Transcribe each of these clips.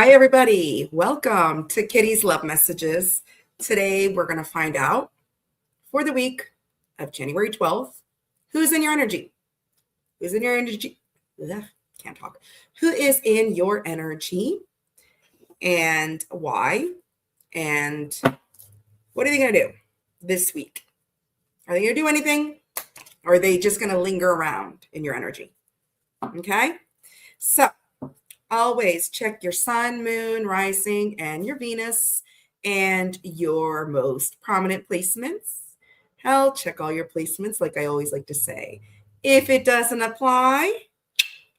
Hi, everybody. Welcome to Kitty's Love Messages. Today, we're going to find out for the week of January 12th, who's in your energy? Who's in your energy? Ugh, can't talk. Who is in your energy and why? And what are they going to do this week? Are they going to do anything? Or are they just going to linger around in your energy? Okay. So, always check your sun, moon, rising, and your Venus and your most prominent placements. Hell, check all your placements, like I always like to say. If it doesn't apply,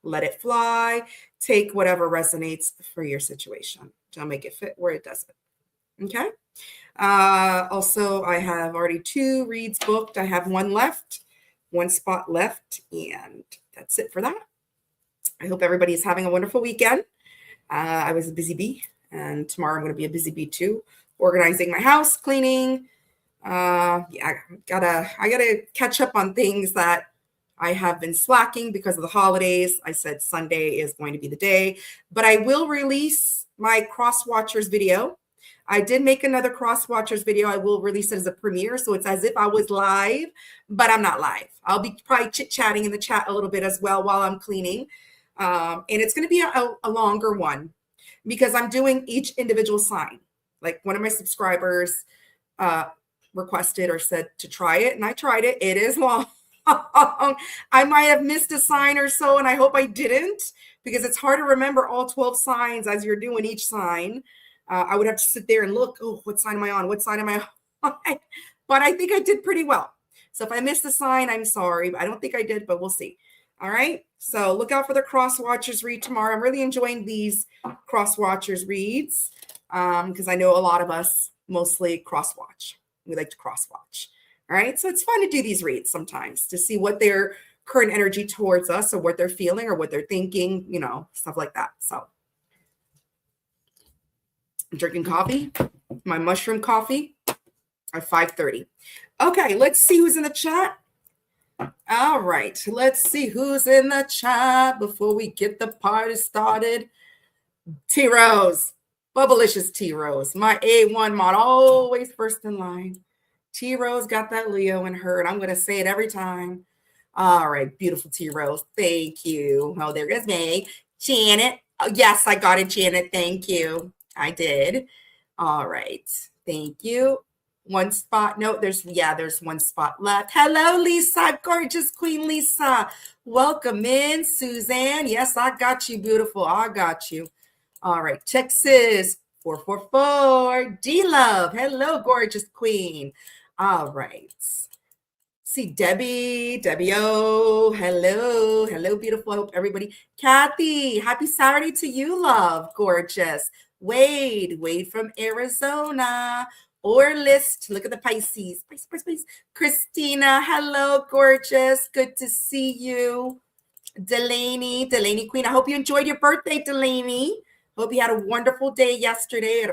let it fly. Take whatever resonates for your situation. Don't make it fit where it doesn't. Okay. Also, I have already 2 reads booked. I have one spot left, and that's it for that. I hope everybody is having a wonderful weekend. I was a busy bee, and tomorrow I'm going to be a busy bee too, organizing my house, cleaning. I gotta catch up on things that I have been slacking because of the holidays. I said Sunday is going to be the day, but I will release my Cross Watchers video. I did make another Cross Watchers video. I will release it as a premiere, so it's as if I was live, but I'm not live. I'll be probably chit-chatting in the chat a little bit as well while I'm cleaning. And it's going to be a longer one because I'm doing each individual sign. Like one of my subscribers requested or said to try it, and I tried it. It is long. I might have missed a sign or so, and I hope I didn't, because it's hard to remember all 12 signs as you're doing each sign. I would have to sit there and look, oh, what sign am I on? What sign am I on? But I think I did pretty well. So if I missed a sign, I'm sorry. I don't think I did, but we'll see. All right. So look out for the Cross Watchers read tomorrow. I'm really enjoying these Cross Watchers reads because I know a lot of us mostly cross watch. We like to cross watch. All right. So it's fun to do these reads sometimes to see what their current energy towards us or what they're feeling or what they're thinking, stuff like that. So I'm drinking coffee, my mushroom coffee at 5:30. Okay. Let's see who's in the chat. All right, let's see who's in the chat before we get the party started. T Rose, Bubblicious T Rose, my A1 mod, always first in line. T Rose got that Leo in her, and I'm going to say it every time. All right, beautiful T Rose, thank you. Oh, there goes me. Janet, oh, yes, I got it, Janet, thank you. I did. All right, thank you. One spot. No, there's one spot left. Hello, Lisa, gorgeous Queen Lisa. Welcome in, Suzanne. Yes, I got you, beautiful. I got you. All right, Texas 444. D-Love. Hello, gorgeous Queen. All right. See Debbie O. Hello, beautiful. I hope everybody. Kathy, happy Saturday to you, love. Gorgeous. Wade from Arizona. Or list. Look at the Pisces. Pisces. Christina, hello, gorgeous. Good to see you. Delaney Queen. I hope you enjoyed your birthday, Delaney. Hope you had a wonderful day yesterday.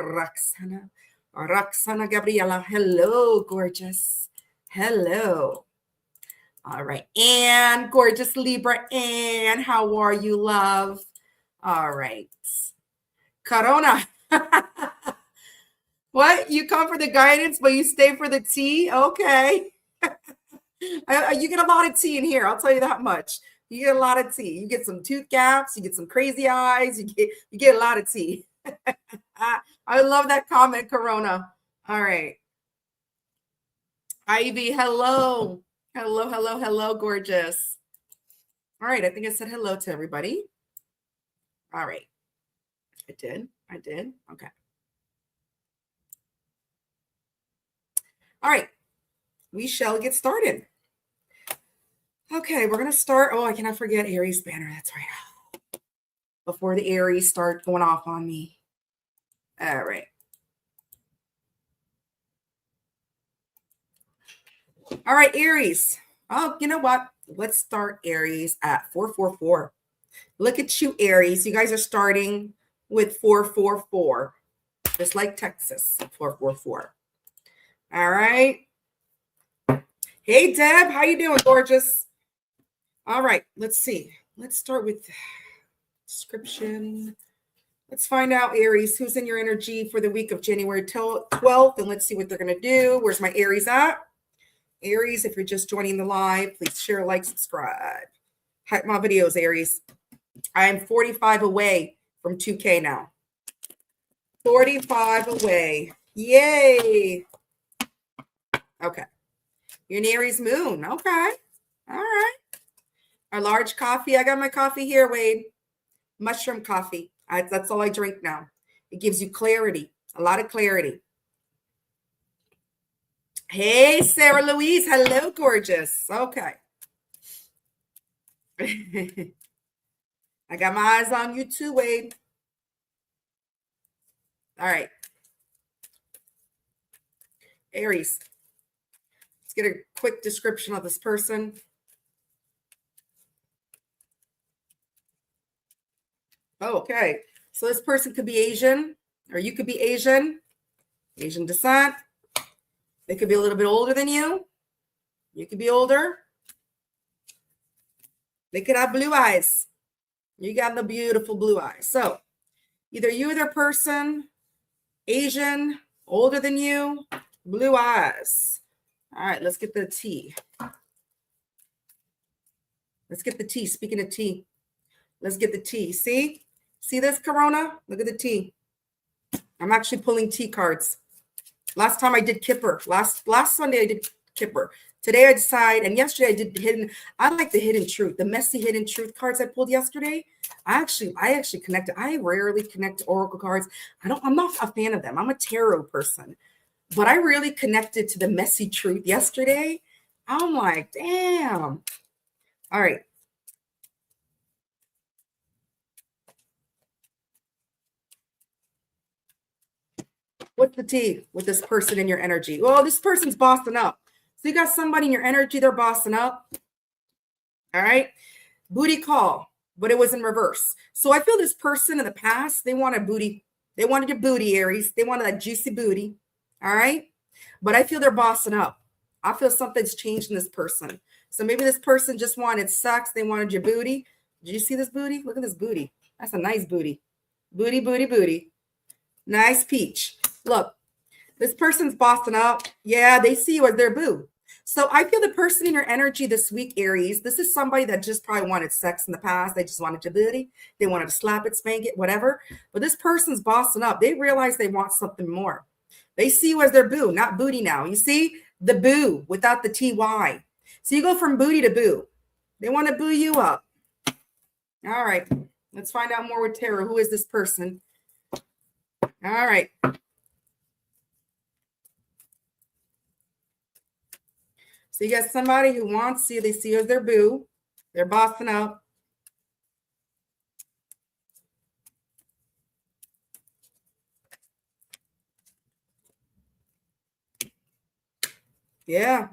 Roxana Gabriela. Hello, gorgeous. Hello. All right. And gorgeous Libra. And how are you, love? All right. Corona. What? You come for the guidance, but you stay for the tea? Okay. You get a lot of tea in here. I'll tell you that much. You get a lot of tea. You get some tooth gaps. You get some crazy eyes. You get a lot of tea. I love that comment, Corona. All right. Ivy, hello. Hello, gorgeous. All right. I think I said hello to everybody. All right. I did. Okay. All right. We shall get started. Okay, we're going to start. Oh, I cannot forget Aries banner. That's right. Before the Aries start going off on me. All right. All right, Aries. Oh, you know what? Let's start Aries at 444. Look at you, Aries. You guys are starting with 444, just like Texas, 444. All right. Hey, Deb. How you doing, gorgeous? All right. Let's see. Let's start with description. Let's find out, Aries, who's in your energy for the week of January 12th, and let's see what they're going to do. Where's my Aries at? Aries, if you're just joining the live, please share, like, subscribe. Hype my videos, Aries. I am 45 away from 2K now. 45 away. Yay. Okay. You're an Aries moon. Okay. All right. A large coffee. I got my coffee here, Wade. Mushroom coffee. That's all I drink now. It gives you clarity, a lot of clarity. Hey, Sarah Louise. Hello, gorgeous. Okay. I got my eyes on you too, Wade. All right. Aries. Let's get a quick description of this person. Oh, okay. So this person could be Asian, or you could be Asian descent. They could be a little bit older than you. You could be older. They could have blue eyes. You got the beautiful blue eyes. So either you or their person, Asian, older than you, blue eyes. All right, let's get the tea. Let's get the tea. Speaking of tea, let's get the tea. See this, Corona? Look at the tea. I'm actually pulling tea cards. Last time I did Kipper. Last Sunday I did Kipper. Today I decide, and yesterday I did hidden. I like the hidden truth, the messy hidden truth cards I pulled yesterday. I actually connected. I rarely connect oracle cards. I'm not a fan of them. I'm a tarot person, but I really connected to the messy truth yesterday. I'm like, damn. All right. What's the tea with this person in your energy? Well, this person's bossing up. So you got somebody in your energy, they're bossing up. All right. Booty call, but it was in reverse. So I feel this person in the past, they wanted booty. They wanted your booty, Aries. They wanted that juicy booty. All right. But I feel they're bossing up. I feel something's changed in this person. So maybe this person just wanted sex. They wanted your booty. Did you see this booty? Look at this booty. That's a nice booty. Booty, booty, booty. Nice peach. Look, this person's bossing up. Yeah, they see you as their boo. So I feel the person in your energy this week, Aries, this is somebody that just probably wanted sex in the past. They just wanted your booty. They wanted to slap it, spank it, whatever. But this person's bossing up. They realize they want something more. They see you as their boo, not booty now. You see the boo without the TY. So you go from booty to boo. They want to boo you up. All right. Let's find out more with tarot. Who is this person? All right. So you got somebody who wants you. They see you as their boo. They're bossing up. Yeah.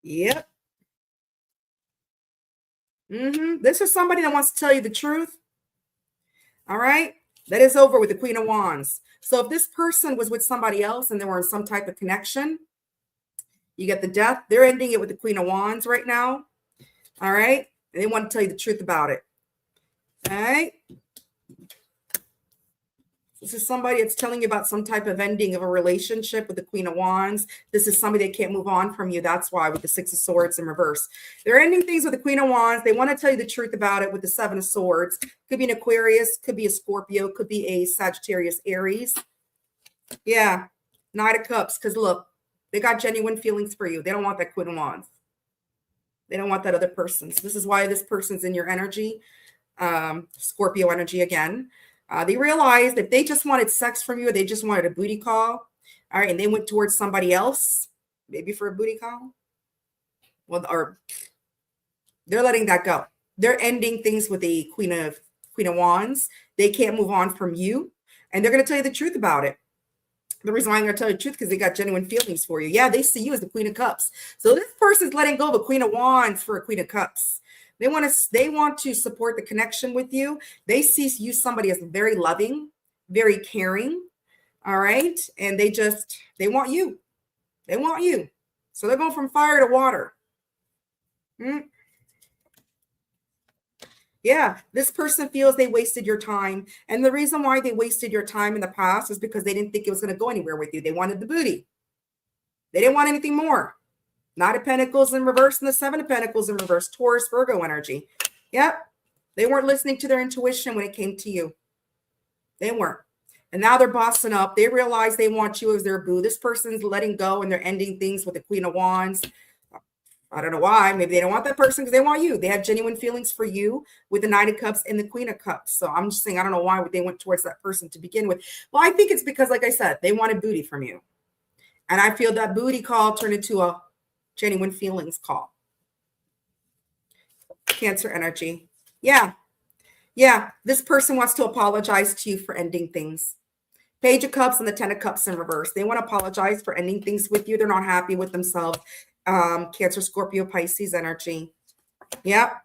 Yep. This is somebody that wants to tell you the truth. All right. That is over with the Queen of Wands. So if this person was with somebody else and they were in some type of connection, you get the Death. They're ending it with the Queen of Wands right now. All right. And they want to tell you the truth about it. All right. This is somebody that's telling you about some type of ending of a relationship with the Queen of Wands. This is somebody that can't move on from you. That's why with the Six of Swords in reverse. They're ending things with the Queen of Wands. They want to tell you the truth about it with the Seven of Swords. Could be an Aquarius, could be a Scorpio, could be a Sagittarius, Aries. Yeah. Knight of Cups. Because look, they got genuine feelings for you. They don't want that Queen of Wands. They don't want that other person. So this is why this person's in your energy. Scorpio energy again. They realized if they just wanted sex from you, they just wanted a booty call, all right, and they went towards somebody else, maybe for a booty call, well, or they're letting that go. They're ending things with the Queen of Wands. They can't move on from you, and they're going to tell you the truth about it. The reason why I'm going to tell you the truth because they got genuine feelings for you. Yeah, they see you as the Queen of Cups. So this person's letting go of a Queen of Wands for a Queen of Cups. They want to support the connection with you. They see you somebody as very loving, very caring. All right. And they want you. They want you. So they're going from fire to water. Yeah, this person feels they wasted your time. And the reason why they wasted your time in the past is because they didn't think it was going to go anywhere with you. They wanted the booty. They didn't want anything more. Knight of Pentacles in reverse and the Seven of Pentacles in reverse. Taurus, Virgo energy. Yep. They weren't listening to their intuition when it came to you. They weren't. And now they're bossing up. They realize they want you as their boo. This person's letting go and they're ending things with the Queen of Wands. I don't know why. Maybe they don't want that person because they want you. They have genuine feelings for you with the Knight of Cups and the Queen of Cups. So I'm just saying, I don't know why they went towards that person to begin with. Well, I think it's because, like I said, they wanted booty from you. And I feel that booty call turned into a genuine feelings call. Cancer energy. Yeah. Yeah. This person wants to apologize to you for ending things. Page of Cups and the Ten of Cups in reverse. They want to apologize for ending things with you. They're not happy with themselves. Cancer, Scorpio, Pisces energy. Yep.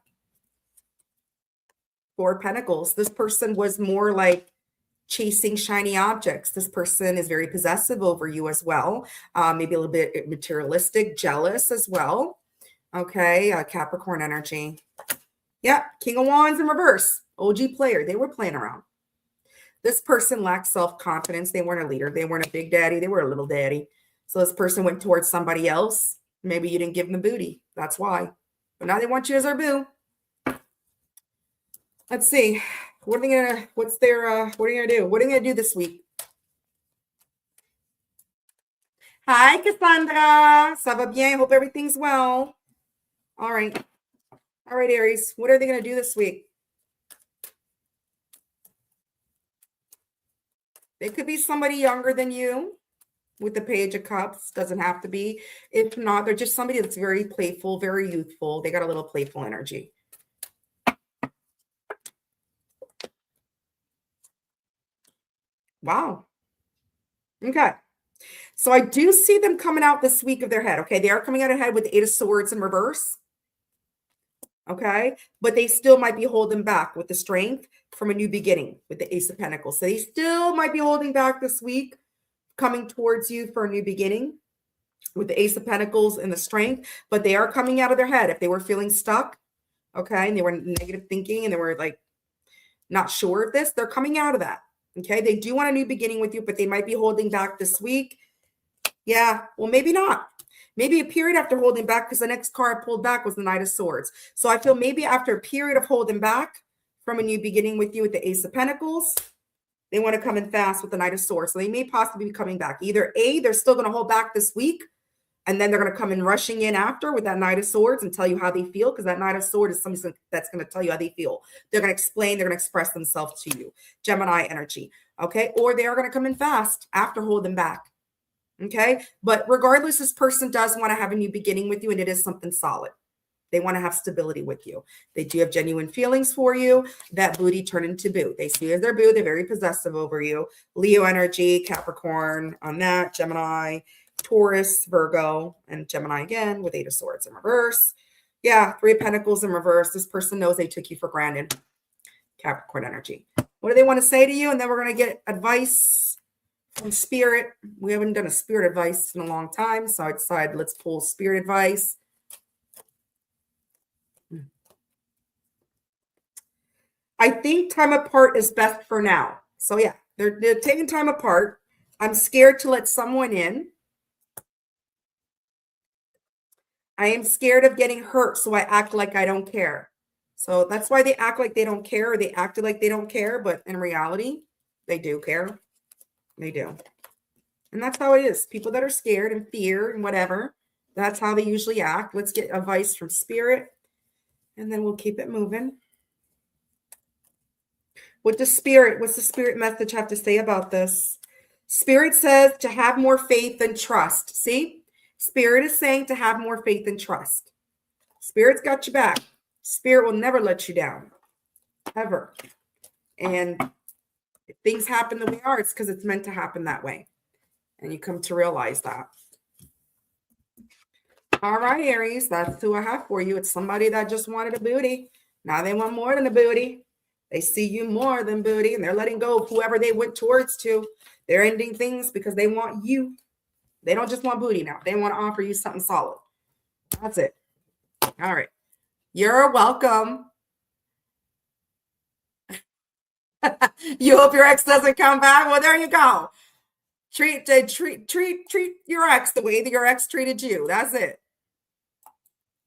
Four of Pentacles. This person was more like chasing shiny objects. This person is very possessive over you as well. Maybe a little bit materialistic, jealous as well. Okay. Capricorn energy. Yep. King of Wands in reverse. OG player. They were playing around. This person lacked self-confidence. They weren't a leader. They weren't a big daddy. They were a little daddy. So this person went towards somebody else. Maybe you didn't give them the booty. That's why. But now they want you as their boo. Let's see. What are they gonna? What are you gonna do? What are you gonna do this week? Hi, Cassandra. Ça va bien? Hope everything's well. All right. All right, Aries. What are they gonna do this week? They could be somebody younger than you. With the Page of Cups, doesn't have to be. If not, they're just somebody that's very playful, very youthful. They got a little playful energy. Wow. Okay. So I do see them coming out this week of their head. Okay. They are coming out ahead with the Eight of Swords in reverse. Okay. But they still might be holding back with the Strength from a new beginning with the Ace of Pentacles. So they still might be holding back this week, coming towards you for a new beginning with the Ace of Pentacles and the Strength, but they are coming out of their head. If they were feeling stuck, okay, and they were negative thinking and they were like not sure of this, they're coming out of that. Okay, they do want a new beginning with you, but they might be holding back this week. Yeah, well, maybe not. Maybe a period after holding back, because the next card pulled back was the Knight of Swords. So I feel maybe after a period of holding back from a new beginning with you with the Ace of Pentacles, they want to come in fast with the Knight of Swords. So they may possibly be coming back. Either A, they're still going to hold back this week, and then they're going to come in rushing in after with that Knight of Swords and tell you how they feel, because that Knight of Swords is something that's going to tell you how they feel. They're going to explain, they're going to express themselves to you. Gemini energy, okay? Or they are going to come in fast after holding back, okay? But regardless, this person does want to have a new beginning with you, and it is something solid. They want to have stability with you. They do have genuine feelings for you. That booty turned into boo. They see you as their boo. They're very possessive over you. Leo energy, Capricorn on that, Gemini, Taurus, Virgo, and Gemini again with Eight of Swords in reverse. Yeah, Three of Pentacles in reverse. This person knows they took you for granted. Capricorn energy. What do they want to say to you? And then we're going to get advice from Spirit. We haven't done a Spirit advice in a long time, so I decided let's pull Spirit advice. I think time apart is best for now. So yeah, they're taking time apart. I'm scared to let someone in. I am scared of getting hurt, so I act like I don't care. So that's why they act like they don't care, or they acted like they don't care, but in reality, they do care. They do. And that's how it is. People that are scared and fear and whatever, that's how they usually act. Let's get advice from Spirit, and then we'll keep it moving. What's the Spirit message have to say about this? Spirit says to have more faith and trust. See? Spirit is saying to have more faith and trust. Spirit's got your back. Spirit will never let you down. Ever. And if things happen the way they are, it's because it's meant to happen that way. And you come to realize that. All right, Aries, that's who I have for you. It's somebody that just wanted a booty. Now they want more than a booty. They see you more than booty, and they're letting go of whoever they went towards to. They're ending things because they want you. They don't just want booty now. They want to offer you something solid. That's it. All right. You're welcome. You hope your ex doesn't come back. Well, there you go. Treat your ex the way that your ex treated you. That's it.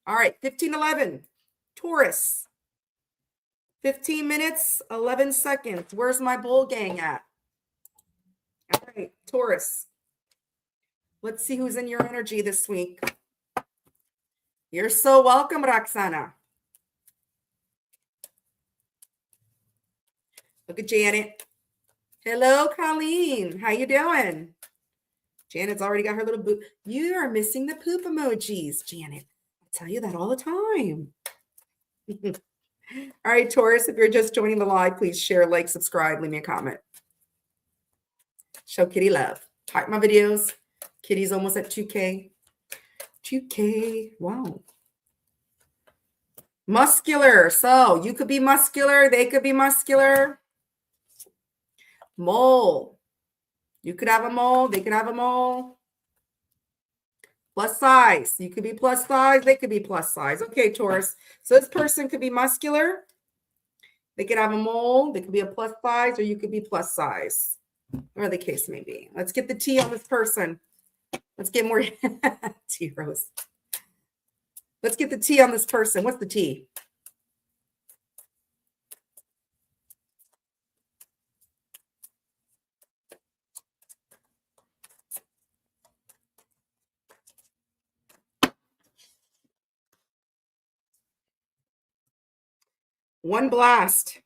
All right, 1511. Taurus. 15 minutes, 11 seconds. Where's my bull gang at? All right, Taurus. Let's see who's in your energy this week. You're so welcome, Roxana. Look at Janet. Hello, Colleen. How you doing? Janet's already got her little boot. You are missing the poop emojis, Janet. I tell you that all the time. All right, Taurus, if you're just joining the live, please share, like, subscribe, leave me a comment. Show Kitty love. Type my videos. Kitty's almost at 2K. 2K. Wow. Muscular. So you could be muscular. They could be muscular. Mole. You could have a mole. They could have a mole. Plus size. You could be plus size. They could be plus size. Okay, Taurus. So this person could be muscular. They could have a mole. They could be a plus size, or you could be plus size, or the case may be. Let's get the T on this person. Let's get more T, Rose. Let's get the T on this person. What's the T? One blast,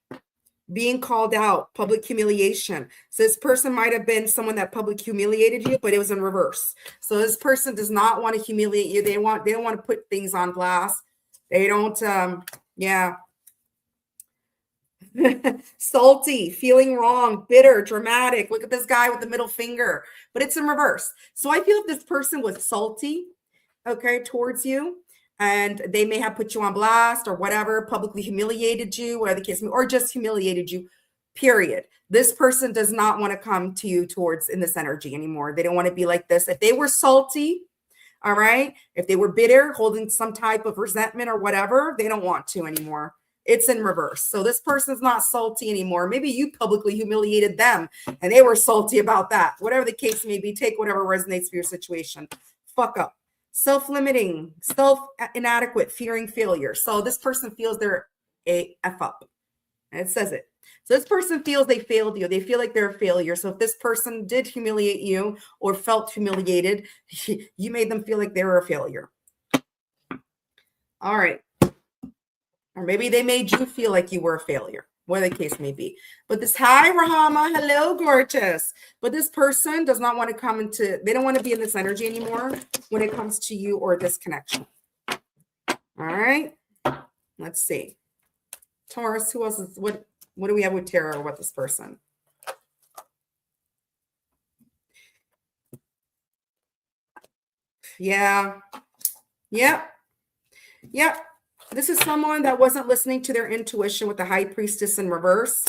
being called out, public humiliation. So this person might have been someone that public humiliated you, but it was in reverse. So this person does not want to humiliate you. They don't want to put things on blast. They don't, yeah. Salty, feeling wrong, bitter, dramatic. Look at this guy with the middle finger, but it's in reverse. So I feel if this person was salty, okay, towards you, and they may have put you on blast or whatever, publicly humiliated you, whatever the case may be, or just humiliated you, period. This person does not want to come to you towards in this energy anymore. They don't want to be like this. If they were salty, all right, if they were bitter, holding some type of resentment or whatever, they don't want to anymore. It's in reverse. So this person's not salty anymore. Maybe you publicly humiliated them and they were salty about that. Whatever the case may be, take whatever resonates for your situation. Fuck up. Self-limiting, self-inadequate, fearing failure. So this person feels they're a F up. And it says it. So this person feels they failed you. They feel like they're a failure. So if this person did humiliate you or felt humiliated, you made them feel like they were a failure. All right. Or maybe they made you feel like you were a failure, whatever the case may be. But this, hi, Rahama. Hello, gorgeous. But this person does not want to come into, they don't want to be in this energy anymore when it comes to you or this connection. All right. Let's see. Taurus, who else is, what do we have with tarot with this person? Yeah. Yep. Yep. This is someone that wasn't listening to their intuition with the high priestess in reverse.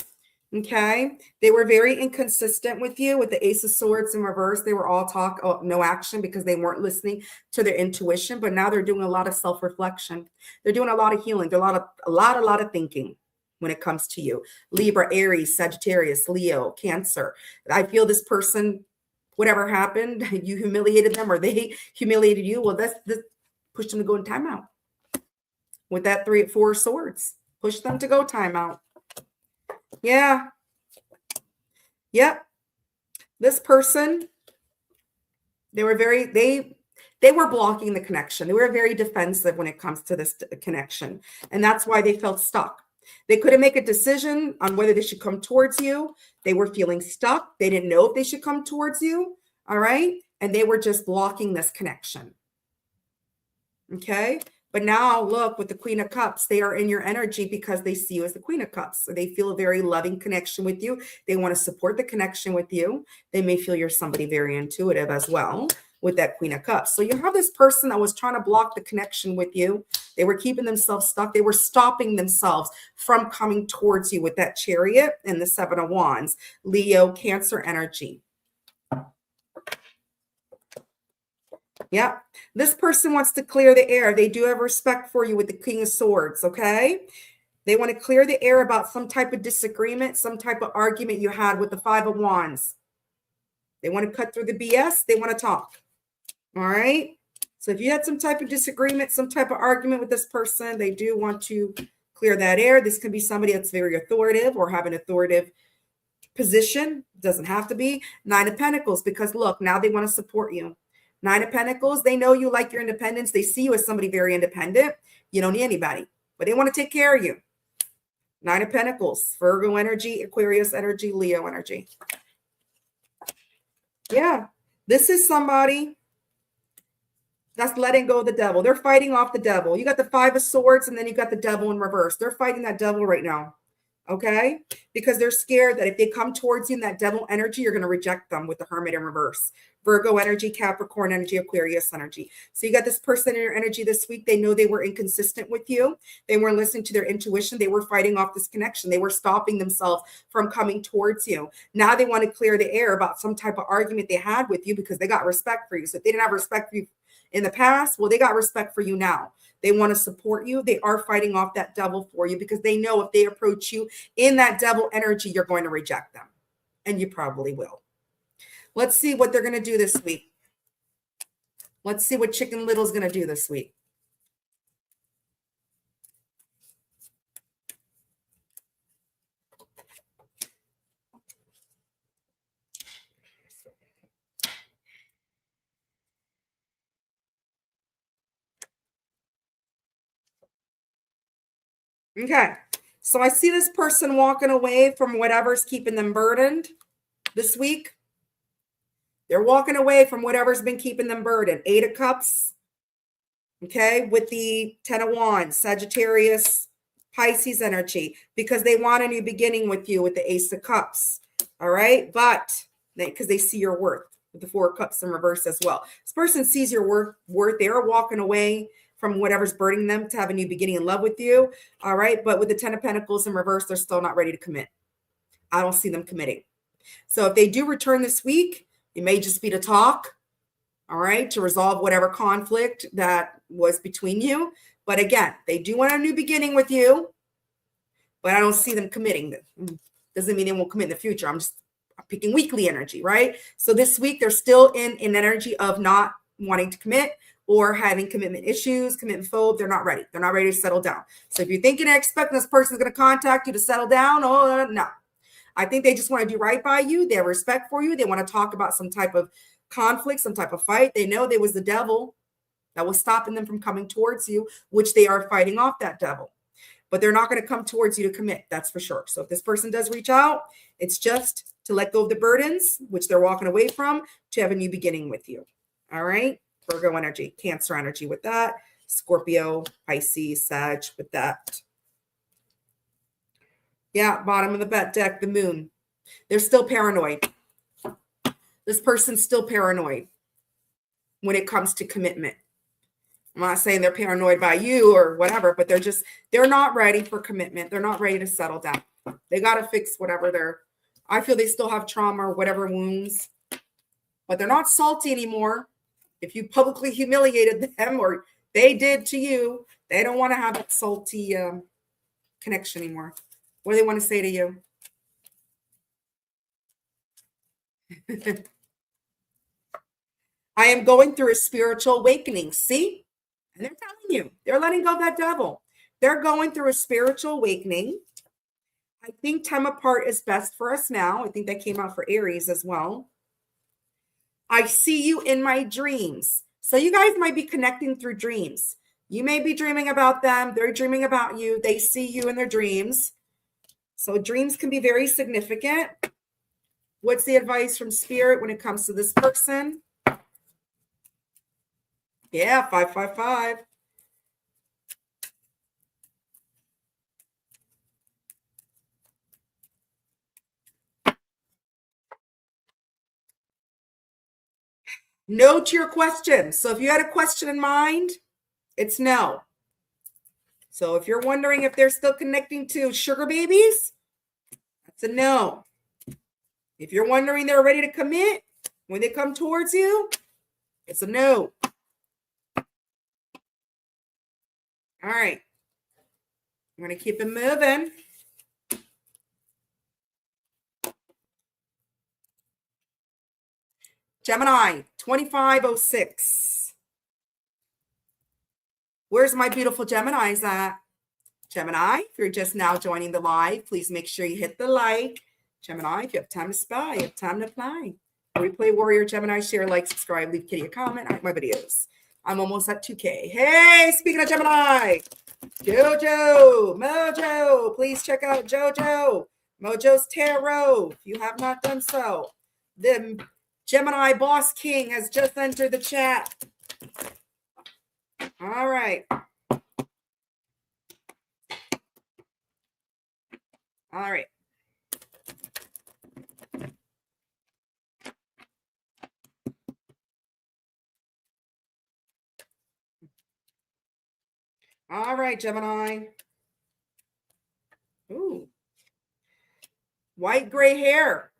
Okay. They were very inconsistent with you with the ace of swords in reverse. They were all talk, no action, because they weren't listening to their intuition. But now they're doing a lot of self-reflection. They're doing a lot of healing. They're a lot of thinking when it comes to you. Libra, Aries, Sagittarius, Leo, Cancer. I feel this person, whatever happened, you humiliated them or they humiliated you. Well, that's pushed them to go in timeout. With that 3 or 4 swords, push them to go timeout. Yeah. Yep. This person, they were blocking the connection. They were very defensive when it comes to this connection. And that's why they felt stuck. They couldn't make a decision on whether they should come towards you. They were feeling stuck. They didn't know if they should come towards you. All right. And they were just blocking this connection. Okay. But now look, with the Queen of Cups, they are in your energy because they see you as the Queen of Cups. So they feel a very loving connection with you. They want to support the connection with you. They may feel you're somebody very intuitive as well with that Queen of Cups. So you have this person that was trying to block the connection with you. They were keeping themselves stuck. They were stopping themselves from coming towards you with that Chariot and the 7 of Wands, Leo, Cancer energy. Yeah. This person wants to clear the air. They do have respect for you with the King of Swords. Okay. They want to clear the air about some type of disagreement, some type of argument you had with the Five of Wands. They want to cut through the BS. They want to talk. All right. So if you had some type of disagreement, some type of argument with this person, they do want to clear that air. This can be somebody that's very authoritative or have an authoritative position. Doesn't have to be. Nine of Pentacles, because look, now they want to support you. Nine of Pentacles, they know you like your independence. They see you as somebody very independent. You don't need anybody, but they want to take care of you. Nine of Pentacles, Virgo energy, Aquarius energy, Leo energy. Yeah, this is somebody that's letting go of the devil. They're fighting off the devil. You got the Five of Swords, and then you got the devil in reverse. They're fighting that devil right now, okay? Because they're scared that if they come towards you in that devil energy, you're going to reject them with the Hermit in reverse. Virgo energy, Capricorn energy, Aquarius energy. So you got this person in your energy this week. They know they were inconsistent with you. They weren't listening to their intuition. They were fighting off this connection. They were stopping themselves from coming towards you. Now they want to clear the air about some type of argument they had with you because they got respect for you. So if they didn't have respect for you in the past, well, they got respect for you now. They want to support you. They are fighting off that devil for you because they know if they approach you in that devil energy, you're going to reject them. And you probably will. Let's see what they're going to do this week. Let's see what Chicken Little's going to do this week. Okay. So I see this person walking away from whatever's keeping them burdened this week. They're walking away from whatever's been keeping them burdened. Eight of Cups, okay, with the Ten of Wands, Sagittarius, Pisces energy, because they want a new beginning with you with the Ace of Cups, all right? But because they see your worth with the Four of Cups in reverse as well. This person sees your worth. They are walking away from whatever's burdening them to have a new beginning in love with you, all right? But with the Ten of Pentacles in reverse, they're still not ready to commit. I don't see them committing. So if they do return this week, it may just be to talk, all right, to resolve whatever conflict that was between you. But again, they do want a new beginning with you, but I don't see them committing. Doesn't mean they won't commit in the future. I'm picking weekly energy, right? So this week, they're still in an energy of not wanting to commit or having commitment issues, commitment phobe. They're not ready. They're not ready to settle down. So if you're thinking and expecting this person's going to contact you to settle down, oh, no. I think they just want to do right by you. They have respect for you. They want to talk about some type of conflict, some type of fight. They know there was the devil that was stopping them from coming towards you, which they are fighting off that devil. But they're not going to come towards you to commit. That's for sure. So if this person does reach out, it's just to let go of the burdens, which they're walking away from, to have a new beginning with you. All right. Virgo energy, Cancer energy with that. Scorpio, Pisces, Sag with that. Yeah, bottom of the bet deck, the moon. They're still paranoid. This person's still paranoid when it comes to commitment. I'm not saying they're paranoid by you or whatever, but they're not ready for commitment. They're not ready to settle down. They got to fix whatever I feel they still have trauma or whatever wounds, but they're not salty anymore. If you publicly humiliated them or they did to you, they don't want to have that salty connection anymore. What do they want to say to you? I am going through a spiritual awakening. See? And they're telling you, they're letting go of that devil. They're going through a spiritual awakening. I think time apart is best for us now. I think that came out for Aries as well. I see you in my dreams. So you guys might be connecting through dreams. You may be dreaming about them. They're dreaming about you. They see you in their dreams. So dreams can be very significant. What's the advice from Spirit when it comes to this person? Yeah, 555. No to your question. So if you had a question in mind, it's no. So if you're wondering if they're still connecting to sugar babies, that's a no. If you're wondering they're ready to commit when they come towards you, it's a no. All right. I'm going to keep it moving. Gemini, 2506. Where's my beautiful Geminis at? Gemini, if you're just now joining the live, please make sure you hit the like. Gemini, if you have time to spy, you have time to fly. Replay warrior, Gemini, share, like, subscribe, leave Kitty a comment. I like my videos. I'm almost at 2K. Hey, speaking of Gemini, Jojo, Mojo, please check out Jojo, Mojo's Tarot, if you have not done so. The Gemini Boss King has just entered the chat. All right. All right. All right, Gemini. Ooh. White gray hair.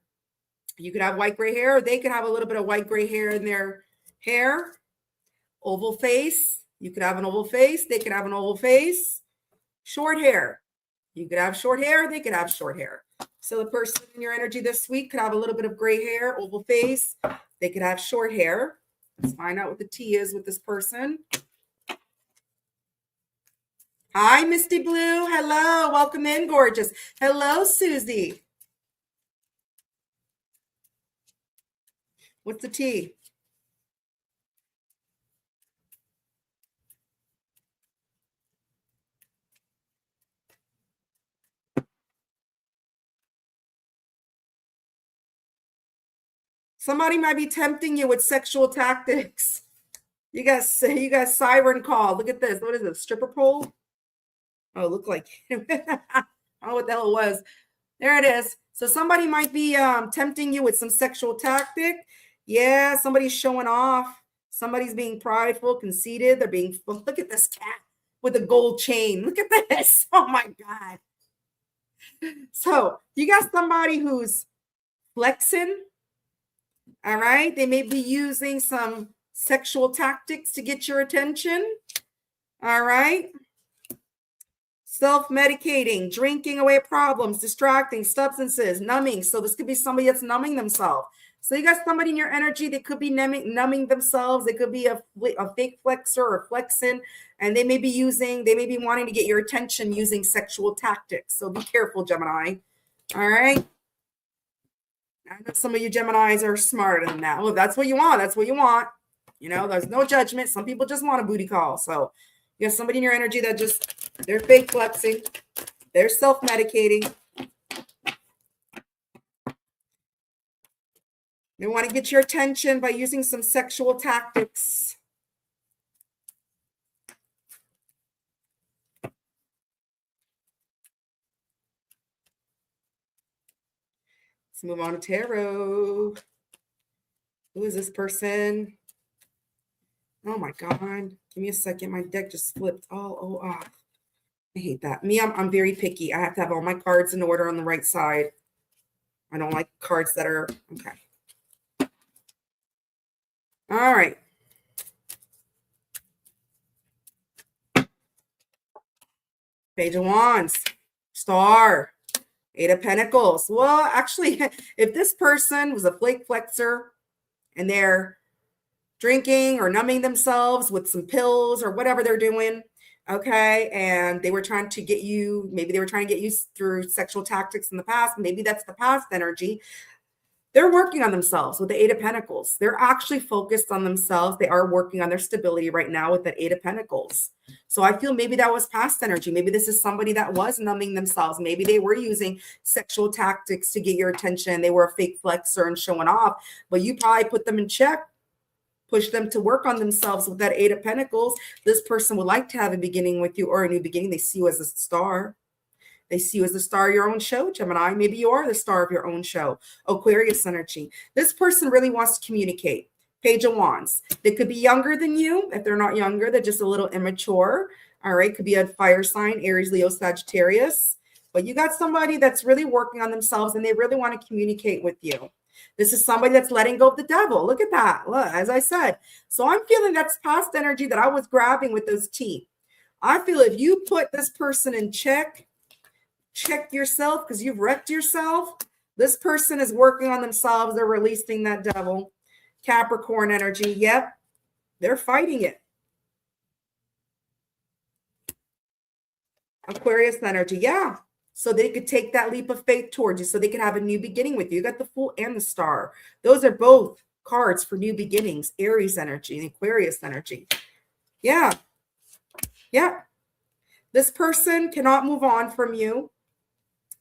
You could have white gray hair, or they could have a little bit of white gray hair in their hair. Oval face. You could have an oval face. They could have an oval face. Short hair. You could have short hair. They could have short hair. So the person in your energy this week could have a little bit of gray hair, oval face. They could have short hair. Let's find out what the T is with this person. Hi, Misty Blue. Hello. Welcome in, gorgeous. Hello, Susie. What's the T? Somebody might be tempting you with sexual tactics. You got siren call. Look at this. What is it? Stripper pole? Oh, it looked like I don't know what the hell it was. There it is. So somebody might be tempting you with some sexual tactic. Yeah, somebody's showing off. Somebody's being prideful, conceited. They're being, look at this cat with a gold chain. Look at this. Oh my God. So you got somebody who's flexing. All right. They may be using some sexual tactics to get your attention. All right. Self-medicating, drinking away problems, distracting, substances, numbing. So this could be somebody that's numbing themselves. So you got somebody in your energy that could be numbing themselves. They could be a fake flexer or flexing, and they may be wanting to get your attention using sexual tactics. So be careful, Gemini. All right. I know some of you Geminis are smarter than that. Well, if that's what you want, that's what you want. You know, there's no judgment. Some people just want a booty call. So you have somebody in your energy that they're fake flexing. They're self-medicating. They want to get your attention by using some sexual tactics. Let's move on to tarot. Who is this person? Oh my God. Give me a second. My deck just flipped all off. I hate that. Me, I'm very picky. I have to have all my cards in order on the right side. I don't like cards that are, okay. All right. Page of Wands. Star. Eight of Pentacles. Well, actually, if this person was a flake flexer and they're drinking or numbing themselves with some pills or whatever they're doing, okay, and they were trying to get you, maybe they were trying to get you through sexual tactics in the past, maybe that's the past energy. They're working on themselves with the Eight of Pentacles. They're actually focused on themselves. They are working on their stability right now with that Eight of Pentacles. So I feel maybe that was past energy. Maybe this is somebody that was numbing themselves. Maybe they were using sexual tactics to get your attention. They were a fake flexer and showing off, but you probably put them in check, push them to work on themselves with that Eight of Pentacles. This person would like to have a beginning with you or a new beginning. They see you as a star. They see you as the star of your own show, Gemini. Maybe you are the star of your own show. Aquarius energy. This person really wants to communicate. Page of Wands. They could be younger than you. If they're not younger, they're just a little immature. All right. Could be a fire sign, Aries, Leo, Sagittarius. But you got somebody that's really working on themselves and they really want to communicate with you. This is somebody that's letting go of the devil. Look at that. Look, as I said. So I'm feeling that's past energy that I was grabbing with those teeth. I feel if you put this person in check yourself because you've wrecked yourself. This person is working on themselves. They're releasing that devil. Capricorn energy. Yep. They're fighting it. Aquarius energy. Yeah. So they could take that leap of faith towards you. So they could have a new beginning with you. You got the Fool and the Star. Those are both cards for new beginnings. Aries energy and Aquarius energy. Yeah. Yeah. This person cannot move on from you.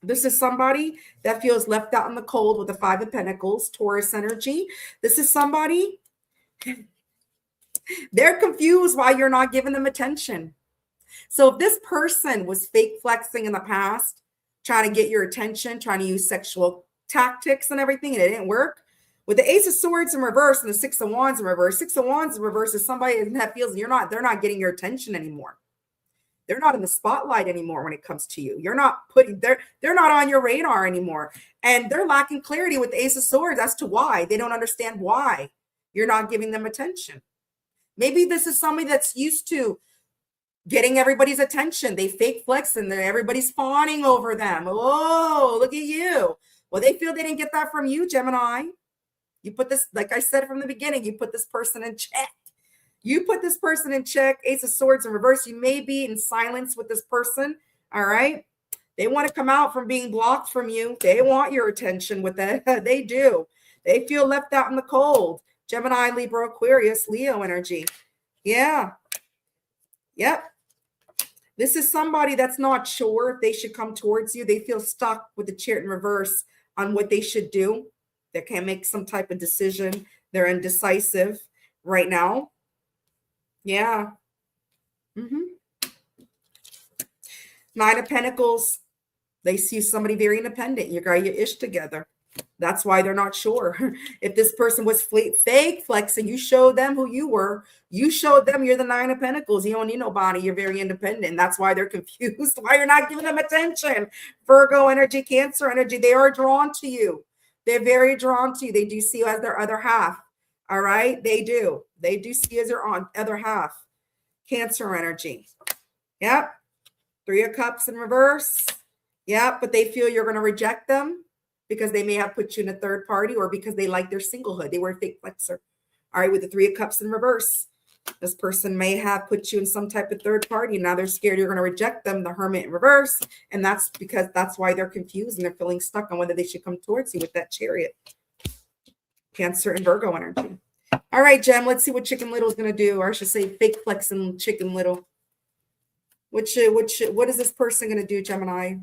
This is somebody that feels left out in the cold with the Five of Pentacles, Taurus energy. This is somebody, they're confused why you're not giving them attention. So if this person was fake flexing in the past, trying to get your attention, trying to use sexual tactics and everything, and it didn't work, with the Ace of Swords in reverse and the Six of Wands in reverse, Six of Wands in reverse is somebody that feels they're not getting your attention anymore. They're not in the spotlight anymore when it comes to you. They're not on your radar anymore. And they're lacking clarity with the Ace of Swords as to why. They don't understand why you're not giving them attention. Maybe this is somebody that's used to getting everybody's attention. They fake flex and everybody's fawning over them. Oh, look at you. Well, they feel they didn't get that from you, Gemini. You put this, like I said from the beginning, you put this person in check. You put this person in check. Ace of Swords in reverse. You may be in silence with this person. All right. They want to come out from being blocked from you. They want your attention with that. They do. They feel left out in the cold. Gemini, Libra, Aquarius, Leo energy. Yeah. Yep. This is somebody that's not sure if they should come towards you. They feel stuck with the Chariot in reverse on what they should do. They can't make some type of decision. They're indecisive right now. Yeah. Nine of Pentacles. They see somebody very independent. You got your ish together. That's why they're not sure. If this person was fake flexing, you showed them who you were. You showed them you're the Nine of Pentacles. You don't need nobody. You're very independent. That's why they're confused. Why you're not giving them attention. Virgo energy, Cancer energy. They are drawn to you. They're very drawn to you. They do see you as their other half. All right. They do. They do see you as their other half. Cancer energy. Yep. Three of Cups in reverse. Yep. But they feel you're going to reject them because they may have put you in a third party or because they like their singlehood. They were a fake flexer. All right. With the Three of Cups in reverse, this person may have put you in some type of third party. Now they're scared you're going to reject them. The Hermit in reverse. And that's why they're confused and they're feeling stuck on whether they should come towards you with that Chariot. Cancer and Virgo energy. All right, Gem, let's see what Chicken Little is going to do. Or I should say fake flexing Chicken Little. What is this person going to do, Gemini?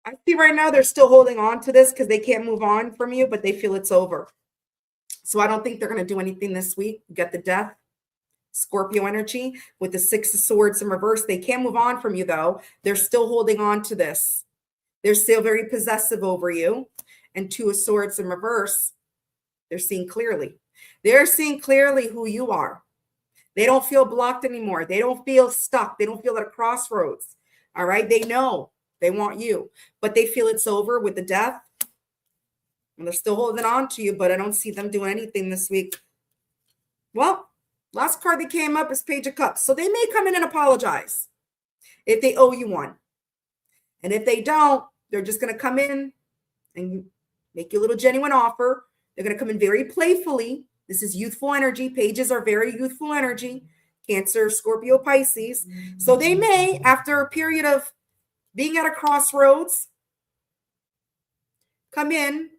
I see right now they're still holding on to this because they can't move on from you, but they feel it's over. So I don't think they're going to do anything this week. You got the Death, Scorpio energy with the Six of Swords in reverse. They can't move on from you, though. They're still holding on to this. They're still very possessive over you. And Two of Swords in reverse. They're seeing clearly. They're seeing clearly who you are. They don't feel blocked anymore. They don't feel stuck. They don't feel at a crossroads. All right. They know they want you, but they feel it's over with the Death. And they're still holding on to you, but I don't see them doing anything this week. Well, last card that came up is Page of Cups. So they may come in and apologize if they owe you one. And if they don't, they're just going to come in and make you a little genuine offer. They're going to come in very playfully. This is youthful energy. Pages are very youthful energy. Cancer, Scorpio, Pisces. So they may, after a period of being at a crossroads, come in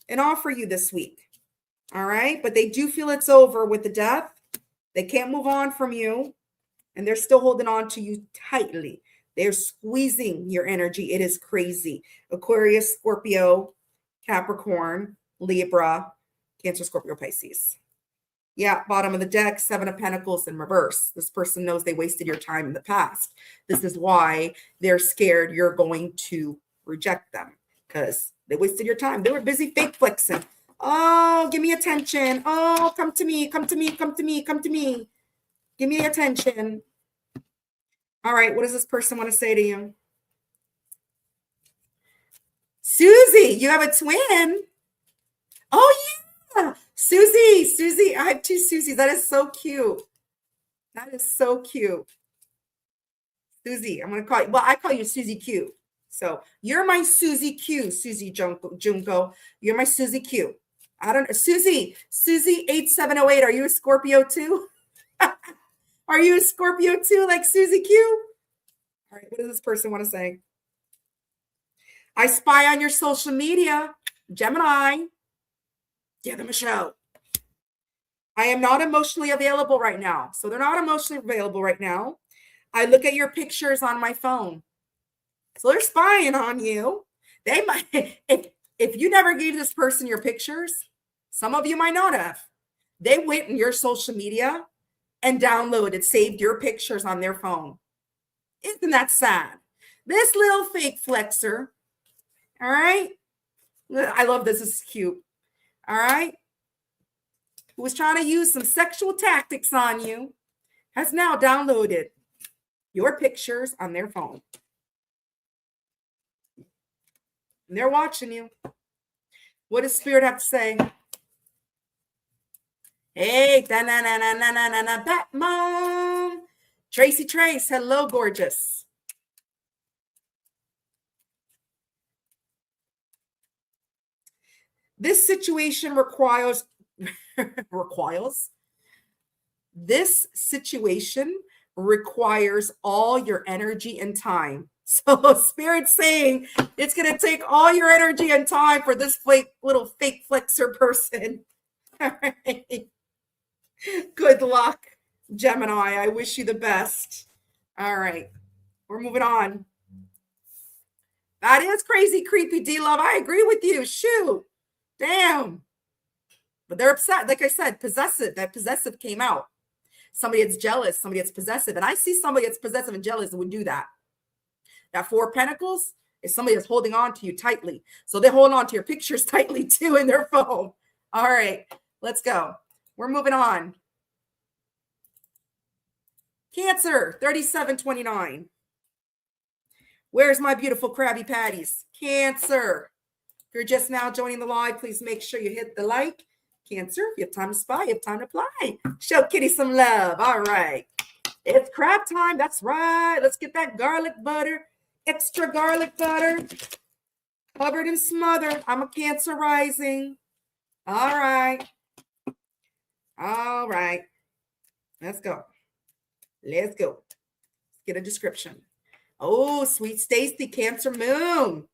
and offer you this week. All right. But they do feel it's over with the Death. They can't move on from you. And they're still holding on to you tightly. They're squeezing your energy. It is crazy. Aquarius, Scorpio, Capricorn, Libra, Cancer, Scorpio, Pisces. Yeah, bottom of the deck, Seven of Pentacles in reverse. This person knows they wasted your time in the past. This is why they're scared you're going to reject them because they wasted your time. They were busy fake flexing. Oh, give me attention. Oh, come to me, come to me, come to me, come to me. Give me attention. All right, what does this person want to say to you? Susie, you have a twin. Oh, yeah. Susie, I have two Susies. That is so cute. That is so cute. Susie, I'm going to call you, well, I call you Susie Q. So you're my Susie Q, Susie Junko. You're my Susie Q. I don't know. Susie 8708. Are you a Scorpio too? Are you a Scorpio too, like Susie Q? All right, what does this person want to say? I spy on your social media, Gemini. Give them a show. I am not emotionally available right now. So they're not emotionally available right now. I look at your pictures on my phone. So they're spying on you. They might, if you never gave this person your pictures, some of you might not have. They went in your social media and downloaded, saved your pictures on their phone. Isn't that sad? This little fake flexer, all right? I love this. This is cute. All right? Who was trying to use some sexual tactics on you, has now downloaded your pictures on their phone. And they're watching you. What does Spirit have to say? Hey, Batmom. Tracy Trace, hello, gorgeous. This situation requires this situation requires all your energy and time. So Spirit's saying it's going to take all your energy and time for this little fake flexer person. All right. Good luck, Gemini. I wish you the best. All right. We're moving on. That is crazy, creepy, D-Love. I agree with you. Shoot. Damn. But they're upset. Like I said, possessive. That possessive came out. Somebody that's jealous, somebody that's possessive. And I see somebody that's possessive and jealous would do that. That Four of Pentacles is somebody that's holding on to you tightly. So they're holding on to your pictures tightly too in their phone. All right, let's go. We're moving on. Cancer, 3729. Where's my beautiful Krabby Patties? Cancer. If you're just now joining the live, please make sure you hit the like. Cancer, if you have time to spy, you have time to apply. Show Kitty some love. All right. It's crab time. That's right. Let's get that garlic butter. Extra garlic butter. Covered and smothered. I'm a Cancer rising. All right. All right. Let's go. Let's go. Let's get a description. Oh, sweet Stacy, Cancer moon.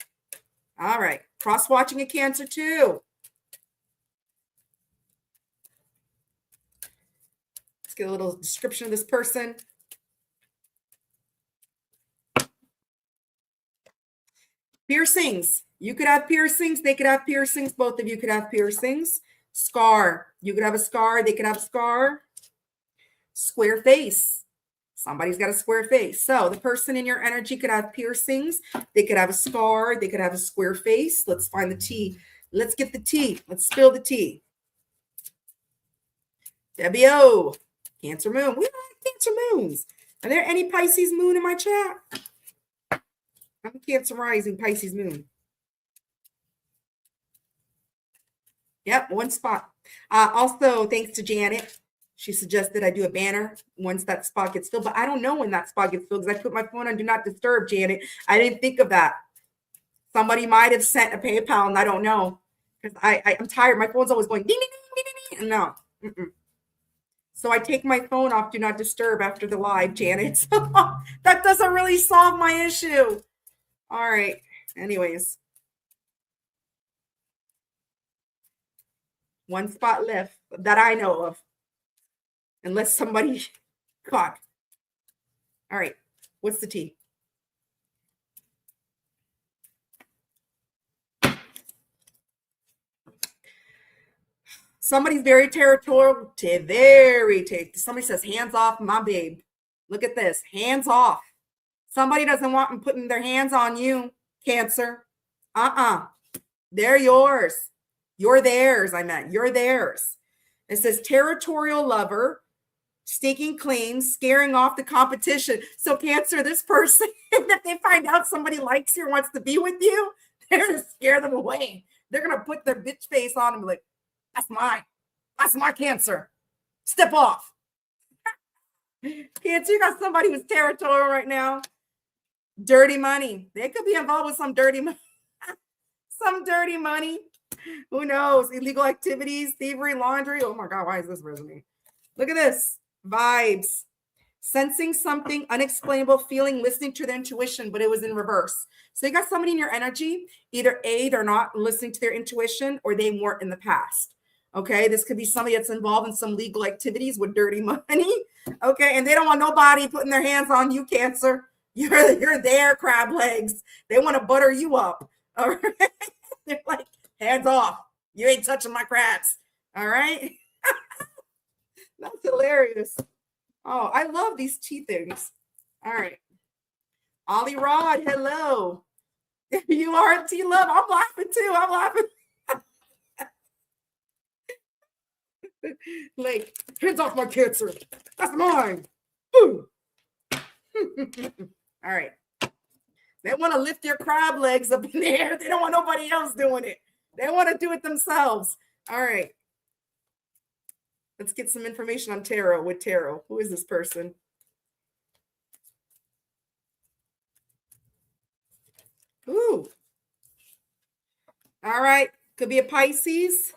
All right. Cross-watching a Cancer too. Let's get a little description of this person. Piercings. You could have piercings. They could have piercings. Both of you could have piercings. Scar. You could have a scar. They could have a scar. Square face. Somebody's got a square face. So the person in your energy could have piercings. They could have a scar. They could have a square face. Let's find the tea. Let's get the tea. Let's spill the tea. Debbie O. Cancer moon. We don't have Cancer moons. Are there any Pisces moon in my chat? I'm Cancer rising, Pisces moon. Yep, one spot. Also, thanks to Janet. She suggested I do a banner once that spot gets filled, but I don't know when that spot gets filled because I put my phone on Do Not Disturb, Janet. I didn't think of that. Somebody might have sent a PayPal, and I don't know because I'm tired. My phone's always going ding, ding, ding, ding, ding. No. So I take my phone off Do Not Disturb after the live, Janet. So that doesn't really solve my issue. All right. Anyways. One spot left that I know of. Unless somebody caught. All right. What's the tea? Somebody's very territorial. Somebody says, hands off my babe. Look at this. Hands off. Somebody doesn't want them putting their hands on you, Cancer. They're yours. You're theirs, I meant. You're theirs. It says territorial lover, staking claims, scaring off the competition. So Cancer, this person, if they find out somebody likes you or wants to be with you, they're going to scare them away. They're going to put their bitch face on and be like, that's mine. That's my Cancer. Step off. Cancer, you got somebody who's territorial right now. Dirty money. They could be involved with some dirty money. Some dirty money. Who knows? Illegal activities, thievery, laundry. Oh my God, why is this resume? Look at this. Vibes. Sensing something unexplainable, feeling, listening to their intuition, but it was in reverse. So you got somebody in your energy, either A, they're not listening to their intuition, or they weren't in the past. Okay, this could be somebody that's involved in some legal activities with dirty money. Okay, and they don't want nobody putting their hands on you, Cancer. You're their crab legs. They want to butter you up. All right. They're like, hands off. You ain't touching my crabs. All right. That's hilarious. Oh, I love these tea things. All right. Ollie Rod, hello. You are T Love. I'm laughing too. I'm laughing. Like, hands off my Cancer. That's mine. All right. They want to lift their crab legs up in the air. They don't want nobody else doing it. They want to do it themselves. All right. Let's get some information on tarot with tarot. Who is this person? Ooh. All right. Could be a Pisces.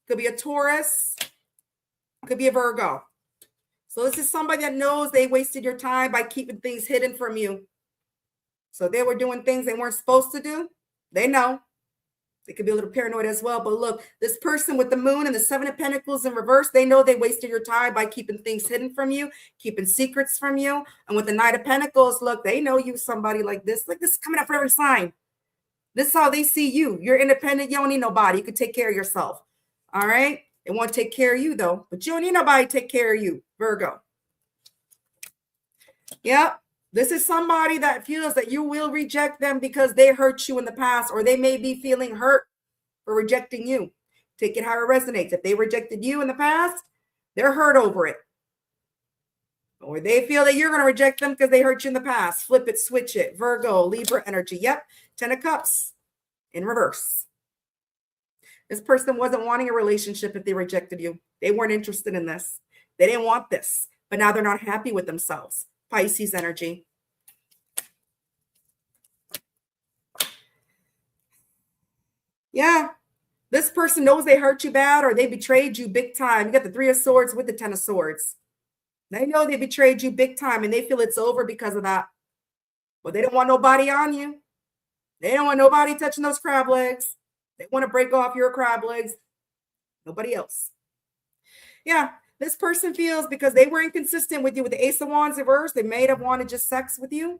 Could be a Taurus. Could be a Virgo. So this is somebody that knows they wasted your time by keeping things hidden from you. So they were doing things they weren't supposed to do. They know. They could be a little paranoid as well. But look, this person with the moon and the 7 of Pentacles in reverse, they know they wasted your time by keeping things hidden from you, keeping secrets from you. And with the Knight of Pentacles, look, they know you somebody like this. Like, this is coming up for every sign. This is how they see you. You're independent. You don't need nobody. You can take care of yourself. All right? They want to take care of you, though. But you don't need nobody to take care of you, Virgo. Yep. This is somebody that feels that you will reject them because they hurt you in the past, or they may be feeling hurt for rejecting you. Take it how it resonates. If they rejected you in the past, they're hurt over it. Or they feel that you're going to reject them because they hurt you in the past. Flip it, switch it. Virgo, Libra energy. Yep. 10 of Cups in reverse. This person wasn't wanting a relationship if they rejected you. They weren't interested in this. They didn't want this, but now they're not happy with themselves. Pisces energy. Yeah. This person knows they hurt you bad or they betrayed you big time. You got the 3 of Swords with the 10 of Swords. They know they betrayed you big time and they feel it's over because of that. But they don't want nobody on you. They don't want nobody touching those crab legs. They want to break off your crab legs. Nobody else. Yeah. This person feels because they were inconsistent with you with the Ace of Wands reverse, they may have wanted just sex with you.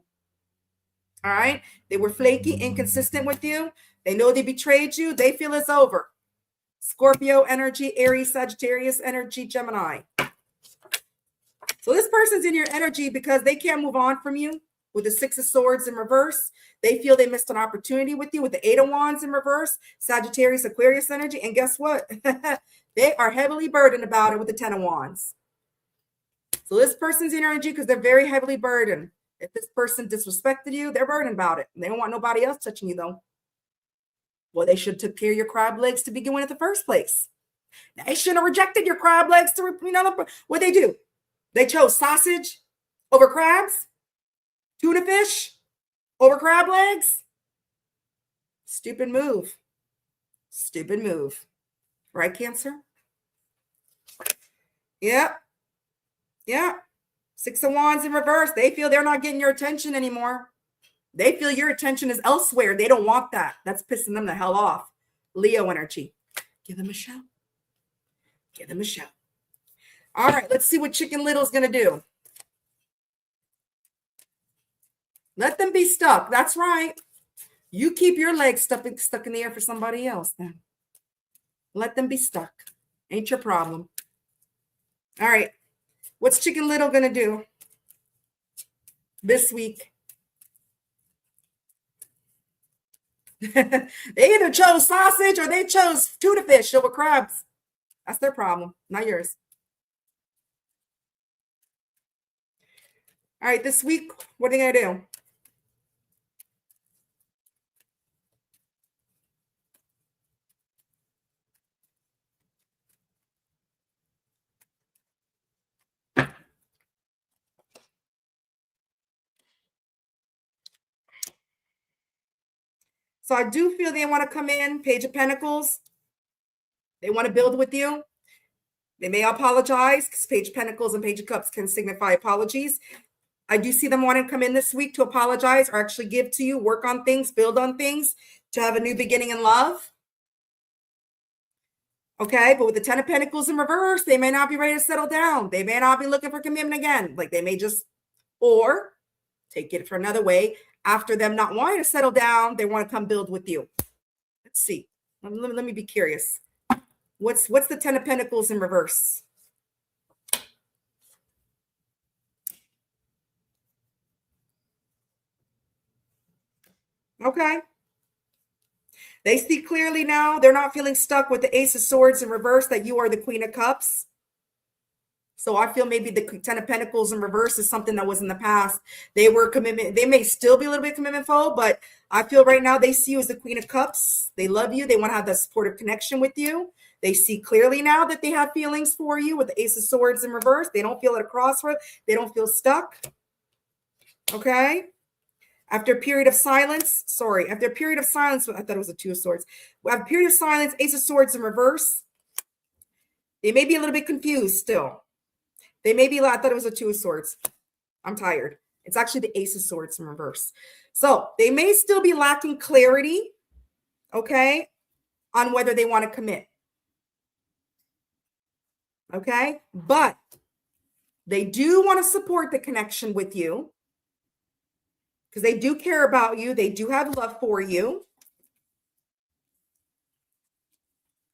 All right. They were flaky, inconsistent with you. They know they betrayed you. They feel it's over. Scorpio energy, Aries, Sagittarius energy, Gemini. So this person's in your energy because they can't move on from you with the 6 of Swords in reverse. They feel they missed an opportunity with you with the 8 of Wands in reverse, Sagittarius, Aquarius energy. And guess what? They are heavily burdened about it with the 10 of Wands. So this person's in your energy because they're very heavily burdened. If this person disrespected you, they're burdened about it. They don't want nobody else touching you, though. Well, they should have took care of your crab legs to begin with in the first place. They shouldn't have rejected your crab legs to, what they do? They chose sausage over crabs, tuna fish over crab legs. Stupid move. Stupid move. Right, Cancer? Yep. Yeah. 6 of Wands in reverse. They feel they're not getting your attention anymore. They feel your attention is elsewhere. They don't want that. That's pissing them the hell off. Leo energy. Give them a show. Give them a show. All right, let's see what Chicken Little's going to do. Let them be stuck. That's right. You keep your legs stuck in the air for somebody else then. Let them be stuck. Ain't your problem. All right. What's Chicken Little going to do this week? They either chose sausage or they chose tuna fish over crabs. That's their problem, not yours. All right, this week, what are you going to do? So I do feel they want to come in, Page of Pentacles. They want to build with you. They may apologize because Page of Pentacles and Page of Cups can signify apologies. I do see them wanting to come in this week to apologize or actually give to you, work on things, build on things, to have a new beginning in love. Okay, but with the Ten of Pentacles in reverse, they may not be ready to settle down. They may not be looking for commitment again. Like they may just, or take it for another way. After them not wanting to settle down, they want to come build with you. Let's see. Let me be curious. What's the Ten of Pentacles in reverse? Okay. They see clearly now. They're not feeling stuck with the Ace of Swords in reverse, that you are the Queen of Cups. So I feel maybe the Ten of Pentacles in reverse is something that was in the past. They were commitment. They may still be a little bit commitment phobe, but I feel right now they see you as the Queen of Cups. They love you. They want to have that supportive connection with you. They see clearly now that they have feelings for you with the Ace of Swords in reverse. They don't feel at a crossroad. They don't feel stuck. Okay. After a period of silence, after a period of silence, I thought it was a Two of Swords. After a period of silence, Ace of Swords in reverse. They may be a little bit confused still. They may be, I thought it was a Two of Swords. I'm tired. It's actually the Ace of Swords in reverse. So they may still be lacking clarity, okay, on whether they want to commit. Okay, but they do want to support the connection with you because they do care about you. They do have love for you.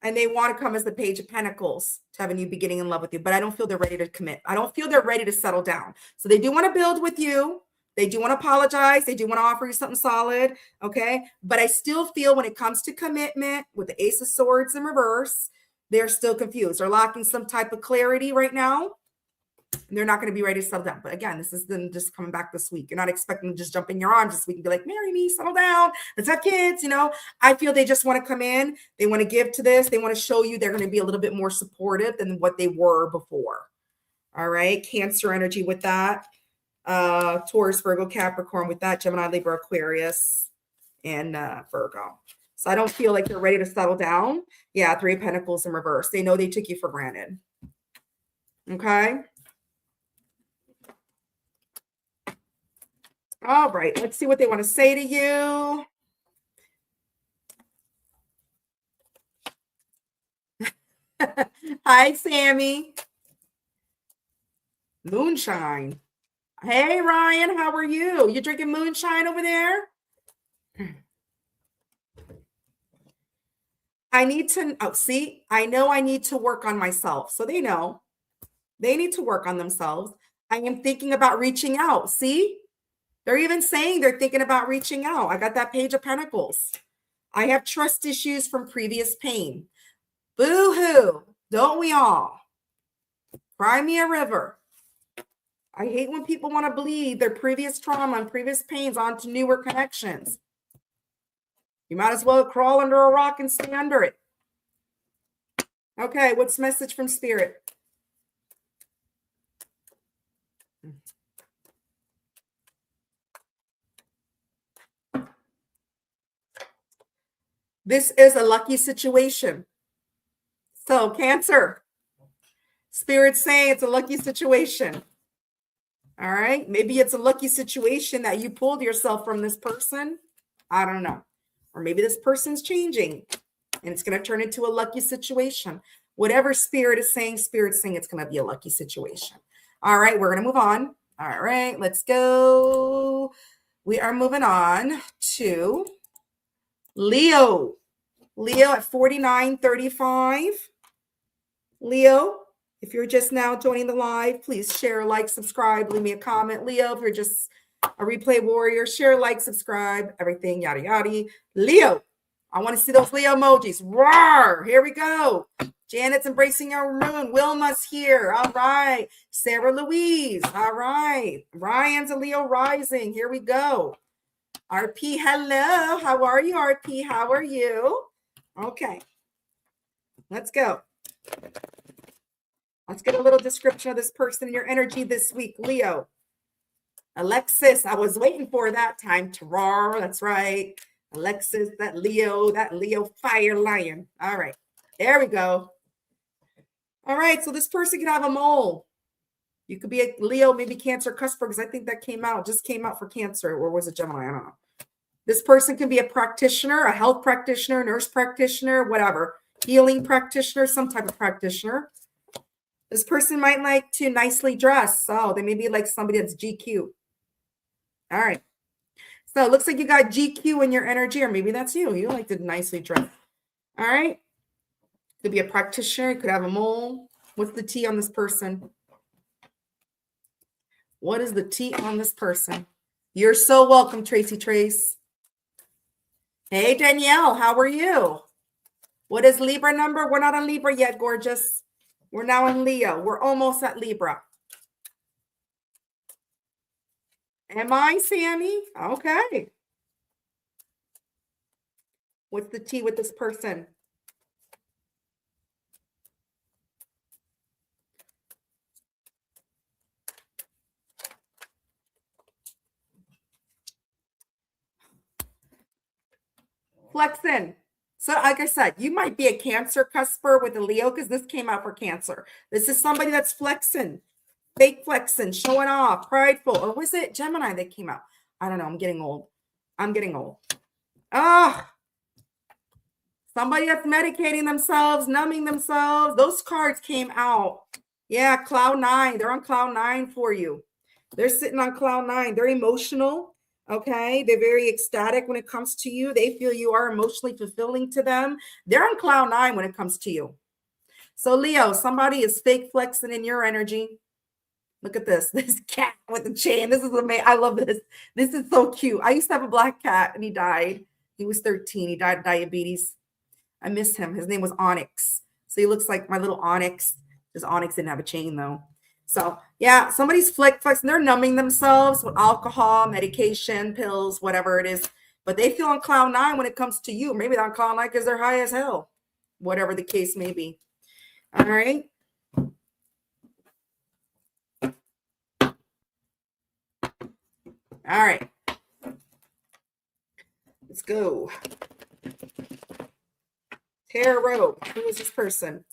And they want to come as the Page of Pentacles to have a new beginning in love with you. But I don't feel they're ready to commit. I don't feel they're ready to settle down. So they do want to build with you. They do want to apologize. They do want to offer you something solid. Okay. But I still feel when it comes to commitment with the Ace of Swords in reverse, they're still confused. They're lacking some type of clarity right now. And they're not going to be ready to settle down. But again, this is them just coming back this week. You're not expecting to just jump in your arms this week and be like, marry me, settle down, let's have kids. I feel they just want to come in. They want to give to this. They want to show you they're going to be a little bit more supportive than what they were before. All right. Cancer energy with that. Taurus, Virgo, Capricorn with that. Gemini, Libra, Aquarius, and Virgo. So I don't feel like they're ready to settle down. Yeah. Three of Pentacles in reverse. They know they took you for granted. Okay. All right, let's see what they want to say to you. Hi, Sammy. Moonshine. Hey, Ryan, how are you? You drinking moonshine over there? I need to, I know I need to work on myself. So they know they need to work on themselves. I am thinking about reaching out. See? They're even saying they're thinking about reaching out. I got that Page of Pentacles. I have trust issues from previous pain. Boo-hoo. Don't we all? Cry me a river. I hate when people want to bleed their previous trauma and previous pains onto newer connections. You might as well crawl under a rock and stay under it. Okay, what's message from Spirit? This is a lucky situation. So, Cancer, Spirit's saying it's a lucky situation. All right. Maybe it's a lucky situation that you pulled yourself from this person. I don't know. Or maybe this person's changing and it's going to turn into a lucky situation. Whatever Spirit is saying, Spirit's saying it's going to be a lucky situation. All right. We're going to move on. All right. Let's go. We are moving on to Leo. Leo at 49:35. Leo, if you're just now joining the live, please share, like, subscribe, leave me a comment. Leo, if you're just A replay warrior, share, like, subscribe, everything, yada, yada. Leo, I want to see those Leo emojis. Roar, here we go. Janet's embracing our moon. Wilma's here. All right. Sarah Louise. All right. Ryan's a Leo rising. Here we go. RP, hello. How are you, RP? How are you? Okay. Let's go. Let's get a little description of this person and your energy this week, Leo. Alexis, I was waiting for that time to roar. That's right. Alexis, that Leo fire lion. All right. There we go. All right. So this person could have a mole. You could be a Leo, maybe Cancer cusper, because I think that just came out for Cancer, or was it Gemini? I don't know. This person can be a practitioner, a health practitioner, nurse practitioner, whatever, healing practitioner, some type of practitioner. This person might like to nicely dress. So they may be like somebody that's GQ. All right. So it looks like you got GQ in your energy, or maybe that's you. You like to nicely dress. All right. Could be a practitioner. Could have a mole. What's the T on this person? What is the T on this person? You're so welcome, Tracy Trace. Hey, Danielle, how are you? What is Libra number? We're not on Libra yet, gorgeous. We're now in Leo. We're almost at Libra. Am I, Sammy? Okay. What's the T with this person? Flexin. So like I said, you might be a Cancer cusper with a Leo, because this came out for Cancer. This is somebody that's flexing, fake flexing, showing off, prideful. Or was it Gemini that came out? I don't know. I'm getting old. Somebody that's medicating themselves, numbing themselves. Those cards came out. Yeah, cloud 9. They're on cloud 9 for you. They're sitting on cloud 9. They're emotional. Okay. They're very ecstatic when it comes to you. They feel you are emotionally fulfilling to them. They're on cloud 9 when it comes to you. So Leo, somebody is fake flexing in your energy. Look at this cat with the chain. This is amazing. I love this. This is so cute. I used to have a black cat and he died. He was 13. He died of diabetes. I miss him. His name was Onyx. So he looks like my little Onyx. This Onyx didn't have a chain though. So yeah, somebody's flexing. They're numbing themselves with alcohol, medication, pills, whatever it is. But they feel on cloud 9 when it comes to you. Maybe they're on cloud 9 because they're high as hell. Whatever the case may be. All right. All right. Let's go. Tarot. Who is this person?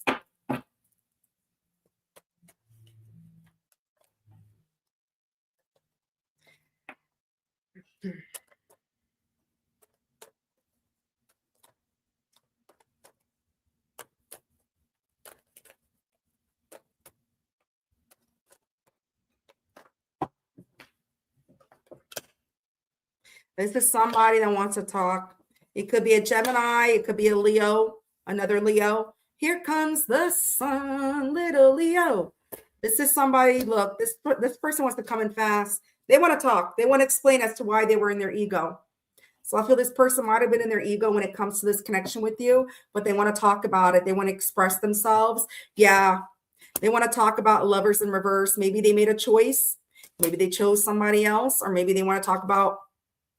This is somebody that wants to talk. It could be a Gemini. It could be a Leo, another Leo. Here comes the sun, little Leo. This is somebody, look, this person wants to come in fast. They want to talk. They want to explain as to why they were in their ego. So I feel this person might have been in their ego when it comes to this connection with you, but they want to talk about it. They want to express themselves. Yeah. They want to talk about lovers in reverse. Maybe they made a choice. Maybe they chose somebody else, or maybe they want to talk about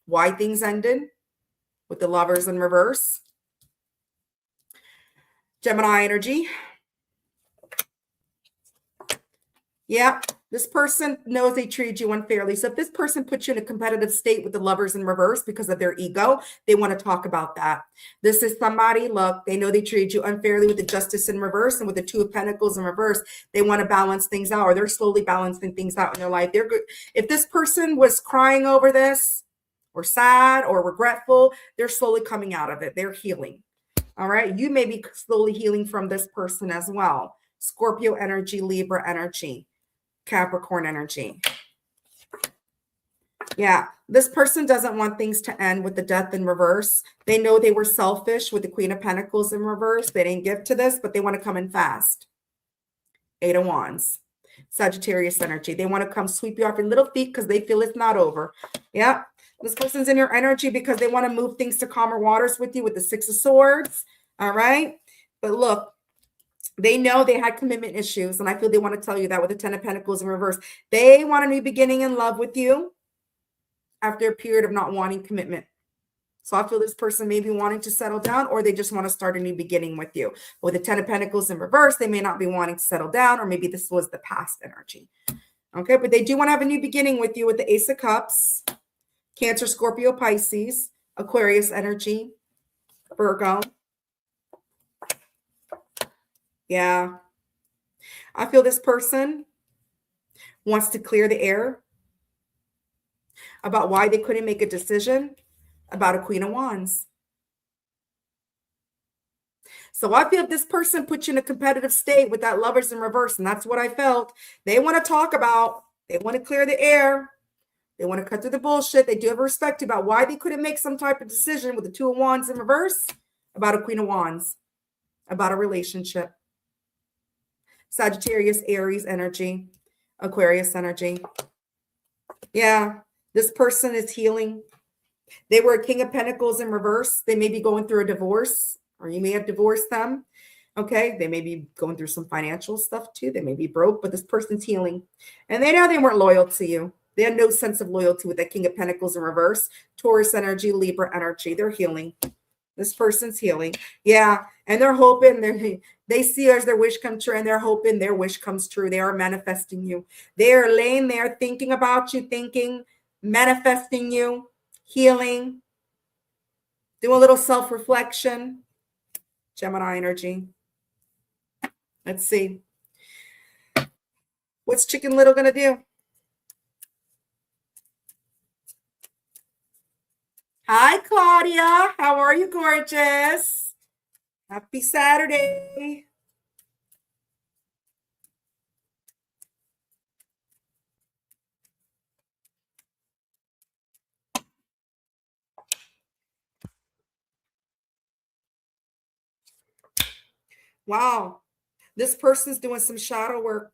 why things ended with the lovers in reverse. Gemini energy. Yeah, this person knows they treated you unfairly. So if this person puts you in a competitive state with the lovers in reverse because of their ego, they want to talk about that. This is somebody, look, they know they treated you unfairly with the justice in reverse and with the 2 of Pentacles in reverse. They want to balance things out, or they're slowly balancing things out in their life. They're good. If this person was crying over this, or sad or regretful, they're slowly coming out of it. They're healing. All right. You may be slowly healing from this person as well. Scorpio energy, Libra energy, Capricorn energy. Yeah. This person doesn't want things to end with the death in reverse. They know they were selfish with the Queen of Pentacles in reverse. They didn't give to this, but they want to come in fast. 8 of Wands. Sagittarius energy. They want to come sweep you off your little feet because they feel it's not over. Yeah. This person's in your energy because they want to move things to calmer waters with you with the Six of Swords. All right. But look, they know they had commitment issues. And I feel they want to tell you that with the Ten of Pentacles in reverse. They want a new beginning in love with you after a period of not wanting commitment. So I feel this person may be wanting to settle down, or they just want to start a new beginning with you. With the Ten of Pentacles in reverse, they may not be wanting to settle down, or maybe this was the past energy. Okay, but they do want to have a new beginning with you with the Ace of Cups, Cancer, Scorpio, Pisces, Aquarius energy, Virgo. Yeah. I feel this person wants to clear the air about why they couldn't make a decision about a Queen of Wands. So I feel this person put you in a competitive state with that Lovers in reverse, and that's what I felt. They want to talk about, they want to clear the air. They want to cut through the bullshit. They do have respect about why they couldn't make some type of decision with the Two of Wands in reverse about a Queen of Wands, about a relationship. Sagittarius, Aries energy, Aquarius energy. Yeah, this person is healing. They were a King of Pentacles in reverse. They may be going through a divorce, or you may have divorced them. Okay, they may be going through some financial stuff too. They may be broke, but this person's healing. And they know they weren't loyal to you. They had no sense of loyalty with that King of Pentacles in reverse. Taurus energy, Libra energy. They're healing. This person's healing. Yeah, and they're hoping they see as their wish come true, and they're hoping their wish comes true. They are manifesting you. They are laying there thinking about you, manifesting you, healing, do a little self-reflection. Gemini energy. Let's see. What's Chicken Little going to do? Hi, Claudia. How are you, gorgeous? Happy Saturday. Wow. This person's doing some shadow work.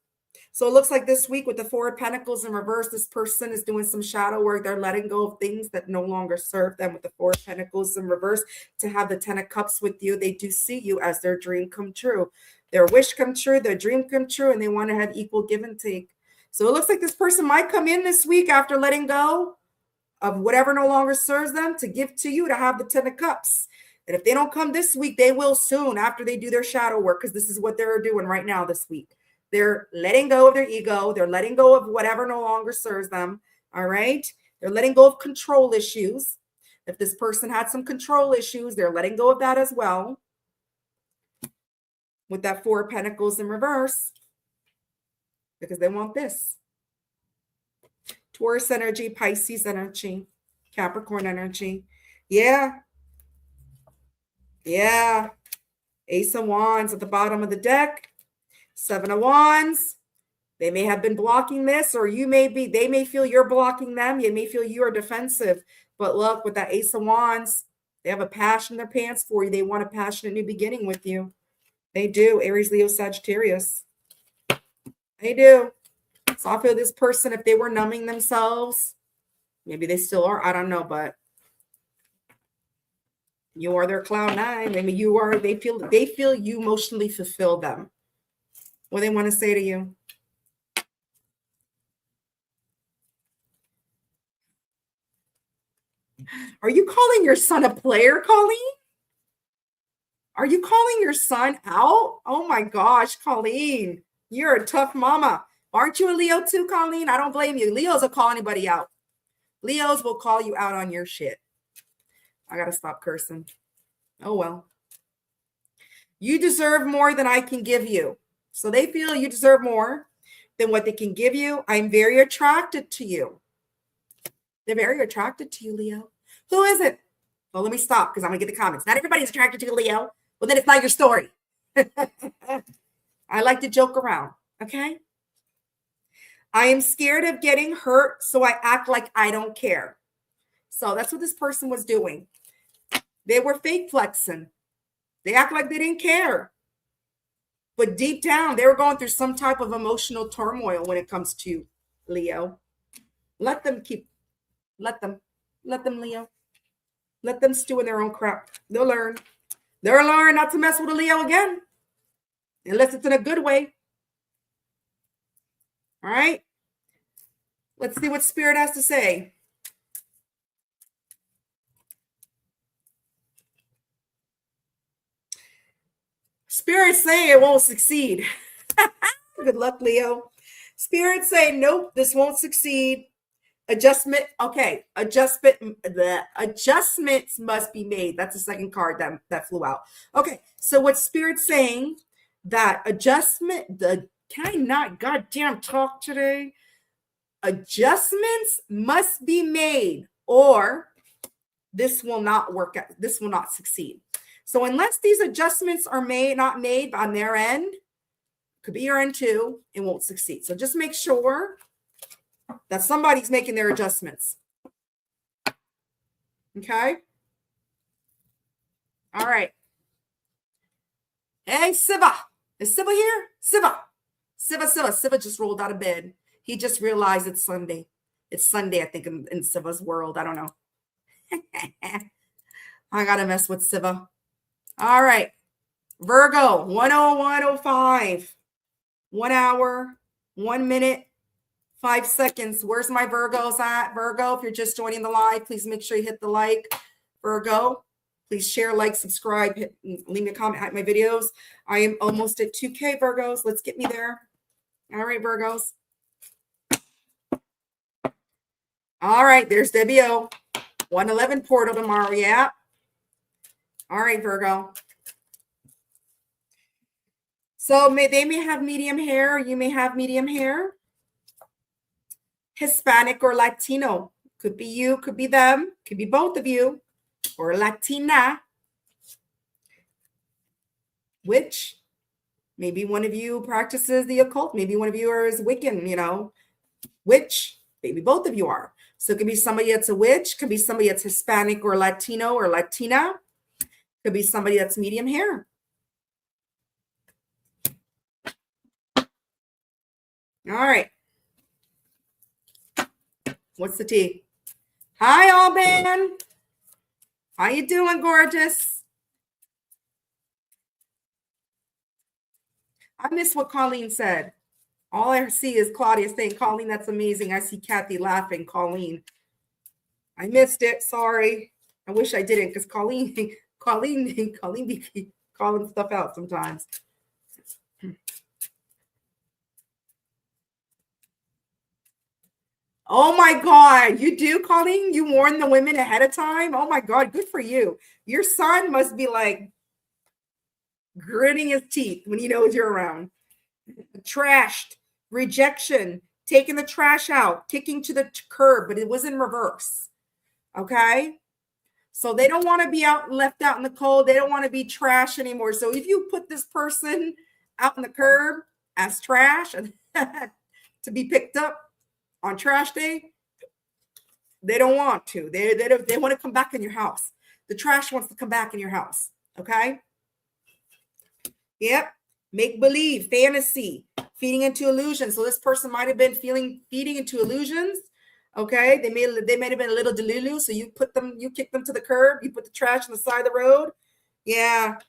So it looks like this week with the Four of Pentacles in reverse, this person is doing some shadow work. They're letting go of things that no longer serve them with the Four of Pentacles in reverse to have the Ten of Cups with you. They do see you as their dream come true. Their wish come true, their dream come true, and they want to have equal give and take. So it looks like this person might come in this week after letting go of whatever no longer serves them to give to you to have the Ten of Cups. And if they don't come this week, they will soon after they do their shadow work, because this is what they're doing right now this week. They're letting go of their ego. They're letting go of whatever no longer serves them. All right. They're letting go of control issues. If this person had some control issues, they're letting go of that as well. With that Four of Pentacles in reverse, because they want this. Taurus energy, Pisces energy, Capricorn energy. Yeah. Yeah. Ace of Wands at the bottom of the deck. Seven of Wands. They may have been blocking this, or they may feel you're blocking them. You may feel you are defensive. But look, with that Ace of Wands, they have a passion in their pants for you. They want a passionate new beginning with you. They do. Aries, Leo, Sagittarius. They do. So I feel this person, if they were numbing themselves, maybe they still are. I don't know, but you are their cloud nine. I mean, they feel you emotionally fulfill them. What they want to say to you. Are you calling your son a player, Colleen? Are you calling your son out? Oh my gosh, Colleen, you're a tough mama. Aren't you a Leo too, Colleen? I don't blame you. Leos will call anybody out. Leos will call you out on your shit. I got to stop cursing. Oh, well. You deserve more than I can give you. So they feel you deserve more than what they can give you. I'm very attracted to you. They're very attracted to you, Leo. Who is it? Well, let me stop because I'm going to get the comments. Not everybody's attracted to you, Leo. Well, then it's not your story. I like to joke around, okay? I am scared of getting hurt, so I act like I don't care. So that's what this person was doing. They were fake flexing. They act like they didn't care. But deep down, they were going through some type of emotional turmoil when it comes to Leo. Let them, let them, Leo. Let them stew in their own crap. They'll learn. They'll learn not to mess with a Leo again, unless it's in a good way. All right. Let's see what Spirit has to say. Spirit saying it won't succeed. Good luck, Leo. Spirit saying, nope, this won't succeed. Adjustment. Okay. The adjustments must be made. That's the second card that flew out. Okay. So what Spirit's saying, that adjustment, can I not goddamn talk today? Adjustments must be made, or this will not work out. This will not succeed. So unless these adjustments are not made on their end, could be your end too, it won't succeed. So just make sure that somebody's making their adjustments. Okay. All right. Hey, Siva. Is Siva here? Siva just rolled out of bed. He just realized it's Sunday. It's Sunday, I think, in Siva's world. I don't know. I got to mess with Siva. All right. Virgo, 10105. 1 hour, 1 minute, 5 seconds. Where's my Virgos at? Virgo, if you're just joining the live, please make sure you hit the like. Virgo, please share, like, subscribe, leave me a comment at my videos. I am almost at 2K, Virgos. Let's get me there. All right, Virgos. All right, there's Debbie O. 111 portal tomorrow, yeah. All right, Virgo. So they may have medium hair, or you may have medium hair. Hispanic or Latino. Could be you, could be them, could be both of you, or Latina. Which maybe one of you practices the occult. Maybe one of you is Wiccan, you know. Which maybe both of you are. So it could be somebody that's a witch, could be somebody that's Hispanic or Latino or Latina, could be somebody that's medium hair. All right. What's the tea? Hi, Alban. How you doing, gorgeous? I missed what Colleen said. All I see is Claudia saying, Colleen, that's amazing. I see Kathy laughing, Colleen. I missed it. Sorry. I wish I didn't, because Colleen be calling stuff out sometimes. Oh my God, you do, Colleen? You warn the women ahead of time? Oh my God, good for you. Your son must be like gritting his teeth when he knows you're around. Trashed, rejection, taking the trash out, kicking to the curb, but it was in reverse. Okay? So they don't want to be left out in the cold. They don't want to be trash anymore. So if you put this person out in the curb as trash to be picked up on trash day, they don't want to. They want to come back in your house. The trash wants to come back in your house. Okay? Yep. Make believe, fantasy, feeding into illusions. So this person might have been feeding into illusions. Okay, they may have been a little delulu. So you kick them to the curb. You put the trash on the side of the road. Yeah.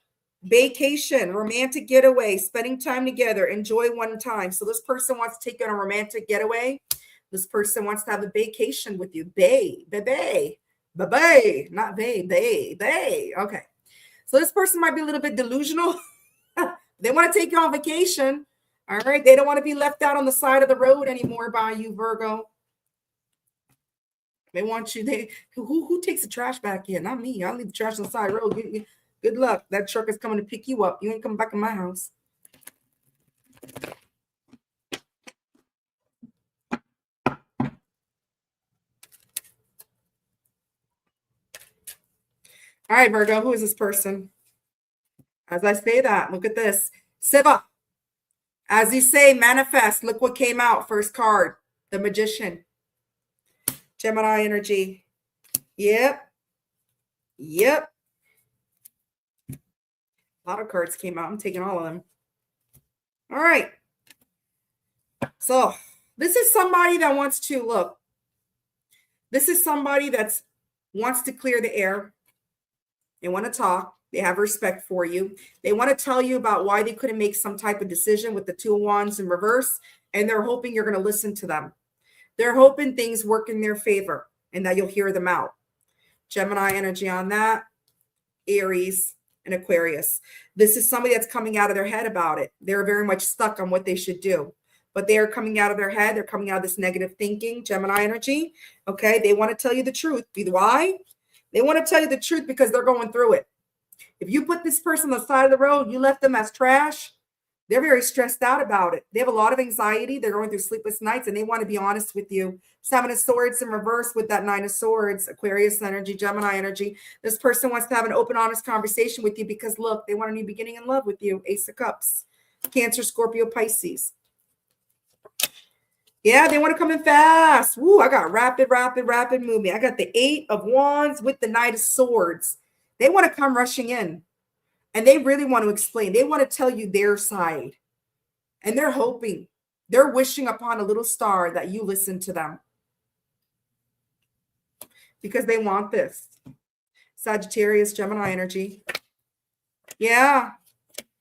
Vacation, romantic getaway, spending time together, enjoy one time. So this person wants to take you on a romantic getaway. This person wants to have a vacation with you. Bae, not bae. Okay. So this person might be a little bit delusional. They want to take you on vacation. All right. They don't want to be left out on the side of the road anymore by you, Virgo. They want you. Who takes the trash back in? Not me. I'll leave the trash on the side of the road. Good luck. That truck is coming to pick you up. You ain't coming back in my house. All right, Virgo, who is this person? As I say that, look at this. Siva. As you say, manifest. Look what came out. First card, the Magician. Gemini energy. Yep. A lot of cards came out. I'm taking all of them. All right. So this is somebody that wants to look. This is somebody that wants to clear the air. They want to talk. They have respect for you. They want to tell you about why they couldn't make some type of decision with the Two of Wands in reverse. And they're hoping you're going to listen to them. They're hoping things work in their favor and that you'll hear them out. Gemini energy on that. Aries and Aquarius. This is somebody that's coming out of their head about it. They're very much stuck on what they should do. But they are coming out of their head. They're coming out of this negative thinking, Gemini energy. Okay. They want to tell you the truth. Why? They want to tell you the truth because they're going through it. If you put this person on the side of the road, you left them as trash, they're very stressed out about it. They have a lot of anxiety. They're going through sleepless nights and they want to be honest with you. Seven of Swords in reverse with that Nine of Swords, Aquarius energy, Gemini energy. This person wants to have an open, honest conversation with you because, look, they want a new beginning in love with you. Ace of Cups, Cancer, Scorpio, Pisces. Yeah, they want to come in fast. Woo, I got rapid movement. I got the Eight of Wands with the Knight of Swords. They want to come rushing in. And they really want to explain. They want to tell you their side. And they're hoping. They're wishing upon a little star that you listen to them. Because they want this. Sagittarius, Gemini energy. Yeah.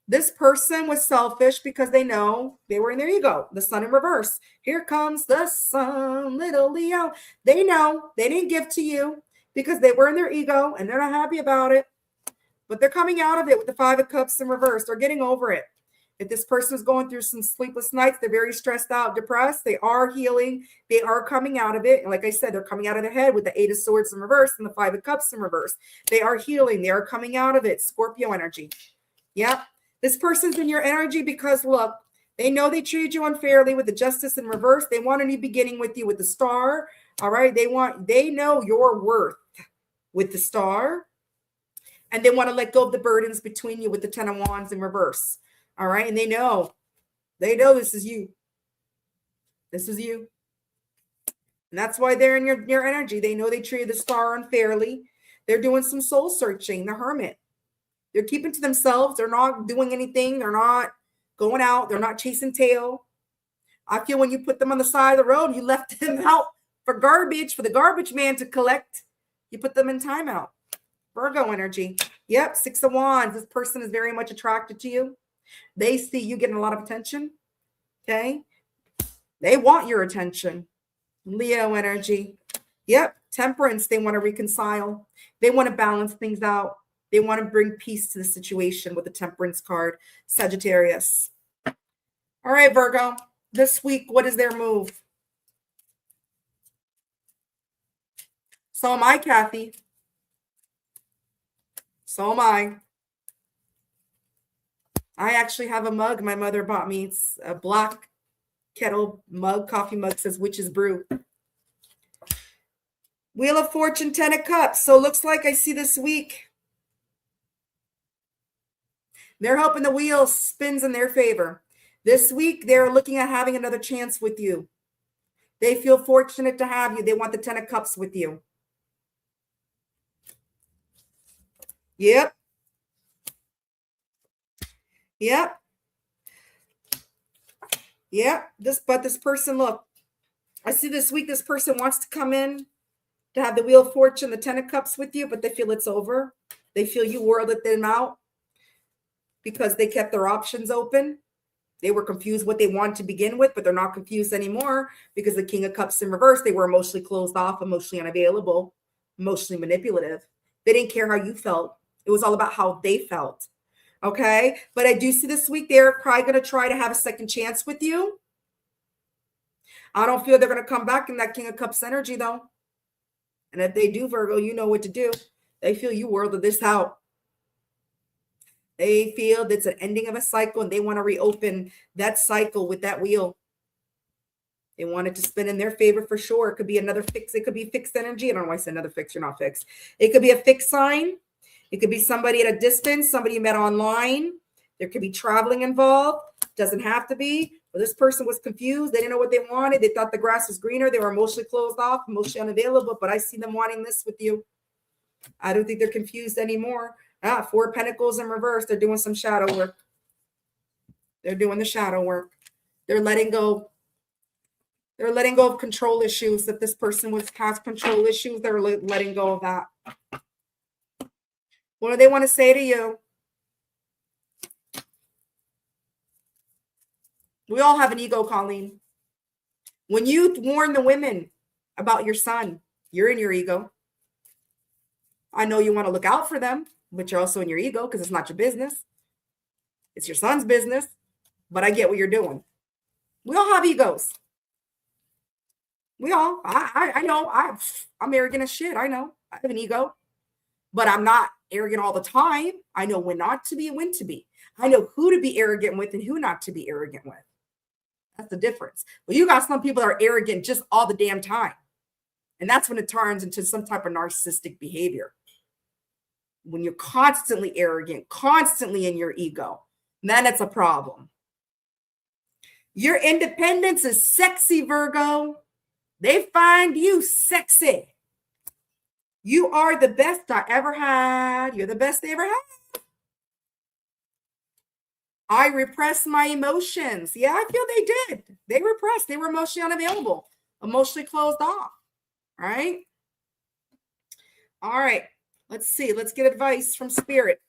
This person was selfish because they know they were in their ego. The Sun in reverse. Here comes the sun, little Leo. They know they didn't give to you because they were in their ego and they're not happy about it. But they're coming out of it with the Five of Cups in reverse. They're getting over it. If this person is going through some sleepless nights, they're very stressed out, depressed. They are healing. They are coming out of it. And like I said, they're coming out of their head with the Eight of Swords in reverse and the Five of Cups in reverse. They are healing. They are coming out of it. Scorpio energy. Yep. This person's in your energy because, look, they know they treated you unfairly with the Justice in reverse. They want a new beginning with you with the Star. All right. They know your worth with the Star. And they want to let go of the burdens between you with the Ten of Wands in reverse. All right. And they know this is you. This is you. And that's why they're in your energy. They know they treated the Star unfairly. They're doing some soul searching, the Hermit. They're keeping to themselves. They're not doing anything. They're not going out. They're not chasing tail. I feel when you put them on the side of the road, you left them out for garbage, for the garbage man to collect. You put them in timeout. Virgo energy. Yep, Six of Wands. This person is very much attracted to you. They see you getting a lot of attention. Okay. They want your attention. Leo energy. Yep, Temperance. They want to reconcile. They want to balance things out. They want to bring peace to the situation with the Temperance card. Sagittarius. All right, Virgo. This week, what is their move? So am I, Kathy. So am I. I actually have a mug my mother bought me. It's a black kettle mug, coffee mug, says Witch's Brew. Wheel of Fortune, 10 of Cups. So it looks like I see this week they're hoping the wheel spins in their favor. This week, they're looking at having another chance with you. They feel fortunate to have you. They want the 10 of Cups with you. Yep. Yep. Yep. But this person, look, I see this week, this person wants to come in to have the Wheel of Fortune, the 10 of Cups with you, but they feel it's over. They feel you whirled them out because they kept their options open. They were confused what they wanted to begin with, but they're not confused anymore because the King of Cups in reverse, they were emotionally closed off, emotionally unavailable, emotionally manipulative. They didn't care how you felt. It was all about how they felt. Okay. But I do see this week, they're probably going to try to have a second chance with you. I don't feel they're going to come back in that King of Cups energy though. And if they do, Virgo, you know what to do. They feel you whirled this out. They feel that's an ending of a cycle and they want to reopen that cycle with that wheel. They want it to spin in their favor for sure. It could be another fix. It could be fixed energy. I don't know why I said another fix. You're not fixed. It could be a fixed sign. It could be somebody at a distance, somebody you met online. There could be traveling involved. Doesn't have to be. But this person was confused. They didn't know what they wanted. They thought the grass was greener. They were emotionally closed off, emotionally unavailable. But I see them wanting this with you. I don't think they're confused anymore. Four of Pentacles in reverse. They're doing some shadow work. They're doing the shadow work. They're letting go. They're letting go of control issues. If this person has control issues, they're letting go of that. What do they want to say to you? We all have an ego, Colleen. When you warn the women about your son, you're in your ego. I know you want to look out for them, but you're also in your ego because it's not your business. It's your son's business. But I get what you're doing. We all have egos. We all, I know, I'm arrogant as shit. I know I have an ego, but I'm not arrogant all the time. I know when not to be and when to be. I know who to be arrogant with and who not to be arrogant with. That's the difference. Well, you got some people that are arrogant just all the damn time. And that's when it turns into some type of narcissistic behavior. When you're constantly arrogant, constantly in your ego, then it's a problem. Your independence is sexy, Virgo. They find you sexy. You are the best I ever had. You're the best they ever had. I repressed my emotions. Yeah, I feel they did. They repressed. They were emotionally unavailable, emotionally closed off. Right? All right. Let's see. Let's get advice from Spirit.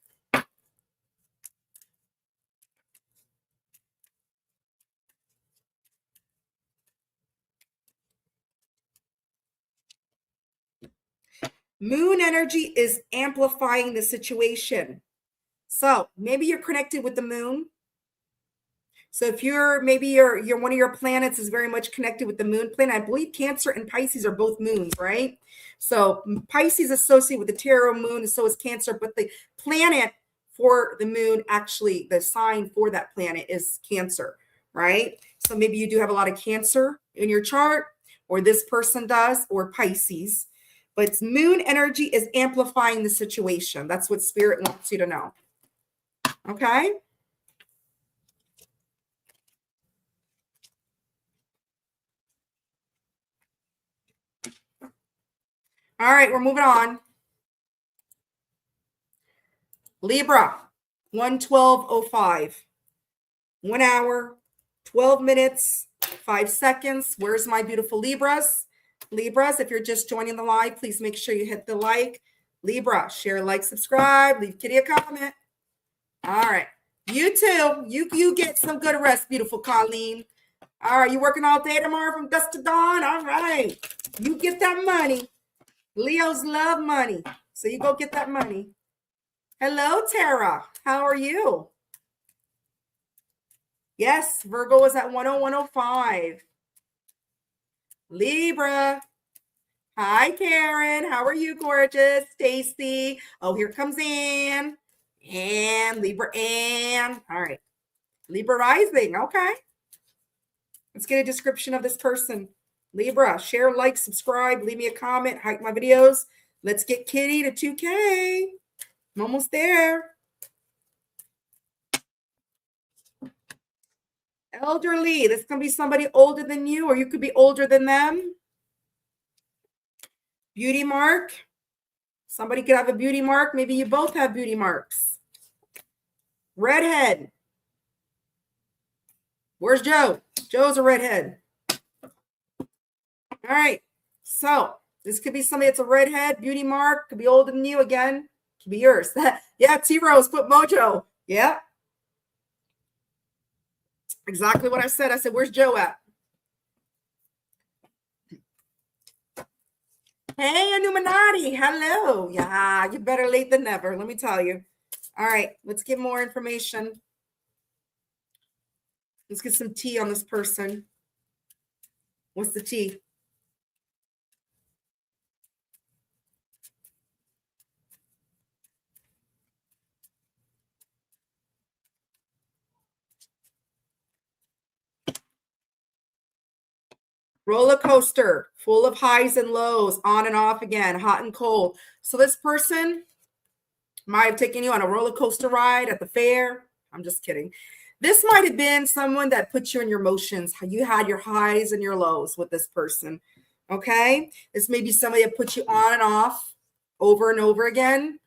Moon energy is amplifying the situation. So maybe you're connected with the moon. So if maybe your one of your planets is very much connected with the moon planet. I believe Cancer and Pisces are both moons, right? So Pisces associated with the tarot moon, and so is Cancer. But the planet for the moon, actually, the sign for that planet is Cancer, right? So maybe you do have a lot of Cancer in your chart, or this person does, or Pisces. But moon energy is amplifying the situation. That's what Spirit wants you to know. Okay? All right, we're moving on. Libra, 1:12:05. 1 hour, 12 minutes, 5 seconds. Where's my beautiful Libras? Libras, if you're just joining the live, please make sure you hit the like. Libra, share, like, subscribe, leave Kitty a comment. All right. You too. You get some good rest, beautiful Colleen. All right. You working all day tomorrow from dusk to dawn? All right. You get that money. Leos love money. So you go get that money. Hello, Tara. How are you? Yes, Virgo is at 101:05. Libra. Hi, Karen. How are you, gorgeous? Stacy. Oh, here comes Ann. And Libra Ann. All right. Libra rising. Okay. Let's get a description of this person. Libra, share, like, subscribe, leave me a comment, hype my videos. Let's get Kitty to 2K. I'm almost there. Elderly. This can be somebody older than you, or you could be older than them. Beauty mark. Somebody could have a beauty mark. Maybe you both have beauty marks. Redhead. Where's Joe? Joe's a redhead. All right. So this could be somebody that's a redhead, beauty mark. Could be older than you again. Could be yours. Yeah, T-Rose put Mojo. Yeah. Exactly what I said. I said, where's Joe at? Hey, Illuminati. Hello. Yeah, you better late than never. Let me tell you. All right. Let's get more information. Let's get some tea on this person. What's the tea? Roller coaster, full of highs and lows, on and off again, hot and cold. So this person might have taken you on a roller coaster ride at the fair. I'm just kidding. This might have been someone that put you in your emotions. You had your highs and your lows with this person. Okay. This may be somebody that put you on and off over and over again.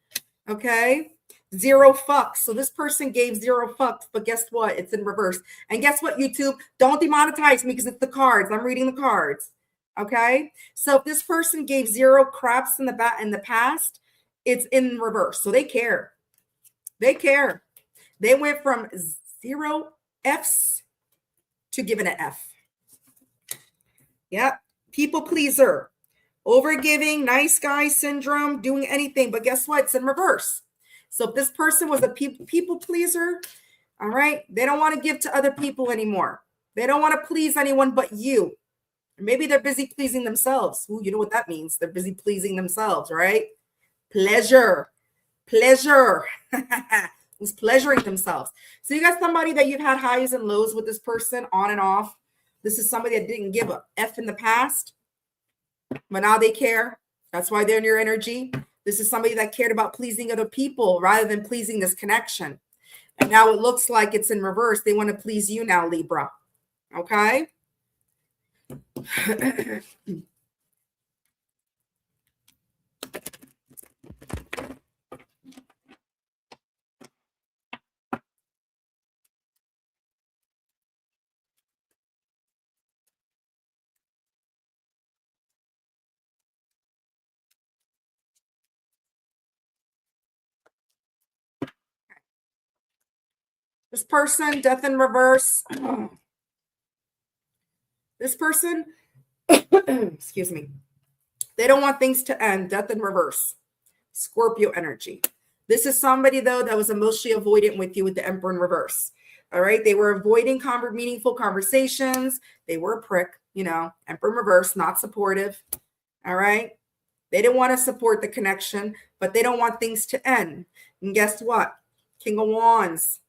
Okay. Zero fucks. So this person gave zero fucks, but guess what? It's in reverse. And guess what, YouTube? Don't demonetize me because it's the cards. I'm reading the cards. Okay. So if this person gave zero craps in the past, it's in reverse. So they care. They care. They went from 0 Fs to giving an F. Yep. People pleaser, overgiving, nice guy syndrome, doing anything. But guess what? It's in reverse. So if this person was a people pleaser, all right, they don't want to give to other people anymore. They don't want to please anyone but you. Maybe they're busy pleasing themselves. Ooh, you know what that means? They're busy pleasing themselves, right? Pleasure. Who's pleasuring themselves. So you got somebody that you've had highs and lows with this person on and off. This is somebody that didn't give a F in the past, but now they care. That's why they're in your energy. This is somebody that cared about pleasing other people rather than pleasing this connection. And now it looks like it's in reverse. They want to please you now, Libra. Okay? This person, death in reverse. This person, excuse me, they don't want things to end. Death in reverse. Scorpio energy. This is somebody, though, that was emotionally avoidant with you with the Emperor in reverse. All right. They were avoiding meaningful conversations. They were a prick, Emperor in reverse, not supportive. All right. They didn't want to support the connection, but they don't want things to end. And guess what? King of Wands.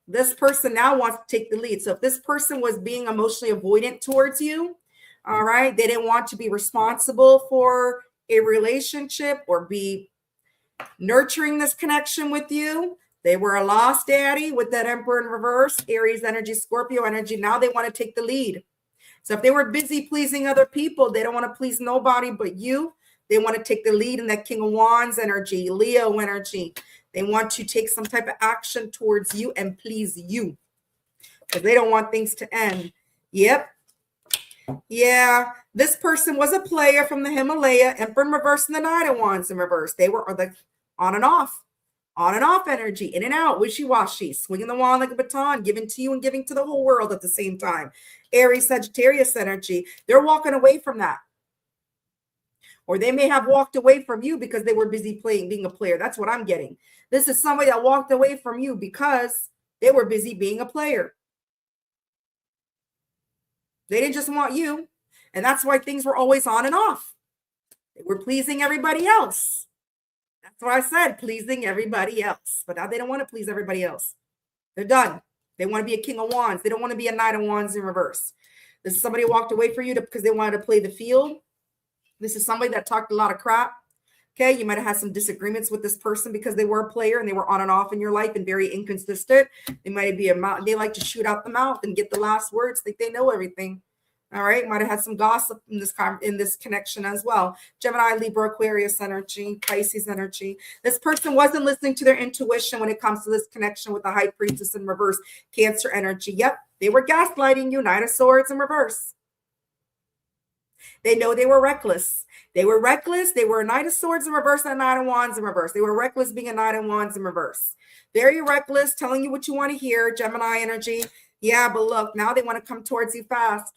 This person now wants to take the lead. So if this person was being emotionally avoidant towards you, all right, they didn't want to be responsible for a relationship or be nurturing this connection with you. They were a lost daddy with that Emperor in reverse, Aries energy, Scorpio energy. Now they want to take the lead. So if they were busy pleasing other people, they don't want to please nobody but you. They want to take the lead in that King of Wands energy, Leo energy. They want to take some type of action towards you and please you because they don't want things to end. Yep. Yeah. This person was a player from the Himalaya, Emperor in reverse and the Knight of Wands in reverse. They were the on and off energy, in and out, wishy-washy, swinging the wand like a baton, giving to you and giving to the whole world at the same time. Aries, Sagittarius energy. They're walking away from that. Or they may have walked away from you because they were busy being a player. That's what I'm getting. This is somebody that walked away from you because they were busy being a player. They didn't just want you. And that's why things were always on and off. They were pleasing everybody else. That's what I said, pleasing everybody else. But now they don't want to please everybody else. They're done. They want to be a King of Wands. They don't want to be a Knight of Wands in reverse. This is somebody who walked away from you because they wanted to play the field. This is somebody that talked a lot of crap. Okay, you might have had some disagreements with this person because they were a player and they were on and off in your life and very inconsistent. They might be they like to shoot out the mouth and get the last words, think they know everything. All right, might have had some gossip in this connection as well. Gemini, Libra, Aquarius energy, Pisces energy. This person wasn't listening to their intuition when it comes to this connection with the High Priestess in reverse, Cancer energy. Yep, they were gaslighting you, Knight of Swords in reverse. They know they were reckless. They were reckless. They were a Knight of Swords in reverse and a Knight of Wands in reverse. They were reckless being a Knight of Wands in reverse. Very reckless, telling you what you want to hear, Gemini energy. Yeah, but look, now they want to come towards you fast.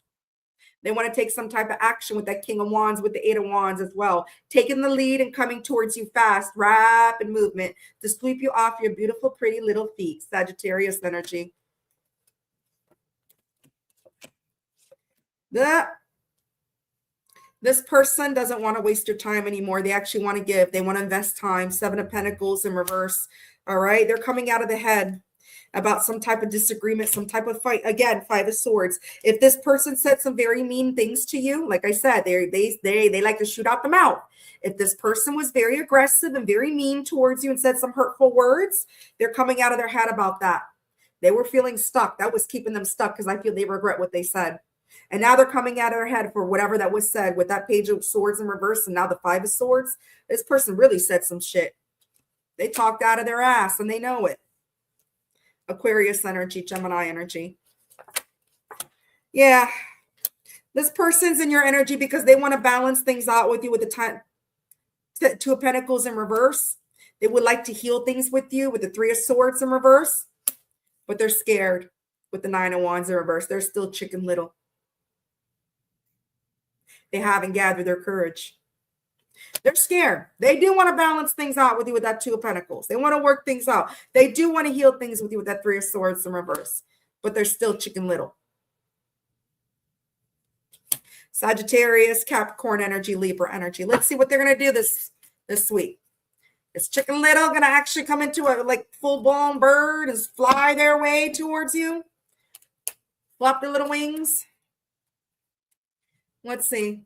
They want to take some type of action with that King of Wands, with the Eight of Wands as well. Taking the lead and coming towards you fast, rapid movement to sweep you off your beautiful, pretty little feet, Sagittarius energy. This person doesn't want to waste your time anymore. They actually want to give. They want to invest time. Seven of Pentacles in reverse. All right. They're coming out of the head about some type of disagreement, some type of fight. Again, Five of Swords. If this person said some very mean things to you, like I said, they like to shoot out the mouth. If this person was very aggressive and very mean towards you and said some hurtful words, they're coming out of their head about that. They were feeling stuck. That was keeping them stuck because I feel they regret what they said. And now they're coming out of their head for whatever that was said with that Page of Swords in reverse and now the Five of Swords. This person really said some shit. They talked out of their ass and they know it. Aquarius energy, Gemini energy. Yeah. This person's in your energy because they want to balance things out with you with the Two of Pentacles in reverse. They would like to heal things with you with the Three of Swords in reverse, but they're scared with the Nine of Wands in reverse. They're still Chicken Little. They haven't gathered their courage. They're scared. They do want to balance things out with you with that Two of Pentacles. They want to work things out. They do want to heal things with you with that Three of Swords in reverse, but they're still Chicken Little. Sagittarius, Capricorn energy, Libra energy. Let's see what they're going to do this week. Is Chicken Little going to actually come into a like full-blown bird and fly their way towards you? Flop their little wings? Let's see.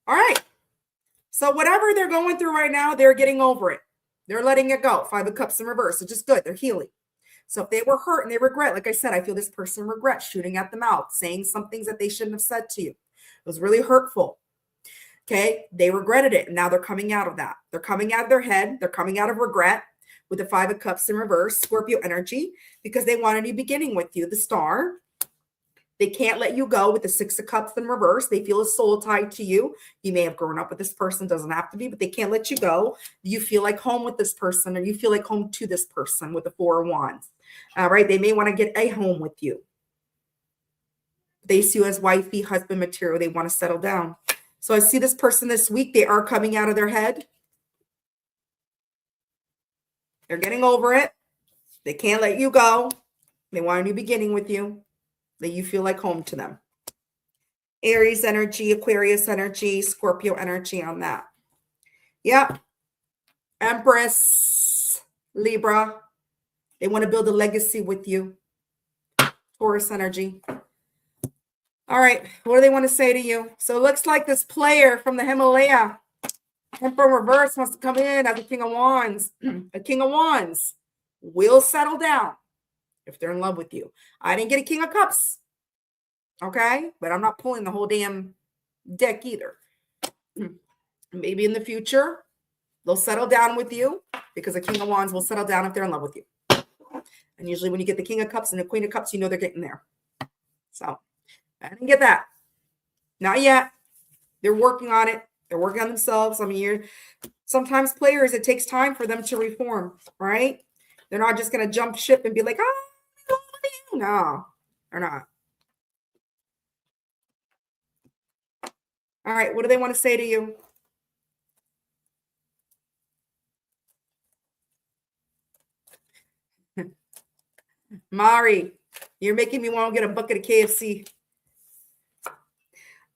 All right. So whatever they're going through right now, they're getting over it. They're letting it go. Five of Cups in reverse. It's just good. They're healing. So if they were hurt and they regret, like I said, I feel this person regrets shooting at the mouth, saying some things that they shouldn't have said to you. It was really hurtful. Okay. They regretted it. And now they're coming out of that. They're coming out of their head. They're coming out of regret with the Five of Cups in reverse, Scorpio energy, because they want a new beginning with you, the Star. They can't let you go with the Six of Cups in reverse. They feel a soul tied to you. You may have grown up with this person, doesn't have to be, but they can't let you go. You feel like home with this person, or you feel like home to this person with the Four of Wands. All right. They may want to get a home with you. They see you as wifey, husband material. They want to settle down. So I see this person this week. They are coming out of their head. They're getting over it. They can't let you go. They want a new beginning with you. That you feel like home to them. Aries energy, Aquarius energy, Scorpio energy on that. Yeah. Empress, Libra. They want to build a legacy with you. Taurus energy. All right. What do they want to say to you? So it looks like this player from the Himalaya, Emperor reverse, wants to come in as a King of Wands. A King of Wands will settle down if they're in love with you. I didn't get a King of Cups. Okay. But I'm not pulling the whole damn deck either. Maybe in the future, they'll settle down with you because a King of Wands will settle down if they're in love with you. And usually when you get the King of Cups and the Queen of Cups, you know they're getting there. So I didn't get that. Not yet. They're working on it. They're working on themselves. I mean, sometimes players, it takes time for them to reform, right? They're not just going to jump ship and be like, oh, no, they're not. All right. What do they want to say to you? Mari, you're making me want to get a bucket of KFC.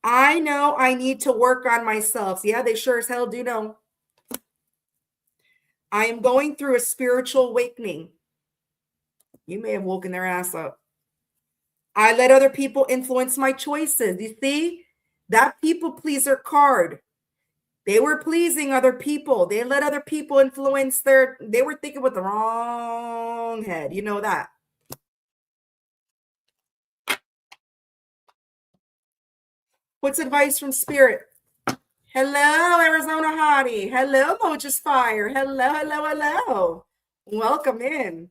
I know I need to work on myself. Yeah, they sure as hell do know. I am going through a spiritual awakening. You may have woken their ass up. I let other people influence my choices. You see? That people pleaser card. They were pleasing other people. They let other people influence they were thinking with the wrong head. You know that. What's advice from Spirit? Hello, Arizona Hottie. Hello, Moja's Fire. Hello, hello, hello. Welcome in.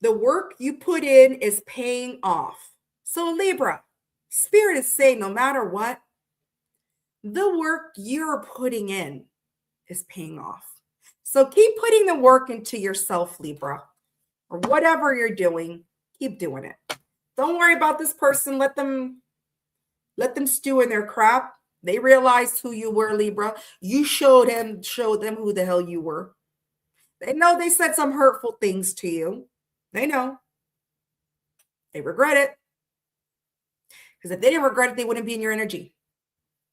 The work you put in is paying off. So Libra, Spirit is saying no matter what, the work you're putting in is paying off. So keep putting the work into yourself, Libra, or whatever you're doing, keep doing it. Don't worry about this person. Let them stew in their crap. They realized who you were, Libra. You showed them who the hell you were. They know they said some hurtful things to you. They know. They regret it. Because if they didn't regret it, they wouldn't be in your energy,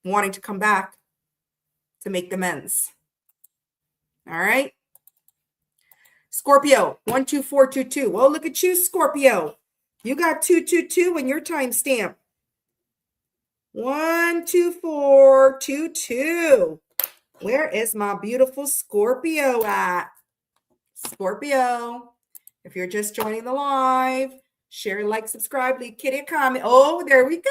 wanting to come back to make amends. All right. Scorpio, 12422. Well, look at you, Scorpio. You got 222 in your timestamp. 12422. 422. Where is my beautiful Scorpio at? Scorpio, if you're just joining the live, share, like, subscribe, leave Kitty a comment. Oh, there we go.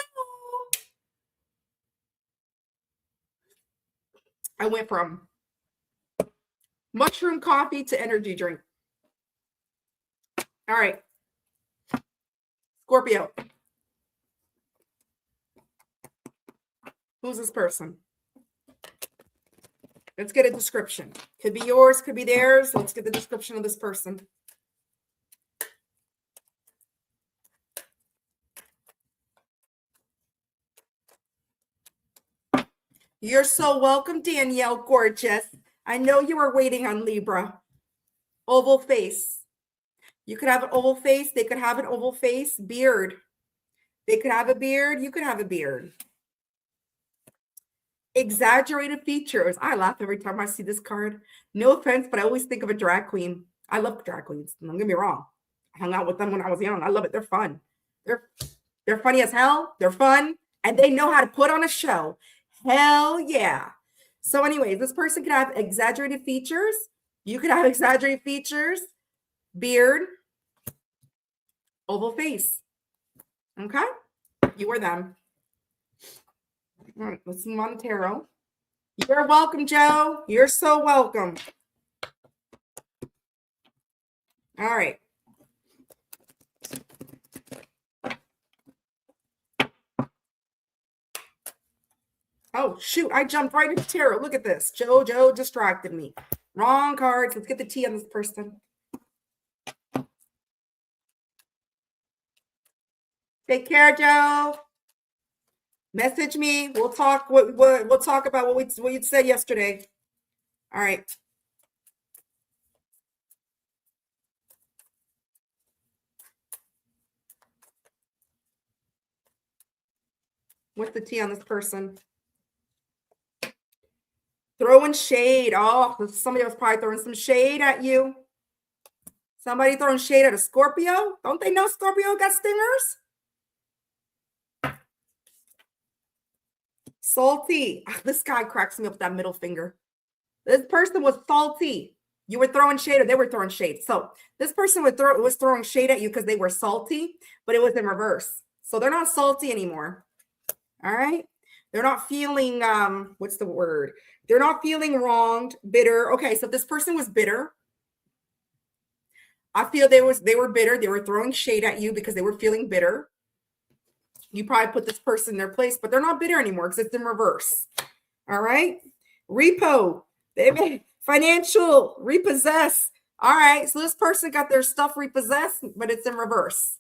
I went from mushroom coffee to energy drink. All right. Scorpio. Who's this person? Let's get a description. Could be yours, could be theirs. Let's get the description of this person. You're so welcome, Danielle Gorgeous. I know you were waiting on Libra. Oval face. You could have an oval face. They could have an oval face. Beard. They could have a beard. You could have a beard. Exaggerated features. I laugh every time I see this card. No offense, but I always think of a drag queen. I love drag queens. Don't get me wrong. I hung out with them when I was young. I love it. They're fun. They're funny as hell. They're fun. And they know how to put on a show. Hell yeah. So anyways, this person could have exaggerated features. You could have exaggerated features. Beard. Oval face. Okay? You or them. All right, let's move on to tarot. You're welcome, Joe. You're so welcome. All right. Oh, shoot. I jumped right into tarot. Look at this. Joe distracted me. Wrong cards. Let's get the tea on this person. Take care, Joe. Message me. We'll talk. We'll talk about what you said yesterday. All right. What's the tea on this person? Throwing shade. Oh, somebody was probably throwing some shade at you. Somebody throwing shade at a Scorpio? Don't they know Scorpio got stingers? Salty. This guy cracks me up with that middle finger. This person was salty. You were throwing shade or they were throwing shade. So this person was throwing shade at you because they were salty, but it was in reverse. So they're not salty anymore. All right. They're not feeling, what's the word? They're not feeling wronged, bitter. Okay. So if this person was bitter, I feel they were bitter. They were throwing shade at you because they were feeling bitter. You probably put this person in their place, but they're not bitter anymore because it's in reverse. All right. Repo. They made financial repossess. All right. So this person got their stuff repossessed, but it's in reverse.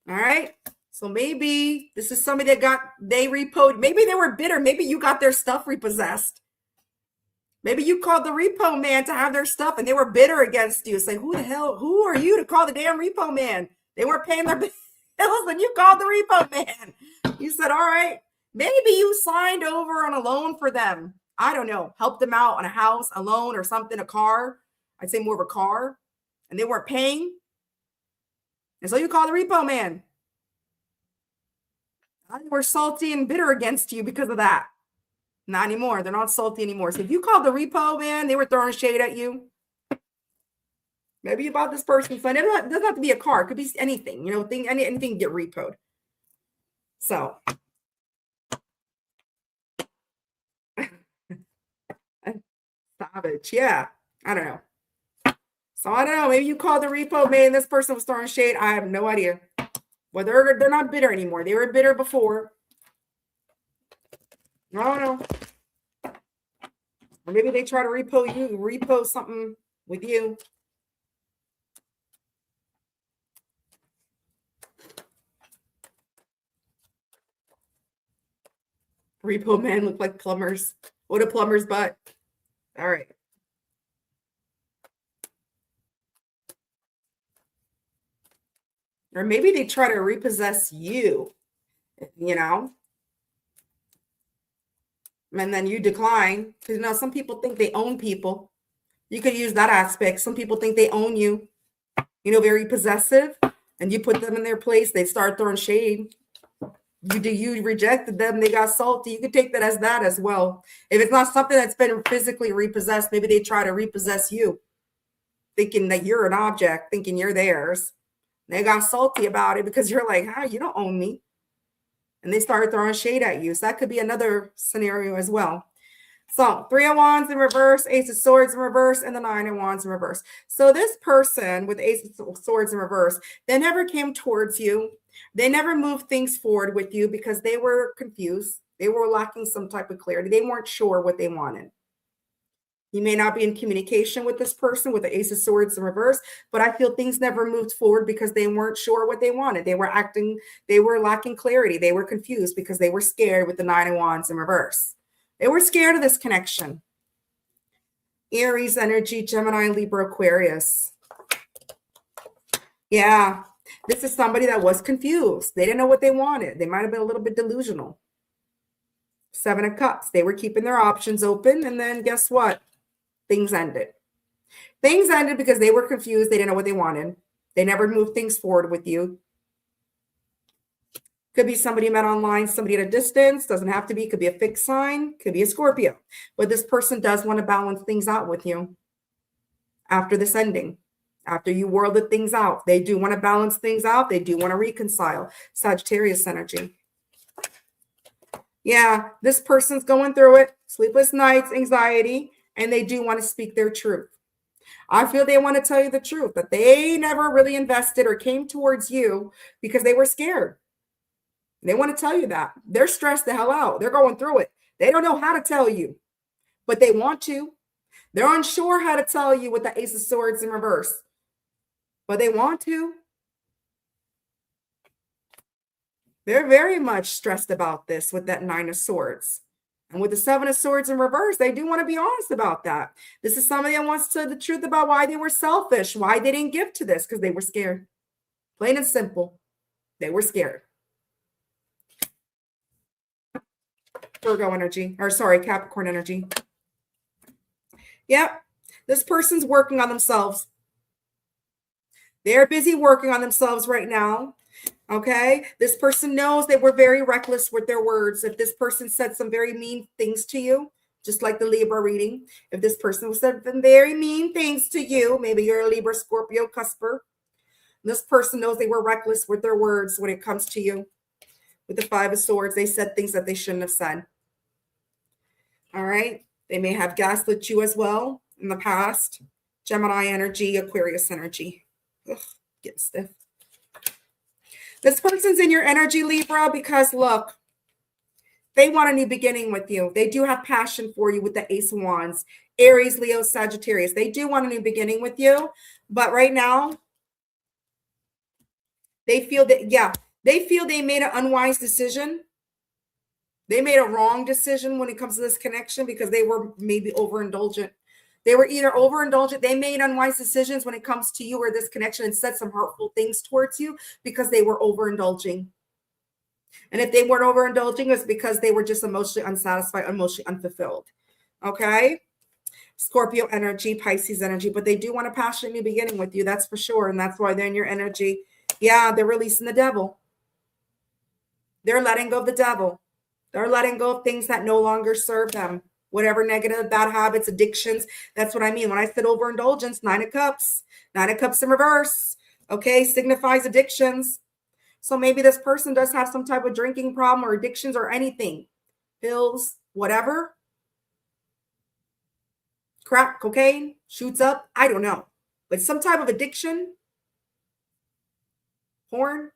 All right. So maybe this is somebody that they repoed. Maybe they were bitter. Maybe you got their stuff repossessed. Maybe you called the repo man to have their stuff and they were bitter against you. Say, who the hell? Who are you to call the damn repo man? They weren't paying their bills and you called the repo man. You said, all right, maybe you signed over on a loan for them. I don't know. Help them out on a house, a loan or something, a car. I'd say more of a car. And they weren't paying. And so you call the repo man. They were salty and bitter against you because of that. Not anymore. They're not salty anymore. So if you called the repo man, they were throwing shade at you. Maybe you bought this person's phone. It doesn't have to be a car. It could be anything. You know, anything get repoed. So. Savage. Yeah. I don't know. So I don't know. Maybe you called the repo man. This person was throwing shade. I have no idea. Well, they're not bitter anymore. They were bitter before. I don't know. Or maybe they try to repo something with you. Repo man look like plumbers. What a plumber's butt. All right. Or maybe they try to repossess you, you know, and then you decline. Because, you know, some people think they own people. You could use that aspect. Some people think they own you, you know, very possessive, and you put them in their place. They start throwing shade. You rejected them, they got salty. You could take that as well. If it's not something that's been physically repossessed, maybe they try to repossess you, thinking that you're an object, thinking you're theirs. They got salty about it because you're like, you don't own me. And they started throwing shade at you. So that could be another scenario as well. So 3 of Wands in reverse, Ace of Swords in reverse, and the 9 of Wands in reverse. So this person with Ace of Swords in reverse, they never came towards you. They never moved things forward with you because they were confused. They were lacking some type of clarity. They weren't sure what they wanted. You may not be in communication with this person with the Ace of Swords in reverse, but I feel things never moved forward because they weren't sure what they wanted. They were lacking clarity. They were confused because they were scared with the 9 of Wands in reverse. They were scared of this connection. Aries energy, Gemini, Libra, Aquarius. Yeah, this is somebody that was confused. They didn't know what they wanted. They might have been a little bit delusional. 7 of Cups. They were keeping their options open, and then guess what? Things ended. Things ended because they were confused. They didn't know what they wanted. They never moved things forward with you. Could be somebody you met online, somebody at a distance. Doesn't have to be. Could be a fixed sign. Could be a Scorpio. But this person does want to balance things out with you after this ending. After you worlded things out. They do want to balance things out. They do want to reconcile. Sagittarius energy. Yeah, this person's going through it. Sleepless nights, anxiety, and they do want to speak their truth. I feel they want to tell you the truth, that they never really invested or came towards you because they were scared. They want to tell you that. They're stressed the hell out. They're going through it. They don't know how to tell you, but they want to. They're unsure how to tell you with the Ace of Swords in reverse, but they want to. They're very much stressed about this with that 9 of Swords. And with the 7 of Swords in reverse, they do want to be honest about that. This is somebody that wants to tell the truth about why they were selfish, why they didn't give to this, because they were scared. Plain and simple. They were scared. Virgo energy, or sorry, Capricorn energy. Yep. This person's working on themselves. They're busy working on themselves right now. Okay, this person knows they were very reckless with their words. If this person said some very mean things to you, just like the Libra reading, if this person said some very mean things to you, maybe you're a Libra, Scorpio, cusper. This person knows they were reckless with their words when it comes to you. With the 5 of Swords, they said things that they shouldn't have said. All right, they may have gaslit you as well in the past. Gemini energy, Aquarius energy. Ugh, getting stiff. This person's in your energy, Libra, because look, they want a new beginning with you. They do have passion for you with the Ace of Wands. Aries, Leo, Sagittarius. They do want a new beginning with you. But right now, they feel that, they feel they made an unwise decision. They made a wrong decision when it comes to this connection because they were maybe overindulgent. They were either overindulgent, they made unwise decisions when it comes to you or this connection and said some hurtful things towards you because they were overindulging. And if they weren't overindulging, it's because they were just emotionally unsatisfied, emotionally unfulfilled. Okay? Scorpio energy, Pisces energy, but they do want a passionate new beginning with you, that's for sure. And that's why they're in your energy. Yeah, they're releasing the devil. They're letting go of the devil. They're letting go of things that no longer serve them. Whatever negative, bad habits, addictions. That's what I mean. When I said overindulgence, 9 of Cups. 9 of Cups in reverse. Okay, signifies addictions. So maybe this person does have some type of drinking problem or addictions or anything. Pills, whatever. Crack, cocaine, shoots up. I don't know. But some type of addiction. Porn.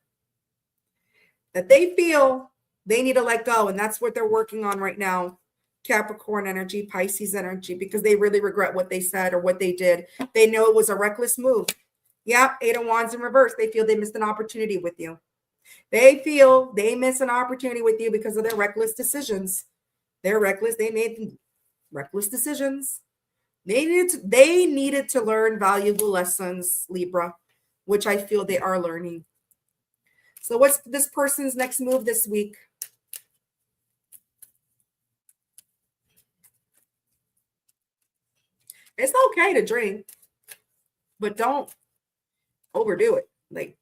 That they feel they need to let go. And that's what they're working on right now. Capricorn energy, Pisces energy, because they really regret what they said or what they did. They know it was a reckless move. Yeah, 8 of Wands in reverse. They feel they missed an opportunity with you. They feel they miss an opportunity with you because of their reckless decisions. They're reckless. They made reckless decisions. They needed to learn valuable lessons, Libra, which I feel they are learning. So what's this person's next move this week? It's okay to drink, but don't overdo it. Like,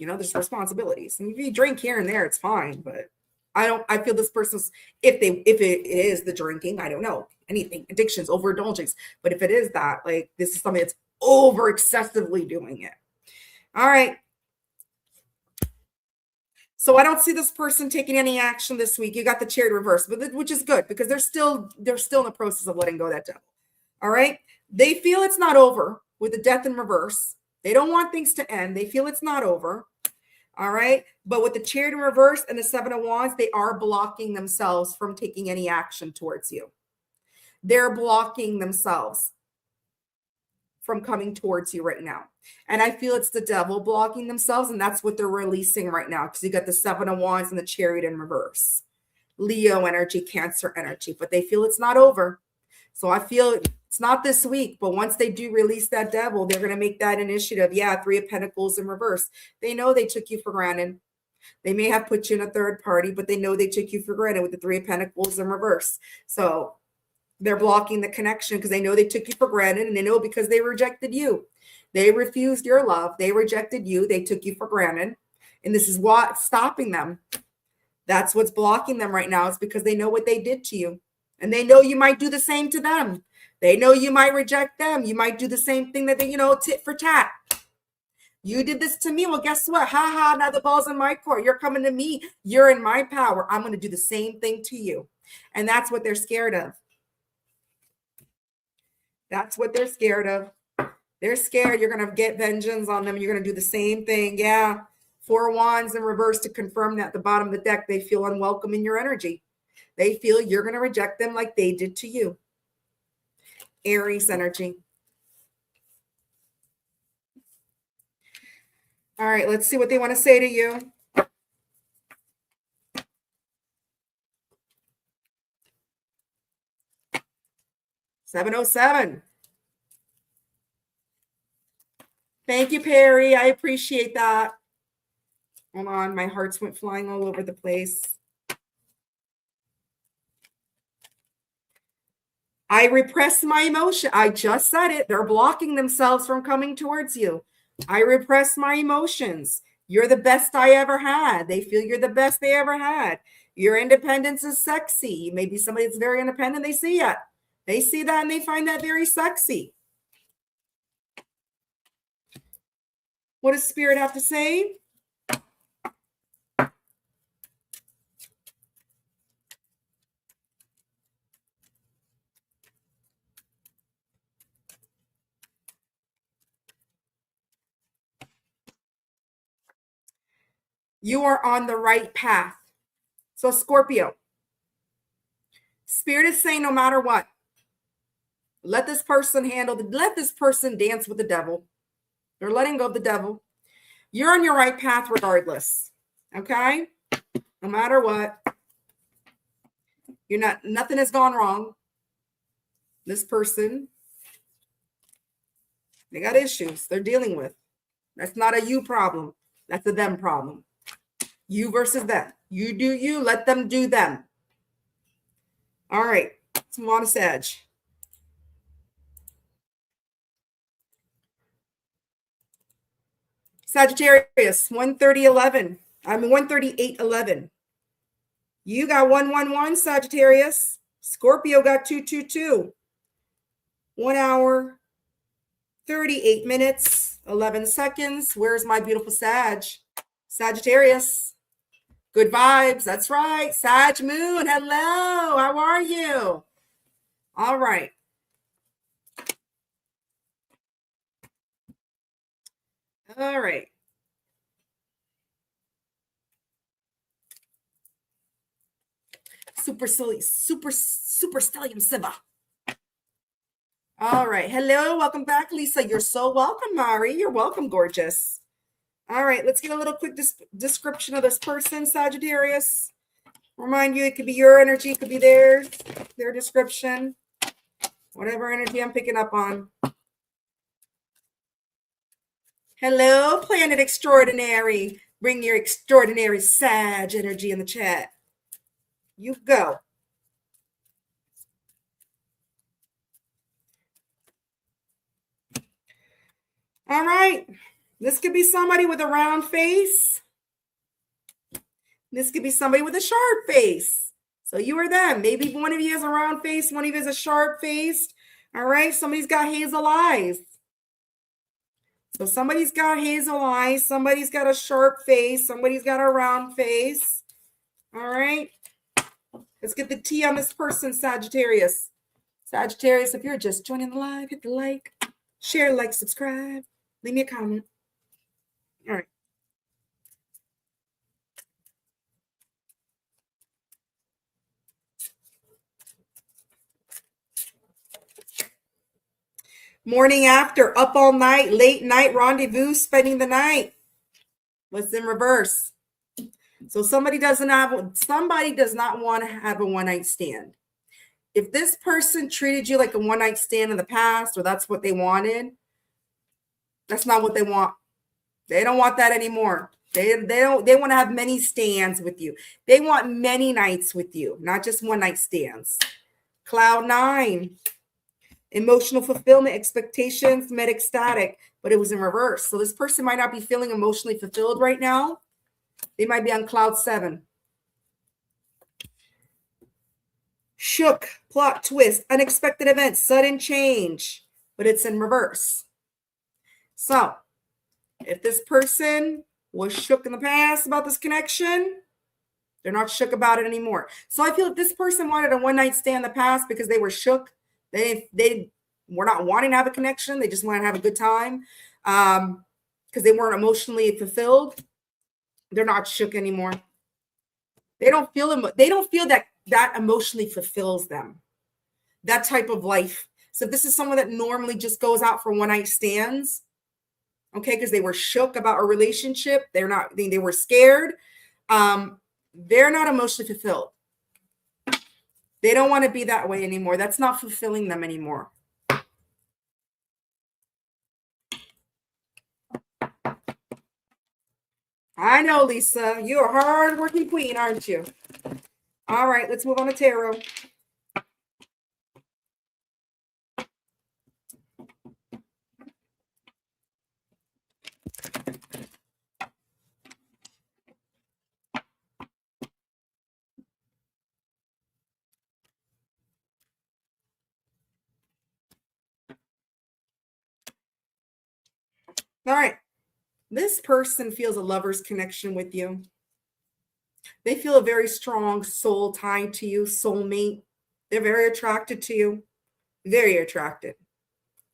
there's responsibilities. And if you drink here and there, it's fine. But I feel this person's, if it is the drinking, I don't know, anything, addictions, overindulgence. But if it is that, like, this is something that's over excessively doing it. All right. So I don't see this person taking any action this week. You got the Chariot reverse, which is good because they're still in the process of letting go of that devil. All right. They feel it's not over with the Death in reverse. They don't want things to end. They feel it's not over. All right. But with the Chariot in reverse and the Seven of Wands, they are blocking themselves from taking any action towards you. They're blocking themselves from coming towards you right now. And I feel it's the devil blocking themselves, and that's what they're releasing right now, because you got the Seven of Wands and the Chariot in reverse. Leo energy, Cancer energy, but they feel it's not over. So I feel it's not this week, but once they do release that devil, they're going to make that initiative. Yeah, Three of Pentacles in reverse. They know they took you for granted. They may have put you in a third party, but they know they took you for granted with the Three of Pentacles in reverse. So they're blocking the connection because they know they took you for granted, and they know because they rejected you. They refused your love. They rejected you. They took you for granted. And this is what's stopping them. That's what's blocking them right now. It's because they know what they did to you. And they know you might do the same to them. They know you might reject them. You might do the same thing that they, tit for tat. You did this to me. Well, guess what? Ha ha, now the ball's in my court. You're coming to me. You're in my power. I'm going to do the same thing to you. And that's what they're scared of. That's what they're scared of. They're scared you're going to get vengeance on them. You're going to do the same thing. Yeah. Four of Wands in reverse to confirm that at the bottom of the deck, they feel unwelcome in your energy. They feel you're going to reject them like they did to you. Aries energy. All right, let's see what they want to say to you. $707. Thank you, Perry. I appreciate that. Hold on, my hearts went flying all over the place. I repress my emotion. I just said it. They're blocking themselves from coming towards you. I repress my emotions. You're the best I ever had. They feel you're the best they ever had. Your independence is sexy. Maybe somebody that's very independent, they see it. They see that and they find that very sexy. What does Spirit have to say? You are on the right path. So Scorpio, Spirit is saying no matter what, let this person let this person dance with the devil. They're letting go of the devil. You're on your right path regardless. Okay? No matter what. Nothing has gone wrong. This person, they got issues they're dealing with. That's not a you problem. That's a them problem. You versus them. You do you, let them do them. All right. Let's move on to Sag. Sagittarius, 138:11. You got 111, Sagittarius. Scorpio got 222. 1 hour, 38 minutes, 11 seconds. Where's my beautiful Sag? Sagittarius. Good vibes. That's right. Sag Moon. Hello. How are you? All right. All right. Super stellium Siva. All right. Hello. Welcome back, Lisa. You're so welcome, Mari. You're welcome, gorgeous. All right. Let's get a little quick description of this person, Sagittarius. Remind you, it could be your energy. It could be theirs, their description. Whatever energy I'm picking up on. Hello, Planet Extraordinary. Bring your extraordinary Sag energy in the chat. You go. All right. This could be somebody with a round face. This could be somebody with a sharp face. So you or them. Maybe one of you has a round face, one of you has a sharp face. All right. Somebody's got hazel eyes. So somebody's got hazel eyes. Somebody's got a sharp face. Somebody's got a round face. All right. Let's get the T on this person, Sagittarius. Sagittarius, if you're just joining the live, hit the like, share, like, subscribe, leave me a comment. All right. Morning after, up all night, late night, rendezvous, spending the night. What's in reverse? So somebody does not want to have a one-night stand. If this person treated you like a one-night stand in the past, or that's what they wanted, that's not what they want. They don't want that anymore. They want to have many stands with you. They want many nights with you, not just one-night stands. Cloud 9. Emotional fulfillment, expectations, met ecstatic, but it was in reverse. So this person might not be feeling emotionally fulfilled right now. They might be on cloud 7. Shook, plot twist, unexpected event, sudden change, but it's in reverse. So if this person was shook in the past about this connection, they're not shook about it anymore. So I feel if this person wanted a one-night stand in the past because they were shook, they were not wanting to have a connection. They just wanted to have a good time because they weren't emotionally fulfilled. They're not shook anymore. They don't feel that emotionally fulfills them. That type of life. So if this is someone that normally just goes out for one-night stands, okay, because they were shook about a relationship, they were scared. They're not emotionally fulfilled. They don't want to be that way anymore. That's not fulfilling them anymore. I know, Lisa. You're a hard-working queen, aren't you? All right, let's move on to tarot. All right. This person feels a lover's connection with you. They feel a very strong soul tied to you, soulmate. They're very attracted to you. Very attracted.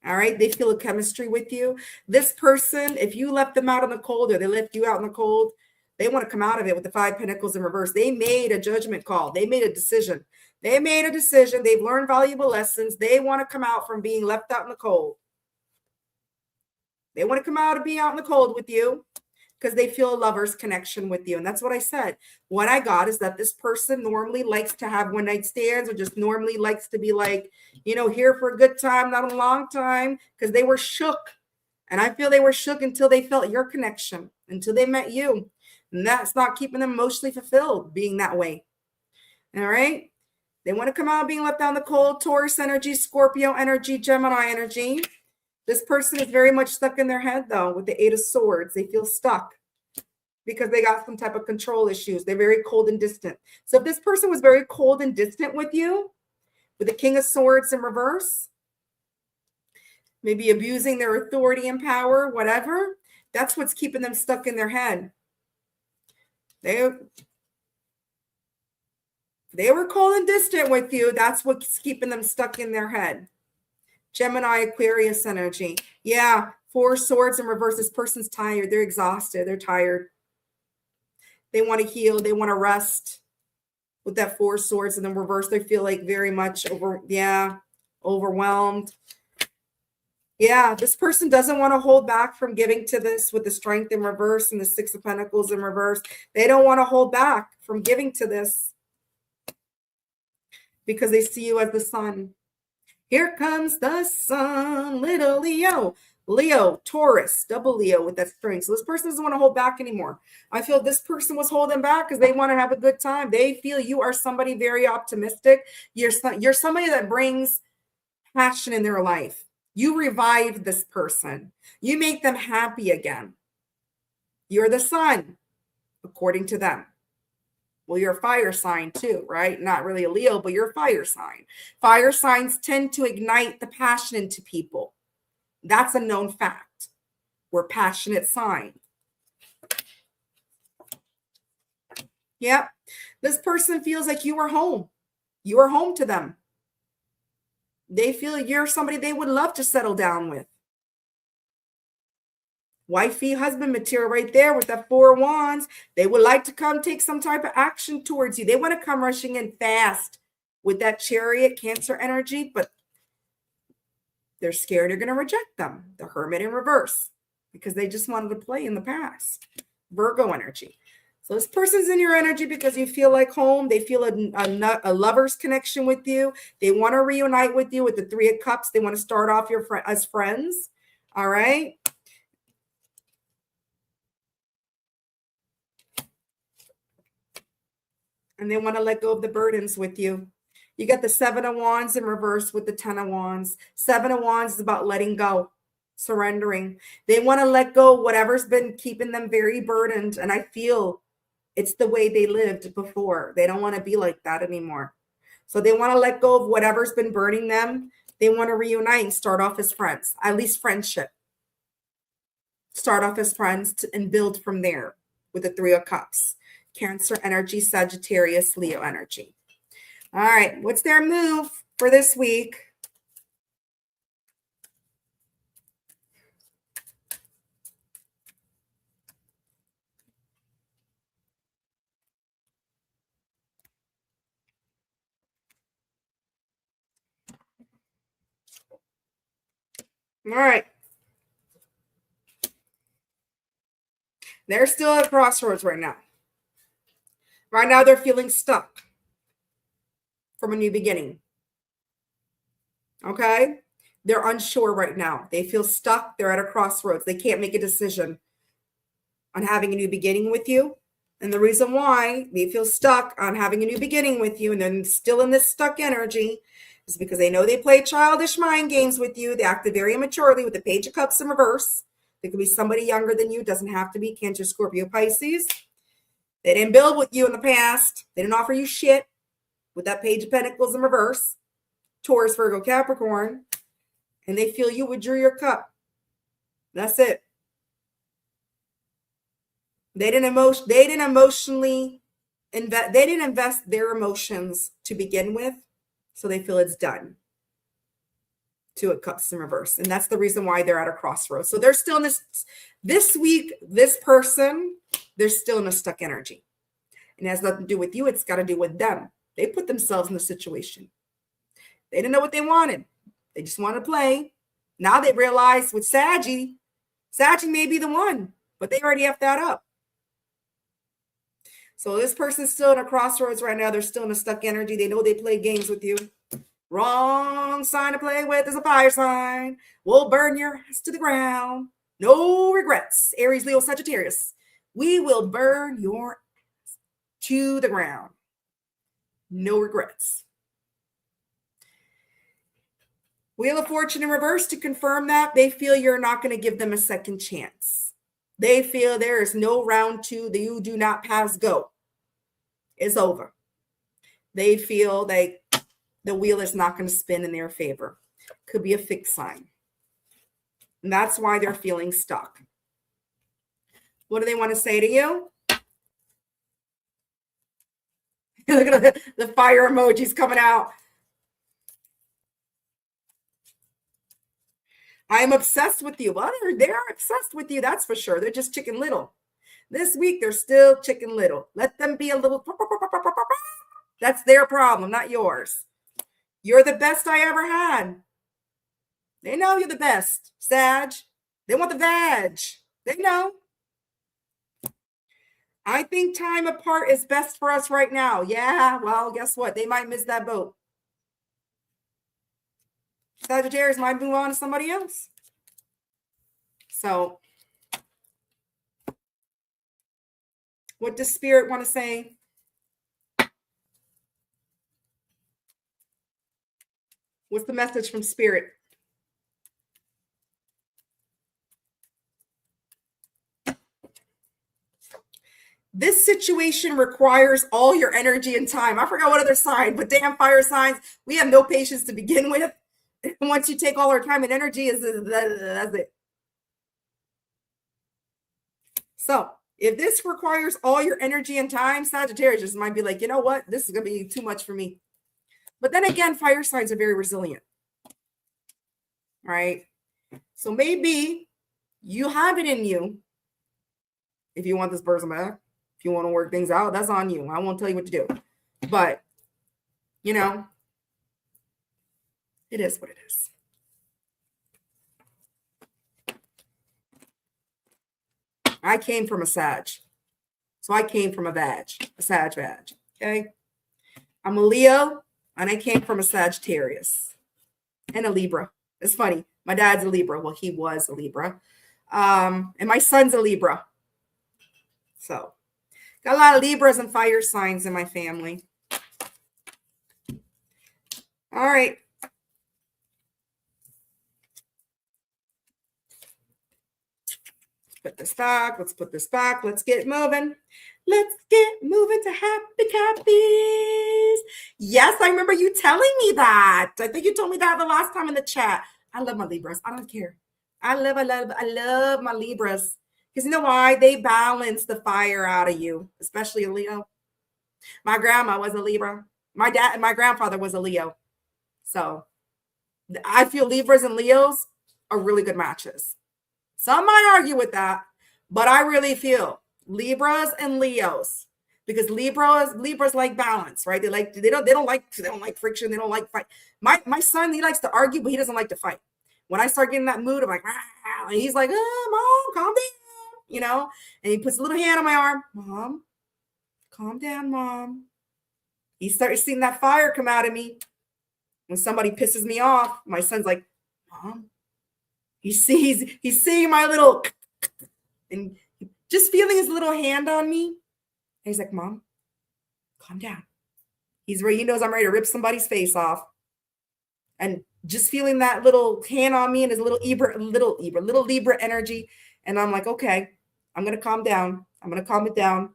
All right. They feel a chemistry with you. This person, if you left them out in the cold or they left you out in the cold, they want to come out of it with the 5 Pentacles in reverse. They made a judgment call. They made a decision. They've learned valuable lessons. They want to come out from being left out in the cold. They want to come out and be out in the cold with you because they feel a lover's connection with you. And that's what I said. What I got is that this person normally likes to have one-night stands or just normally likes to be like, here for a good time, not a long time, because they were shook. And I feel they were shook until they felt your connection, until they met you. And that's not keeping them emotionally fulfilled being that way. All right. They want to come out being left out in the cold. Taurus energy, Scorpio energy, Gemini energy. This person is very much stuck in their head, though, with the 8 of Swords. They feel stuck because they got some type of control issues. They're very cold and distant. So if this person was very cold and distant with you, with the King of Swords in reverse, maybe abusing their authority and power, whatever, that's what's keeping them stuck in their head. They were cold and distant with you. That's what's keeping them stuck in their head. Gemini, Aquarius energy. Yeah, 4 Swords in reverse. This person's tired. They're exhausted. They're tired. They want to heal. They want to rest. With that 4 Swords in the reverse, they feel like very much overwhelmed. Yeah, this person doesn't want to hold back from giving to this with the Strength in reverse and the 6 of Pentacles in reverse. They don't want to hold back from giving to this because they see you as the sun. Here comes the sun, little Leo. Leo, Taurus, double Leo with that strength. So this person doesn't want to hold back anymore. I feel this person was holding back because they want to have a good time. They feel you are somebody very optimistic. You're somebody that brings passion in their life. You revive this person. You make them happy again. You're the sun, according to them. Well, you're a fire sign too, right? Not really a Leo, but you're a fire sign. Fire signs tend to ignite the passion into people. That's a known fact. We're passionate sign. Yep. This person feels like you are home. You are home to them. They feel you're somebody they would love to settle down with. Wifey, husband material right there with that 4 of Wands. They would like to come take some type of action towards you. They want to come rushing in fast with that Chariot, Cancer energy, but they're scared you're going to reject them. The Hermit in reverse because they just wanted to play in the past. Virgo energy. So this person's in your energy because you feel like home. They feel a lover's connection with you. They want to reunite with you with the 3 of Cups. They want to start off as friends. All right. And they want to let go of the burdens with you. You got the 7 of Wands in reverse with the 10 of Wands. 7 of Wands is about letting go, surrendering. They want to let go of whatever's been keeping them very burdened. And I feel it's the way they lived before. They don't want to be like that anymore. So they want to let go of whatever's been burning them. They want to reunite and start off as friends, at least friendship. Start off as friends and build from there with the 3 of Cups. Cancer energy, Sagittarius, Leo energy. All right, what's their move for this week? All right. They're still at a crossroads right now. Right now, they're feeling stuck from a new beginning. Okay? They're unsure right now. They feel stuck. They're at a crossroads. They can't make a decision on having a new beginning with you. And the reason why they feel stuck on having a new beginning with you and then still in this stuck energy is because they know they play childish mind games with you. They acted very immaturely with the Page of Cups in reverse. There could be somebody younger than you. Doesn't have to be Cancer, Scorpio, Pisces. They didn't build with you in the past. They didn't offer you shit with that Page of Pentacles in reverse. Taurus, Virgo, Capricorn. And they feel you withdrew your cup. That's it. They didn't emotionally invest. They didn't invest their emotions to begin with. So they feel it's done. 2 of Cups in reverse. And that's the reason why they're at a crossroads. So they're still in this week, this person, they're still in a stuck energy. And it has nothing to do with you. It's got to do with them. They put themselves in the situation. They didn't know what they wanted. They just want to play. Now they realize with Saggy may be the one, but they already effed that up. So this person's still in a crossroads right now. They're still in a stuck energy. They know they play games with you. Wrong sign to play with is a fire sign. We'll burn your ass to the ground. No regrets. Aries, Leo, Sagittarius. We will burn your ass to the ground. No regrets. Wheel of Fortune in reverse to confirm that. They feel you're not going to give them a second chance. They feel there is no round 2 that you do not pass go. It's over. They feel like the wheel is not going to spin in their favor. Could be a fixed sign. And that's why they're feeling stuck. What do they want to say to you? Look at the fire emojis coming out. I am obsessed with you. Well, they're obsessed with you. That's for sure. They're just Chicken Little. This week, they're still Chicken Little. Let them be a little. That's their problem, not yours. You're the best I ever had. They know you're the best, Sag. They want the veg. They know. I think time apart is best for us right now. Yeah, well, guess what? They might miss that boat. Sagittarius might move on to somebody else. So, what does Spirit want to say? What's the message from Spirit? situation requires all your energy and time. I forgot what other sign, but damn fire signs, we have no patience to begin with. And once you take all our time and energy, that's it. So if this requires all your energy and time, Sagittarius just might be like, you know what? This is going to be too much for me. But then again, fire signs are very resilient. Right? So maybe you have it in you. If you want this person back, if you want to work things out, that's on you. I won't tell you what to do. But, you know, it is what it is. I came from a Sag. So I came from a Sag vag. Okay. I'm a Leo and I came from a Sagittarius and a Libra. It's funny. My dad's a Libra. Well, he was a Libra. And my son's a Libra. So got a lot of Libras and fire signs in my family. All right. Put this back. Let's put this back. Let's get moving. Let's get moving to happy cappies. Yes, I remember you telling me that. I think you told me that the last time in the chat. I love my Libras. I don't care. I love my Libras. Because you know why? They balance the fire out of you, especially a Leo. My grandma was a Libra. My dad and my grandfather was a Leo. So I feel Libras and Leos are really good matches. Some might argue with that, but I really feel Libras and Leos, because Libras like balance, right? They don't like friction. They don't like fight. My son, he likes to argue, but he doesn't like to fight. When I start getting that mood, I'm like, ah, and he's like, oh, Mom, calm down, you know? And he puts a little hand on my arm. Mom, calm down, Mom. He starts seeing that fire come out of me. When somebody pisses me off, my son's like, Mom. He's seeing my little, and just feeling his little hand on me. And he's like, Mom, calm down. He's ready. He knows I'm ready to rip somebody's face off. And just feeling that little hand on me and his little Libra energy. And I'm like, okay, I'm going to calm down. I'm going to calm it down.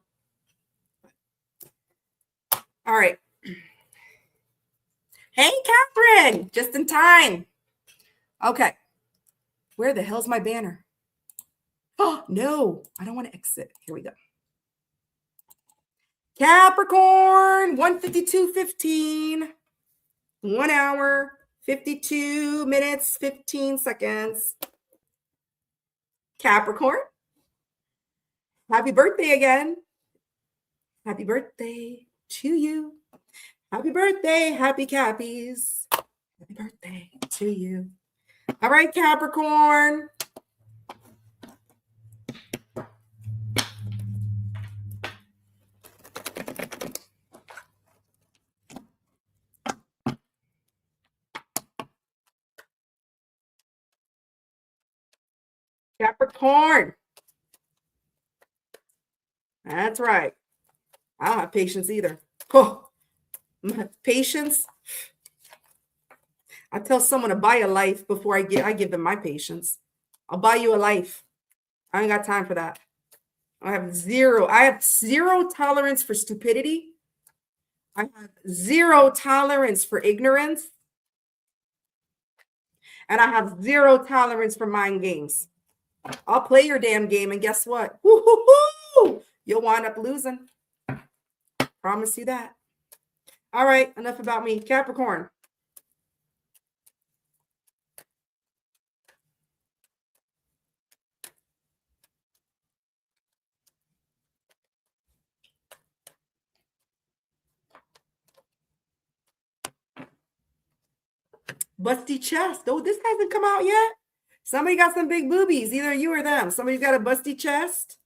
All right. Hey, Catherine, just in time. Okay. Where the hell's my banner? Oh, no, I don't want to exit. Here we go. Capricorn, 1:52:15. 1 hour, 52 minutes, 15 seconds. Capricorn, happy birthday again. Happy birthday to you. Happy birthday, happy Cappies. Happy birthday to you. All right, Capricorn. Capricorn. That's right. I don't have patience either. Oh, patience. I tell someone to buy a life before I give them my patience. I'll buy you a life. I ain't got time for that. I have zero tolerance for stupidity. I have zero tolerance for ignorance. And I have zero tolerance for mind games. I'll play your damn game, and guess what? Woo-hoo-hoo! You'll wind up losing. Promise you that. All right, enough about me. Capricorn. Busty chest. Oh, this hasn't come out yet. Somebody got some big boobies. Either you or them. Somebody's got a busty chest.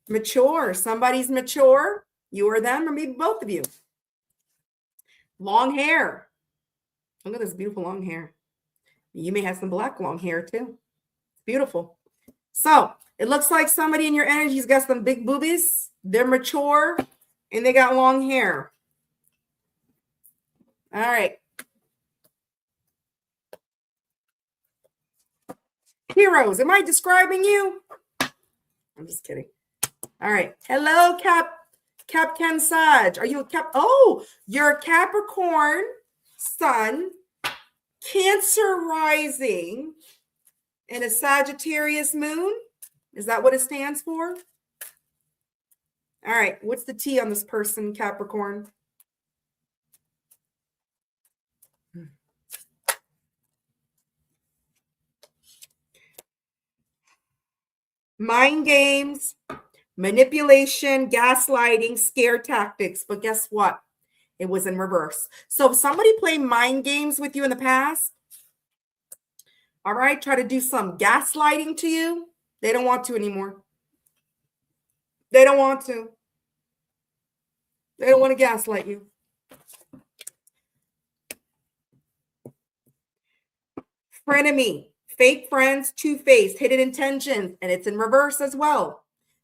Mature. Somebody's mature. You or them, or maybe both of you. Long hair. Look at this beautiful long hair. You may have some black long hair too. Beautiful. So it looks like somebody in your energy's got some big boobies. They're mature and they got long hair. All right. Heroes, am I describing you? I'm just kidding. All right. Hello, Captain Sag. Are you a Cap? Oh, you're a Capricorn sun, Cancer rising, and a Sagittarius moon. Is that what it stands for? All right. What's the T on this person, Capricorn? Mind games, manipulation, gaslighting, scare tactics. But guess what? It was in reverse. So if somebody played mind games with you in the past, all right, try to do some gaslighting to you, they don't want to anymore. They don't want to. They don't want to gaslight you. Frenemy, fake friends, two-faced, hidden intentions, and it's in reverse as well.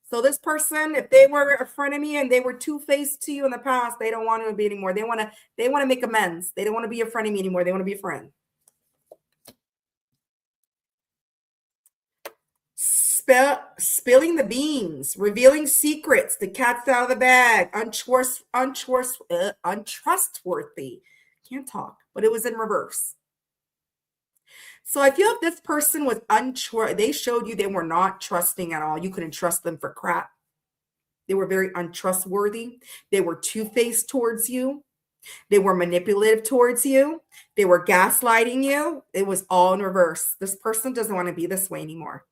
So this person, if they were a frenemy and they were two-faced to you in the past, they don't want to be anymore. They want to make amends. They don't want to be a frenemy anymore. They want to be a friend. Spilling the beans, revealing secrets, the cat's out of the bag, untrustworthy. Can't talk, but it was in reverse. So I feel if this person was they showed you they were not trusting at all. You couldn't trust them for crap. They were very untrustworthy. They were two-faced towards you. They were manipulative towards you. They were gaslighting you. It was all in reverse. This person doesn't want to be this way anymore.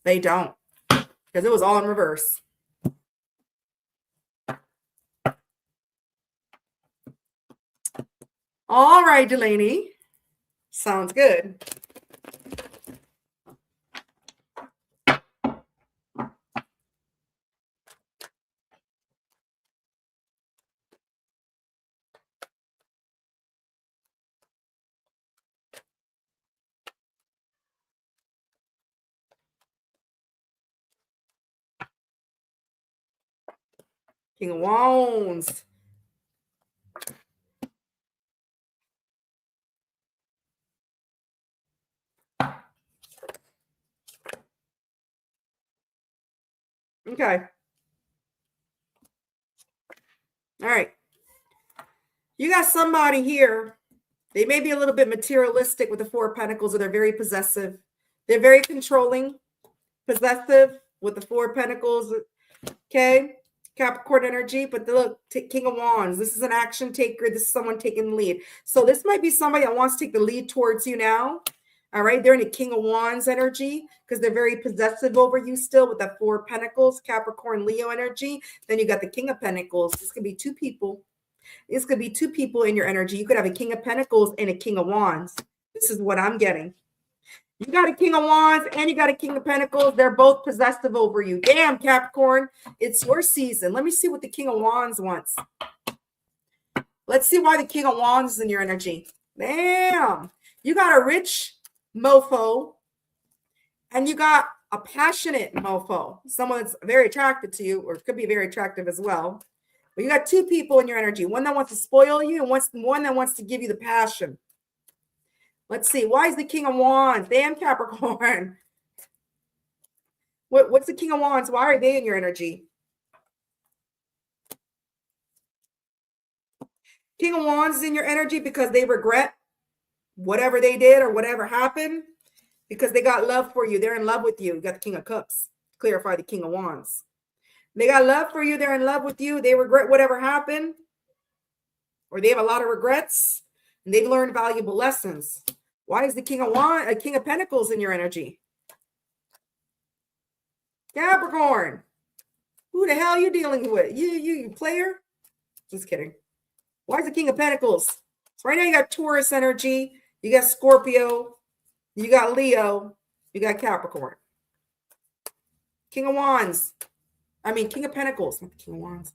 They don't, because it was all in reverse. All right, Delaney. Sounds good. King of Wands. Okay. All right. You got somebody here. They may be a little bit materialistic with the Four of Pentacles, or they're very possessive. They're very controlling, possessive with the Four of Pentacles. Okay. Capricorn energy, but look, King of Wands. This is an action taker. This is someone taking the lead. So this might be somebody that wants to take the lead towards you now. All right. They're in a King of Wands energy because they're very possessive over you still with that Four of Pentacles, Capricorn, Leo energy. Then you got the King of Pentacles. This could be two people. This could be two people in your energy. You could have a King of Pentacles and a King of Wands. This is what I'm getting. You got a King of Wands and you got a King of Pentacles. They're both possessive over you. Damn, Capricorn. It's your season. Let me see what the King of Wands wants. Let's see why the King of Wands is in your energy. Damn. You got a rich mofo and you got a passionate mofo. Someone that's very attracted to you, or could be very attractive as well. But you got two people in your energy. One that wants to spoil you and one that wants to give you the passion. Let's see. Why is the King of Wands? Damn, Capricorn. What's the King of Wands? Why are they in your energy? King of Wands is in your energy because they regret whatever they did or whatever happened, because they got love for you. They're in love with you. You got the King of Cups. Clarify the King of Wands. They got love for you. They're in love with you. They regret whatever happened, or they have a lot of regrets, and they've learned valuable lessons. Why is the King of Pentacles in your energy? Capricorn. Who the hell are you dealing with? You player? Just kidding. Why is the King of Pentacles? So right now you got Taurus energy, you got Scorpio, you got Leo, you got Capricorn. King of Wands. I mean, King of Pentacles, not the King of Wands.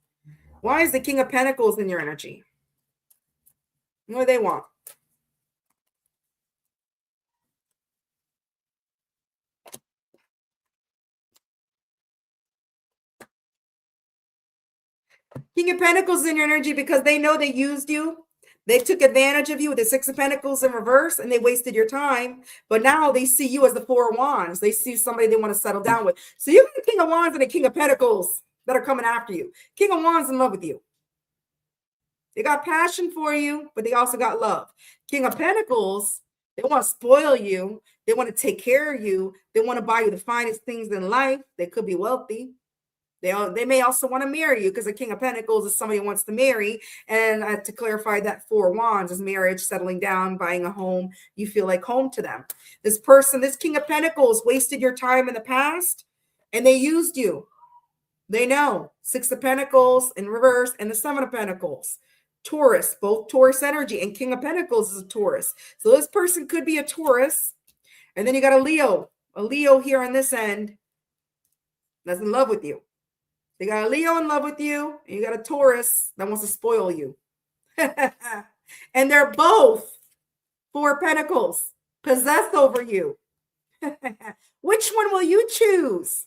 Why is the King of Pentacles in your energy? What do they want? King of Pentacles in your energy because they know they used you. They took advantage of you with the Six of Pentacles in reverse and they wasted your time. But now they see you as the Four of Wands. They see somebody they want to settle down with. So you got the King of Wands and the King of Pentacles that are coming after you. King of Wands in love with you. They got passion for you, but they also got love. King of Pentacles, they want to spoil you. They want to take care of you. They want to buy you the finest things in life. They could be wealthy. They may also want to marry you because the King of Pentacles is somebody who wants to marry. And to clarify, that Four of Wands is marriage, settling down, buying a home. You feel like home to them. This person, this King of Pentacles, wasted your time in the past and they used you. They know. Six of Pentacles in reverse and the Seven of Pentacles. Taurus, both Taurus energy, and King of Pentacles is a Taurus. So this person could be a Taurus. And then you got a Leo here on this end that's in love with you. You got a Leo in love with you, and you got a Taurus that wants to spoil you. And they're both Four of Pentacles, possessed over you. Which one will you choose?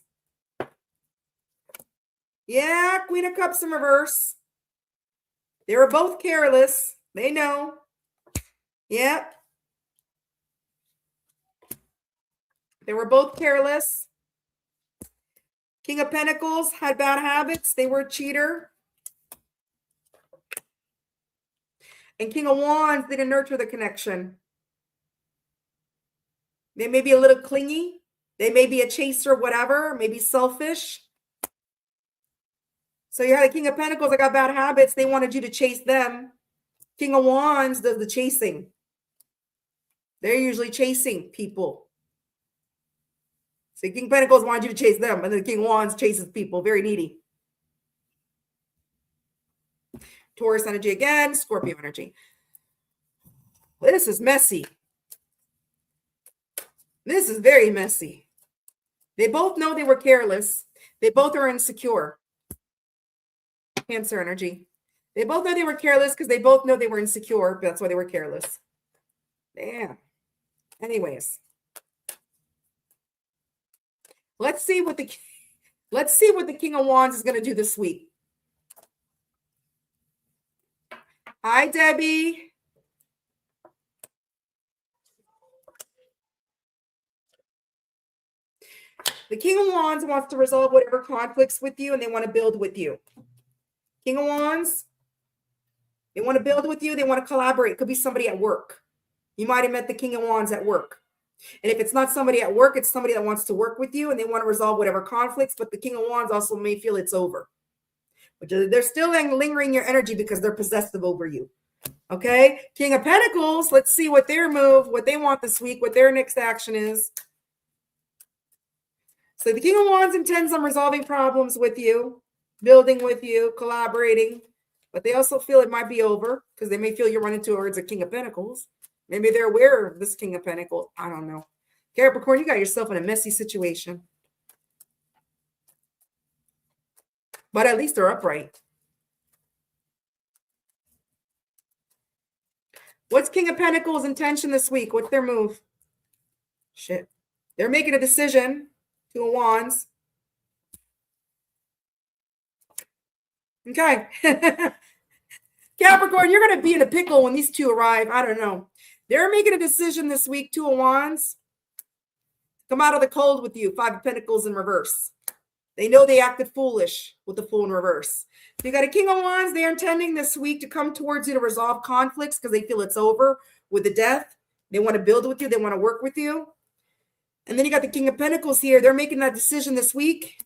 Yeah, Queen of Cups in reverse. They were both careless. They know. Yeah. They were both careless. King of Pentacles had bad habits. They were a cheater. And King of Wands didn't nurture the connection. They may be a little clingy. They may be a chaser, whatever, maybe selfish. So you had a King of Pentacles that got bad habits. They wanted you to chase them. King of Wands does the chasing. They're usually chasing people. So King of Pentacles wanted you to chase them, and then the King of Wands chases people, very needy. Taurus energy again, Scorpio energy. This is messy. This is very messy. They both know they were careless. They both are insecure. Cancer energy. They both know they were careless because they both know they were insecure, but that's why they were careless. Yeah. Anyways. Let's see what the King of Wands is going to do this week. Hi, Debbie. The King of Wands wants to resolve whatever conflicts with you, and they want to build with you. King of Wands, they want to build with you. They want to collaborate. It could be somebody at work. You might have met the King of Wands at work. And if it's not somebody at work, it's somebody that wants to work with you and they want to resolve whatever conflicts, but the King of Wands also may feel it's over. But they're still lingering your energy because they're possessive over you. Okay? King of Pentacles, let's see what their move, what they want this week, what their next action is. So the King of Wands intends on resolving problems with you, building with you, collaborating, but they also feel it might be over because they may feel you're running towards a King of Pentacles. Maybe they're aware of this King of Pentacles. I don't know. Capricorn, you got yourself in a messy situation. But at least they're upright. What's King of Pentacles' intention this week? What's their move? Shit. They're making a decision. Two of Wands. Okay. Capricorn, you're going to be in a pickle when these two arrive. I don't know. They're making a decision this week, Two of Wands. Come out of the cold with you, Five of Pentacles in reverse. They know they acted foolish with the Fool in reverse. So you got a King of Wands. They're intending this week to come towards you to resolve conflicts because they feel it's over with the death. They want to build with you. They want to work with you. And then you got the King of Pentacles here. They're making that decision this week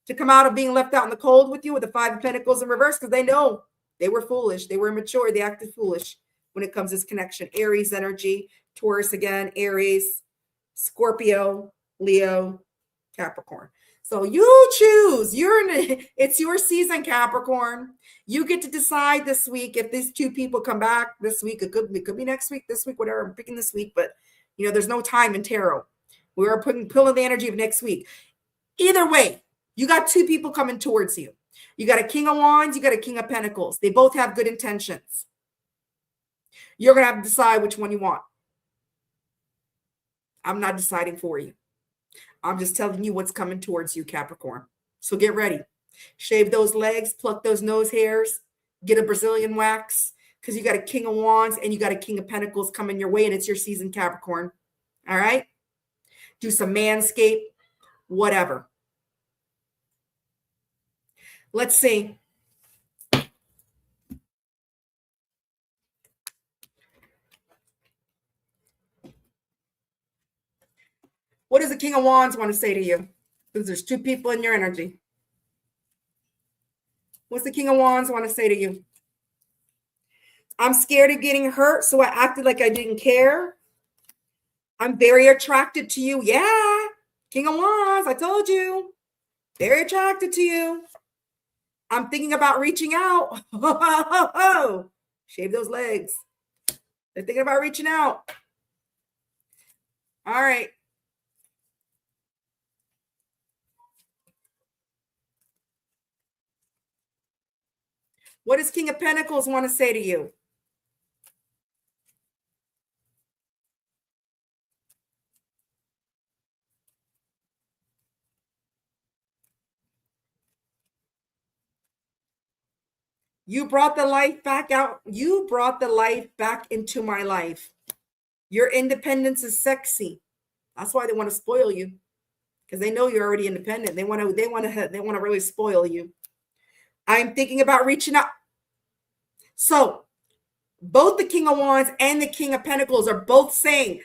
to come out of being left out in the cold with you with the Five of Pentacles in reverse because they know they were foolish. They were immature. They acted foolish when it comes to this connection. Aries energy, Taurus again, Aries, Scorpio, Leo, Capricorn. So you choose. It's your season, Capricorn. You get to decide this week if these two people come back this week. It could be next week, this week, whatever. I'm picking this week, but there's no time in tarot. We are pulling the energy of next week. Either way, you got two people coming towards you. You got a King of Wands, you got a King of Pentacles. They both have good intentions. You're going to have to decide which one you want. I'm not deciding for you. I'm just telling you what's coming towards you, Capricorn. So get ready. Shave those legs, pluck those nose hairs, get a Brazilian wax, because you got a King of Wands and you got a King of Pentacles coming your way, and it's your season, Capricorn. All right? Do some manscape, whatever. Let's see. What does the King of Wands want to say to you? Because there's two people in your energy. What's the King of Wands want to say to you? I'm scared of getting hurt, so I acted like I didn't care. I'm very attracted to you. Yeah, King of Wands, I told you. Very attracted to you. I'm thinking about reaching out. Shave those legs. They're thinking about reaching out. All right. What does King of Pentacles want to say to you? You brought the life back out. You brought the life back into my life. Your independence is sexy. That's why they want to spoil you, because they know you're already independent. They want to really spoil you. I'm thinking about reaching out. So both the King of Wands and the King of Pentacles are both saying,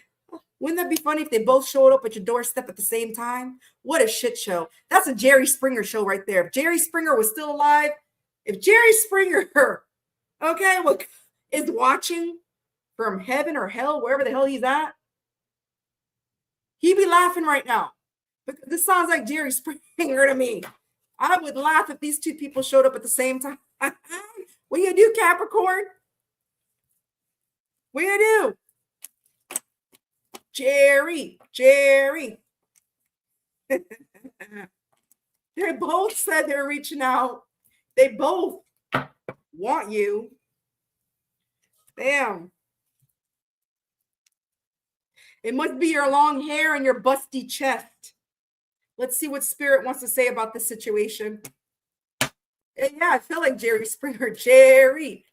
wouldn't that be funny if they both showed up at your doorstep at the same time? What a shit show. That's a Jerry Springer show right there. If Jerry Springer was still alive, if Jerry Springer, okay, is watching from heaven or hell, wherever the hell he's at, he'd be laughing right now. Because this sounds like Jerry Springer to me. I would laugh if these two people showed up at the same time. What you do, Capricorn? What you do? Jerry. They both said they're reaching out. They both want you. Bam. It must be your long hair and your busty chest. Let's see what Spirit wants to say about this situation. And yeah, I feel like Jerry Springer. Jerry.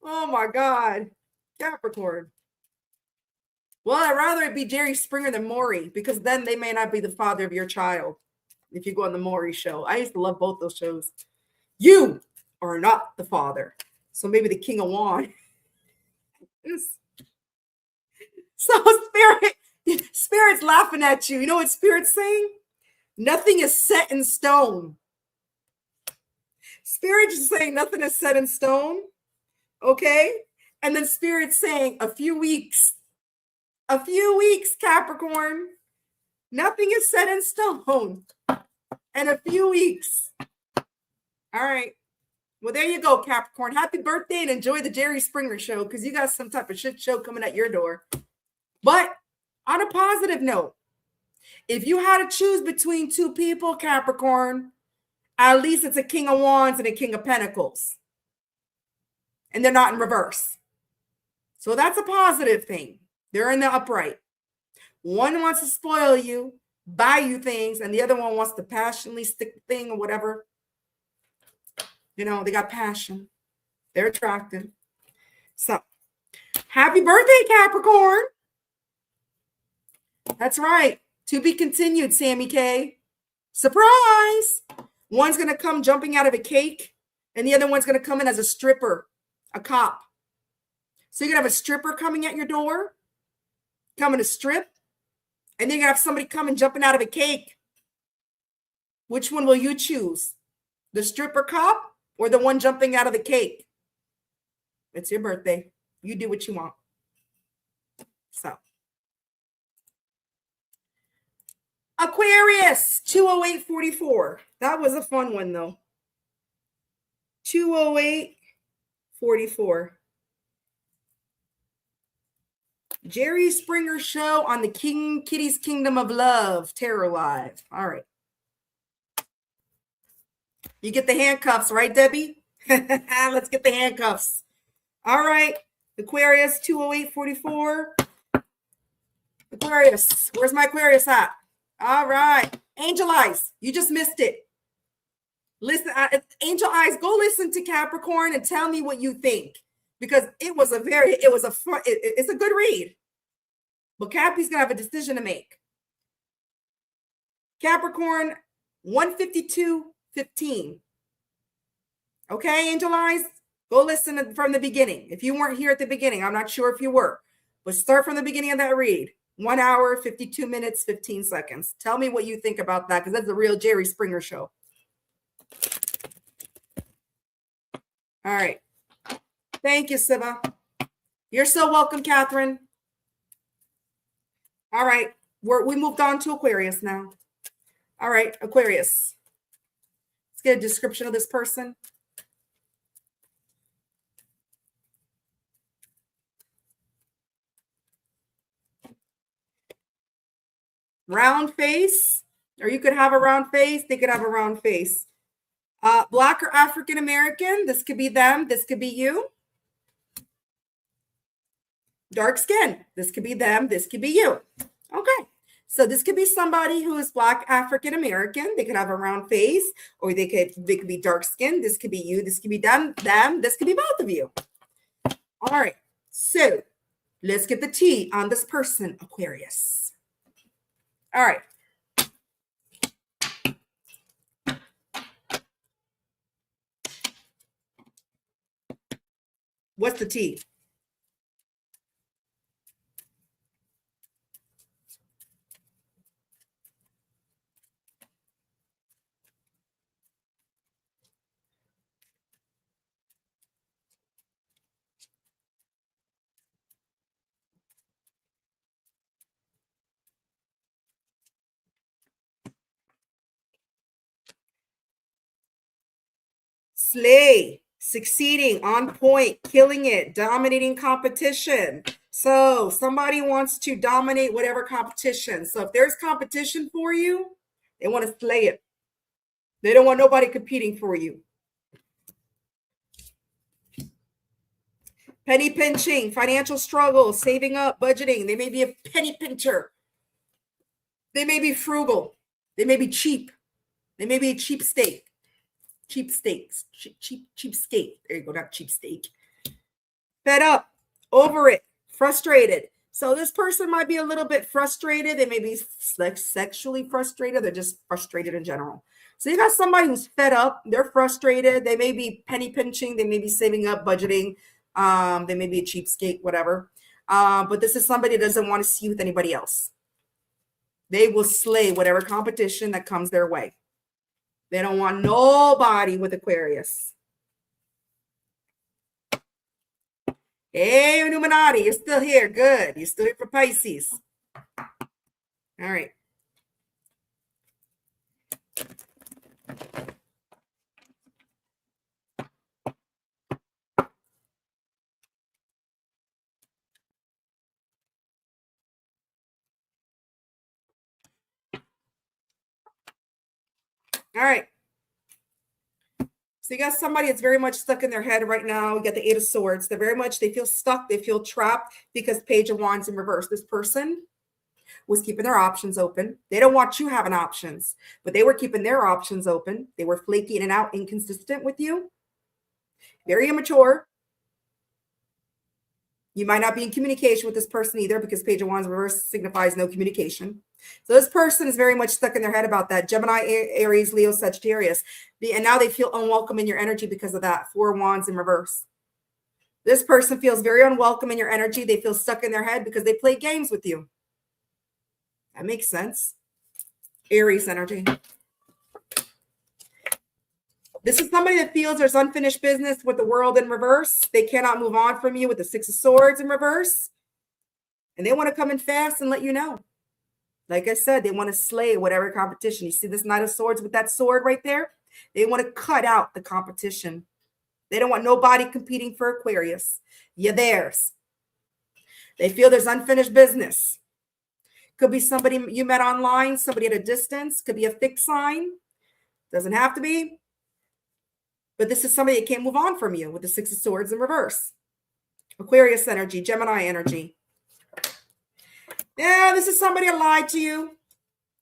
Oh my God. Capricorn. Well, I'd rather it be Jerry Springer than Maury, because then they may not be the father of your child if you go on the Maury show. I used to love both those shows. You are not the father. So maybe the King of Wands. So Spirit's laughing at you. You know what Spirit's saying? Nothing is set in stone. Spirit is saying nothing is set in stone. Okay? And then Spirit's saying a few weeks, Capricorn. Nothing is set in stone. And a few weeks. All right. Well, there you go, Capricorn. Happy birthday and enjoy the Jerry Springer show, because you got some type of shit show coming at your door. But on a positive note, if you had to choose between two people, Capricorn, at least it's a King of Wands and a King of Pentacles. And they're not in reverse. So that's a positive thing. They're in the upright. One wants to spoil you, buy you things, and the other one wants to passionately stick the thing or whatever. You know, they got passion. They're attractive. So, happy birthday, Capricorn. That's right. To be continued, Sammy K. Surprise! One's going to come jumping out of a cake, and the other one's going to come in as a stripper, a cop. So you're going to have a stripper coming at your door, coming to strip, and then you're going to have somebody coming jumping out of a cake. Which one will you choose? The stripper cop or the one jumping out of the cake? It's your birthday. You do what you want. So. Aquarius, 20844. That was a fun one, though. 20844. Jerry Springer show on the King Kitty's Kingdom of Love Tarot Live. All right. You get the handcuffs, right, Debbie? Let's get the handcuffs. All right. Aquarius, 20844. Aquarius. Where's my Aquarius at? All right. Angel Eyes. You just missed it. Listen, Angel Eyes, go listen to Capricorn and tell me what you think, because it's a good read. But Cappy's gonna have a decision to make. Capricorn 152.15. Okay, Angel Eyes, go listen from the beginning. If you weren't here at the beginning, I'm not sure if you were, but start from the beginning of that read. 1 hour, 52 minutes, 15 seconds. Tell me what you think about that, because that's the real Jerry Springer show. All right. Thank you, Siva. You're so welcome, Catherine. All right. We moved on to Aquarius now. All right, Aquarius. Let's get a description of this person. Round face, or you could have a round face. They could have a round face. Black or African American. This could be them. This could be you. Dark skin. This could be them. This could be you. Okay. So this could be somebody who is Black African American. They could have a round face, or they could be dark skin. This could be you. This could be them. This could be both of you. All right. So let's get the tea on this person, Aquarius. All right. What's the tea? Slay, succeeding, on point, killing it, dominating competition. So somebody wants to dominate whatever competition. So if there's competition for you, they want to slay it. They don't want nobody competing for you. Penny pinching, financial struggle, saving up, budgeting. They may be a penny pincher. They may be frugal. They may be cheap. They may be a cheap steak. Cheap steaks. Cheap steak. There you go. Not cheap steak. Fed up, over it, frustrated. So this person might be a little bit frustrated. They may be sexually frustrated. They're just frustrated in general. So you got somebody who's fed up. They're frustrated. They may be penny pinching. They may be saving up, budgeting. They may be a cheapskate, whatever. But this is somebody that doesn't want to see with anybody else. They will slay whatever competition that comes their way. They don't want nobody with Aquarius. Hey, Illuminati, you're still here. Good. You're still here for Pisces. All right. All right. So you got somebody that's very much stuck in their head right now. You got the 8 of Swords. They feel stuck. They feel trapped because Page of Wands in reverse. This person was keeping their options open. They don't want you having options, but they were keeping their options open. They were flaky in and out, inconsistent with you. Very immature. You might not be in communication with this person either, because Page of Wands in reverse signifies no communication. So this person is very much stuck in their head about that. Gemini, Aries, Leo, Sagittarius. And now they feel unwelcome in your energy because of that. 4 of Wands in reverse. This person feels very unwelcome in your energy. They feel stuck in their head because they play games with you. That makes sense. Aries energy. This is somebody that feels there's unfinished business with the World in reverse. They cannot move on from you with the 6 of Swords in reverse. And they want to come in fast and let you know. Like I said, they want to slay whatever competition. You see this Knight of Swords with that sword right there? They want to cut out the competition. They don't want nobody competing for Aquarius. You're theirs. They feel there's unfinished business. Could be somebody you met online, somebody at a distance. Could be a fixed sign. Doesn't have to be. But this is somebody that can't move on from you with the 6 of Swords in reverse. Aquarius energy, Gemini energy. Yeah, this is somebody that lied to you.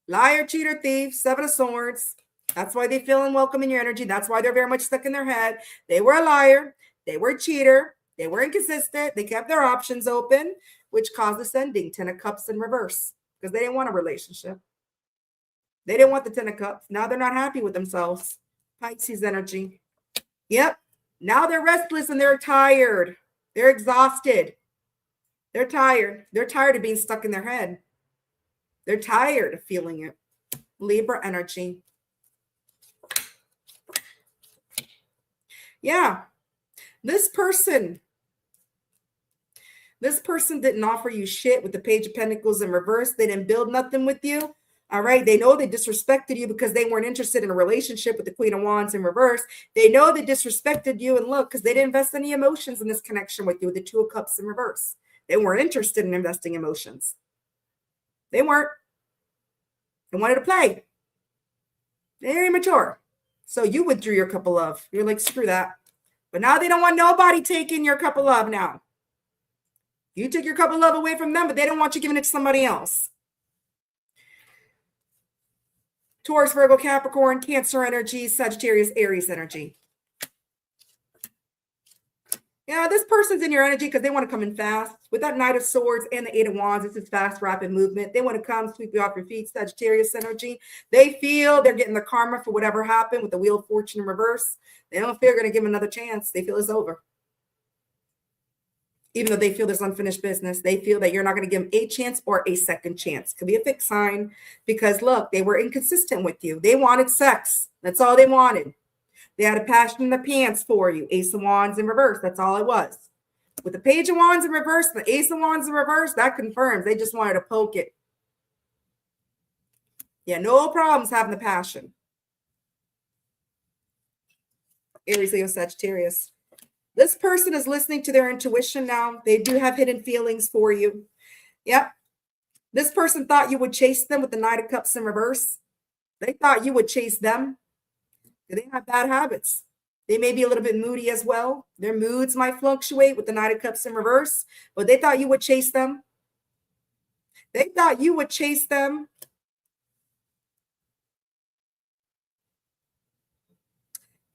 Liar, cheater, thief, 7 of Swords. That's why they feel unwelcome in your energy. That's why they're very much stuck in their head. They were a liar. They were a cheater. They were inconsistent. They kept their options open, which caused this ending, 10 of Cups in reverse, because they didn't want a relationship. They didn't want the 10 of Cups. Now they're not happy with themselves. Pisces energy. Yep. Now they're restless and they're tired. They're exhausted. They're tired. They're tired of being stuck in their head. They're tired of feeling it. Libra energy. Yeah. This person didn't offer you shit with the Page of Pentacles in reverse. They didn't build nothing with you. All right. They know they disrespected you because they weren't interested in a relationship with the Queen of Wands in reverse. They know they disrespected you. And look, because they didn't invest any emotions in this connection with you, with the Two of Cups in reverse. They weren't interested in investing emotions. They weren't. They wanted to play. They're immature. So you withdrew your cup of love. You're like, screw that. But now they don't want nobody taking your cup of love now. You took your cup of love away from them, but they don't want you giving it to somebody else. Taurus, Virgo, Capricorn, Cancer energy, Sagittarius, Aries energy. Yeah, this person's in your energy because they want to come in fast. With that Knight of Swords and the Eight of Wands, this is fast, rapid movement. They want to come, sweep you off your feet, Sagittarius energy. They feel they're getting the karma for whatever happened with the Wheel of Fortune in reverse. They don't feel they're going to give them another chance. They feel it's over. Even though they feel there's unfinished business, they feel that you're not going to give them a chance or a second chance. Could be a fixed sign because, look, they were inconsistent with you. They wanted sex. That's all they wanted. They had a passion in the pants for you. Ace of Wands in reverse. That's all it was. With the Page of Wands in reverse, the Ace of Wands in reverse, that confirms they just wanted to poke it. Yeah, no problems having the passion. Aries, Leo, Sagittarius. This person is listening to their intuition now. They do have hidden feelings for you. Yep. This person thought you would chase them with the Knight of Cups in reverse. They thought you would chase them. They have bad habits. They may be a little bit moody as well. Their moods might fluctuate with the Knight of Cups in reverse, but they thought you would chase them. They thought you would chase them.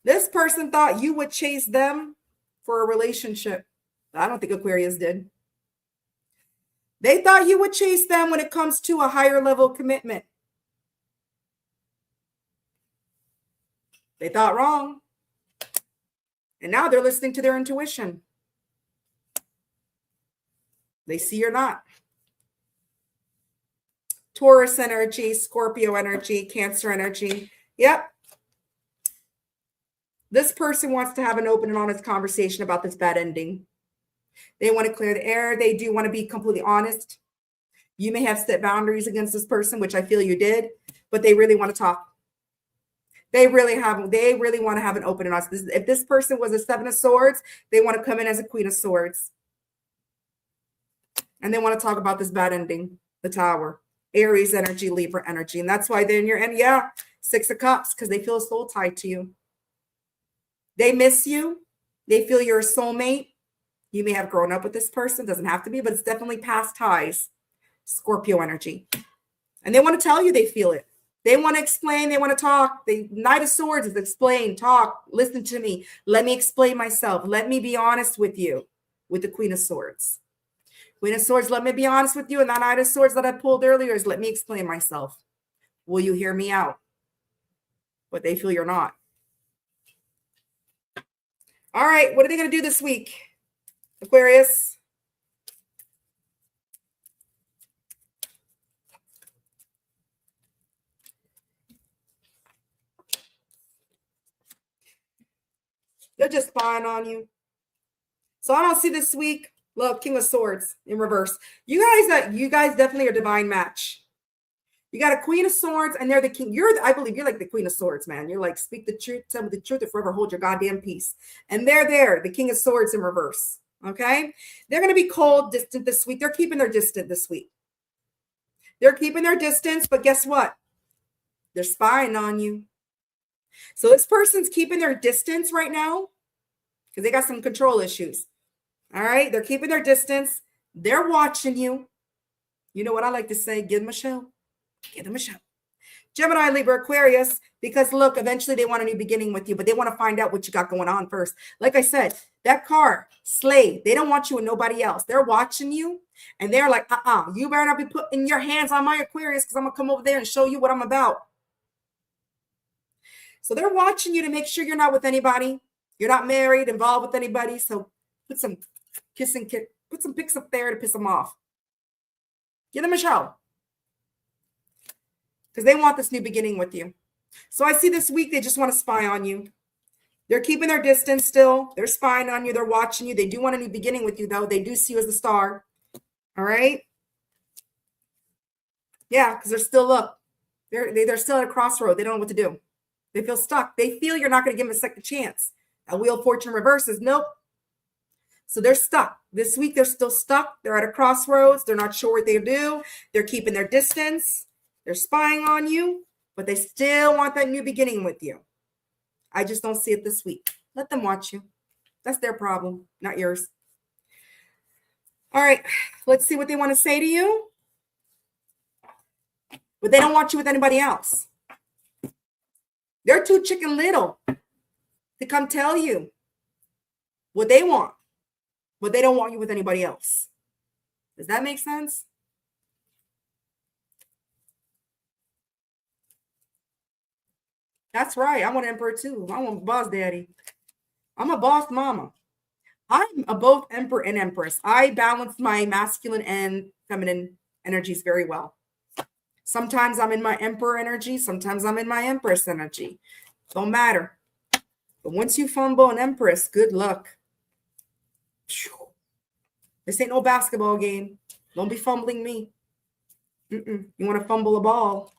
This person thought you would chase them for a relationship. I don't think Aquarius did. They thought you would chase them when it comes to a higher level commitment. They thought wrong. And now they're listening to their intuition. They see or not. Taurus energy, Scorpio energy, Cancer energy. Yep. This person wants to have an open and honest conversation about this bad ending. They want to clear the air. They do want to be completely honest. You may have set boundaries against this person, which I feel you did, but they really want to talk. They really want to have an open and honest. If this person was a Seven of Swords, they want to come in as a Queen of Swords. And they want to talk about this bad ending, the Tower. Aries energy, Libra energy. And that's why they're in your end. Yeah, Six of Cups, because they feel soul tied to you. They miss you. They feel you're a soulmate. You may have grown up with this person. Doesn't have to be, but it's definitely past ties. Scorpio energy. And they want to tell you they feel it. They want to explain. They want to talk. The Knight of Swords is explain, talk, listen to me. Let me explain myself. Let me be honest with you with the Queen of Swords. Queen of Swords, let me be honest with you. And that Knight of Swords that I pulled earlier is let me explain myself. Will you hear me out? But they feel you're not. All right. What are they going to do this week? Aquarius. They're just spying on you. So I don't see this week. Look, King of Swords in reverse. You guys definitely are a divine match. You got a Queen of Swords and they're the king. I believe you're like the Queen of Swords, man. You're like, speak the truth, tell me the truth, and forever hold your goddamn peace. And they're there, the King of Swords in reverse. Okay. They're going to be cold, distant this week. They're keeping their distance this week. They're keeping their distance, but guess what? They're spying on you. So this person's keeping their distance right now because they got some control issues. All right. They're keeping their distance. They're watching you. You know what I like to say? Give them a show. Give them a show. Gemini, Libra, Aquarius, because look, eventually they want a new beginning with you, but they want to find out what you got going on first. Like I said, that car, slave, they don't want you and nobody else. They're watching you and they're like, you better not be putting your hands on my Aquarius because I'm going to come over there and show you what I'm about. So they're watching you to make sure you're not with anybody. You're not married, involved with anybody. So put some put some pics up there to piss them off. Give them a show. Because they want this new beginning with you. So I see this week, they just want to spy on you. They're keeping their distance still. They're spying on you. They're watching you. They do want a new beginning with you, though. They do see you as the star. All right? Yeah, because they're still, look, they're still at a crossroad. They don't know what to do. They feel stuck. They feel you're not going to give them a second chance. A Wheel of Fortune reverses. Nope. So they're stuck. This week, they're still stuck. They're at a crossroads. They're not sure what they do. They're keeping their distance. They're spying on you, but they still want that new beginning with you. I just don't see it this week. Let them watch you. That's their problem, not yours. All right, let's see what they want to say to you. But they don't want you with anybody else. They're too chicken little to come tell you what they want, but they don't want you with anybody else. Does that make sense? That's right. I'm an emperor too. I'm a boss daddy. I'm a boss mama. I'm a both emperor and empress. I balance my masculine and feminine energies very well. Sometimes I'm in my emperor energy. Sometimes I'm in my empress energy. Don't matter. But once you fumble an empress, good luck. This ain't no basketball game. Don't be fumbling me. You want to fumble a ball.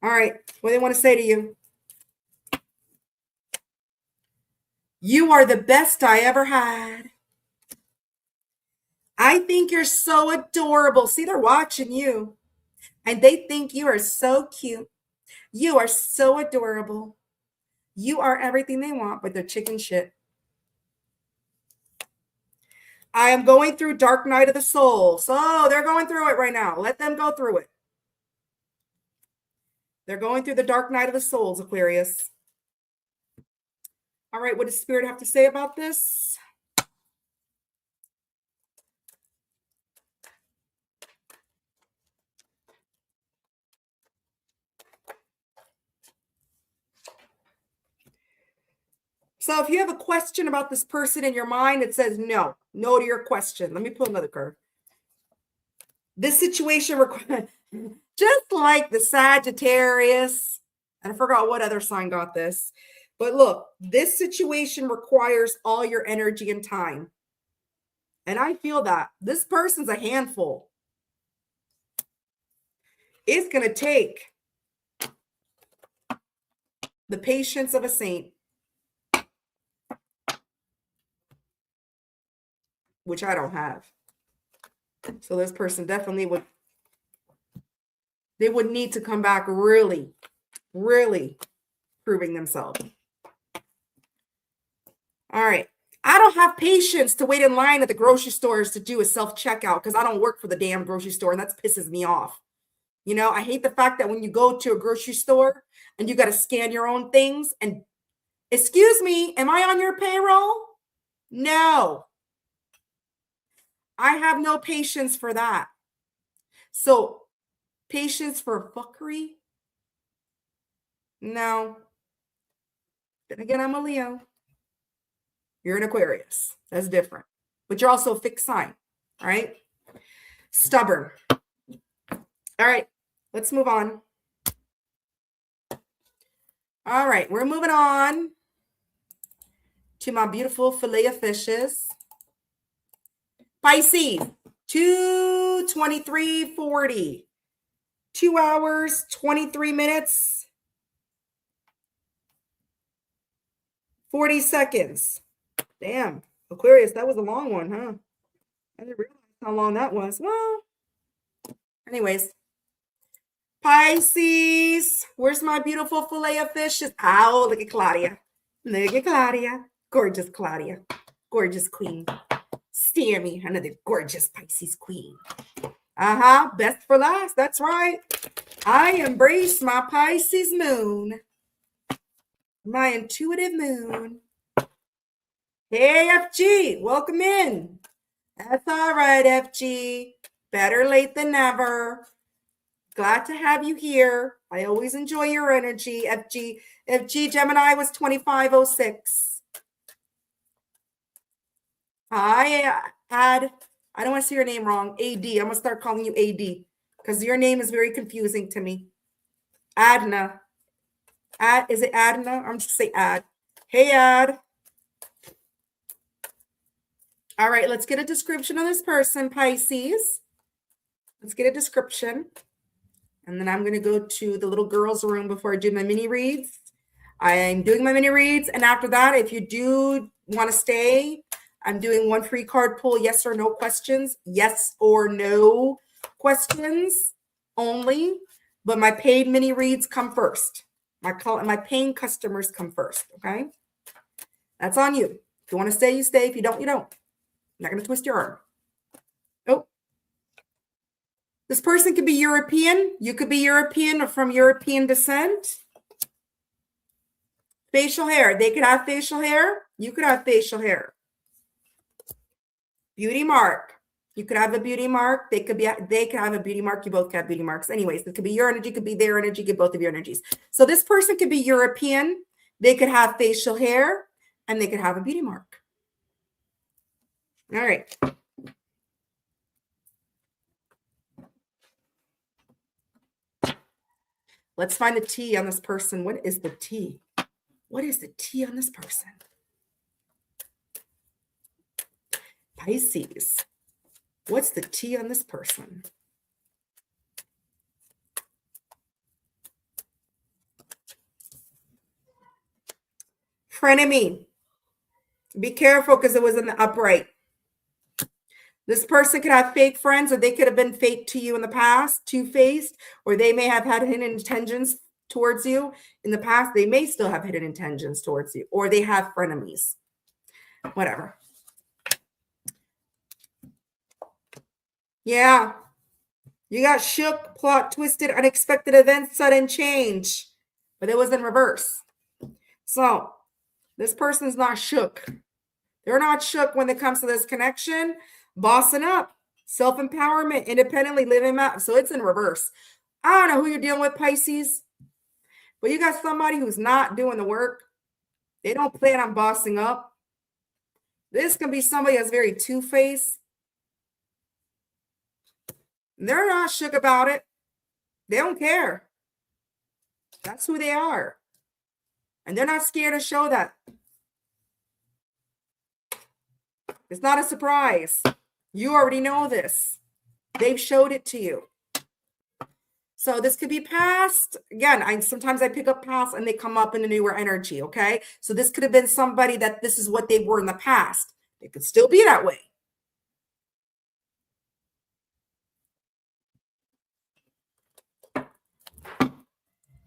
All right, what do they want to say to you? You are the best I ever had. I think you're so adorable. See, they're watching you. And they think you are so cute. You are so adorable. You are everything they want, but they're chicken shit. I am going through dark night of the soul. So they're going through it right now. Let them go through it. They're going through the dark night of the souls, Aquarius. All right, what does Spirit have to say about this? So if you have a question about this person in your mind, it says no. No to your question. Let me pull another card. This situation requires, just like the Sagittarius, and I forgot what other sign got this, but look, this situation requires all your energy and time. And I feel that this person's a handful. It's going to take the patience of a saint, which I don't have. So this person definitely would need to come back really, really proving themselves. All right. I don't have patience to wait in line at the grocery stores to do a self-checkout because I don't work for the damn grocery store, and that pisses me off. You know, I hate the fact that when you go to a grocery store and you got to scan your own things and, excuse me, am I on your payroll? No. I have no patience for that. So, patience for fuckery? No. Then again, I'm a Leo. You're an Aquarius. That's different. But you're also a fixed sign, right? Stubborn. All right, let's move on. All right, we're moving on to my beautiful fillet of fishes. Pisces, 2:23:40. 2 hours, 23 minutes, 40 seconds. Damn, Aquarius, that was a long one, huh? I didn't realize how long that was. Well, anyways, Pisces, where's my beautiful fillet of fishes? Oh, look at Claudia. Look at Claudia. Gorgeous Claudia. Gorgeous queen. Steer me, another gorgeous Pisces queen. Best for last. That's right. I embrace my Pisces moon, my intuitive moon. Hey, FG, welcome in. That's all right, FG. Better late than never. Glad to have you here. I always enjoy your energy, FG. FG Gemini was 2506. Hi, Ad. I don't want to say your name wrong. AD. I'm going to start calling you AD because your name is very confusing to me. Adna. Is it Adna? I'm just say Ad. Hey, Ad. All right, let's get a description of this person, Pisces. Let's get a description. And then I'm going to go to the little girls' room before I do my mini reads. I'm doing my mini reads. And after that, if you do want to stay, I'm doing one free card pull, yes or no questions. Yes or no questions only. But my paid mini reads come first. My paying customers come first, okay? That's on you. If you want to stay, you stay. If you don't, you don't. I'm not going to twist your arm. Oh. This person could be European. You could be European or from European descent. Facial hair. They could have facial hair. You could have facial hair. Beauty mark. You could have a beauty mark. They could have a beauty mark. You both have beauty marks. Anyways, it could be your energy, could be their energy, get both of your energies. So this person could be European. They could have facial hair and they could have a beauty mark. All right. Let's find the T on this person. What is the T? What is the T on this person? Pisces. What's the T on this person? Frenemy. Be careful because it was in the upright. This person could have fake friends, or they could have been fake to you in the past, two-faced, or they may have had hidden intentions towards you in the past. They may still have hidden intentions towards you, or they have frenemies. Whatever. Yeah. You got shook, plot twisted, unexpected events, sudden change. But it was in reverse. So this person's not shook. They're not shook when it comes to this connection. Bossing up, self-empowerment, independently living out. So it's in reverse. I don't know who you're dealing with, Pisces, but you got somebody who's not doing the work. They don't plan on bossing up. This can be somebody that's very two-faced. They're not shook about it. They don't care. That's who they are. And they're not scared to show that. It's not a surprise. You already know this. They've showed it to you. So this could be past. Again, sometimes I pick up past and they come up in a newer energy, okay? So this could have been somebody that this is what they were in the past. It could still be that way.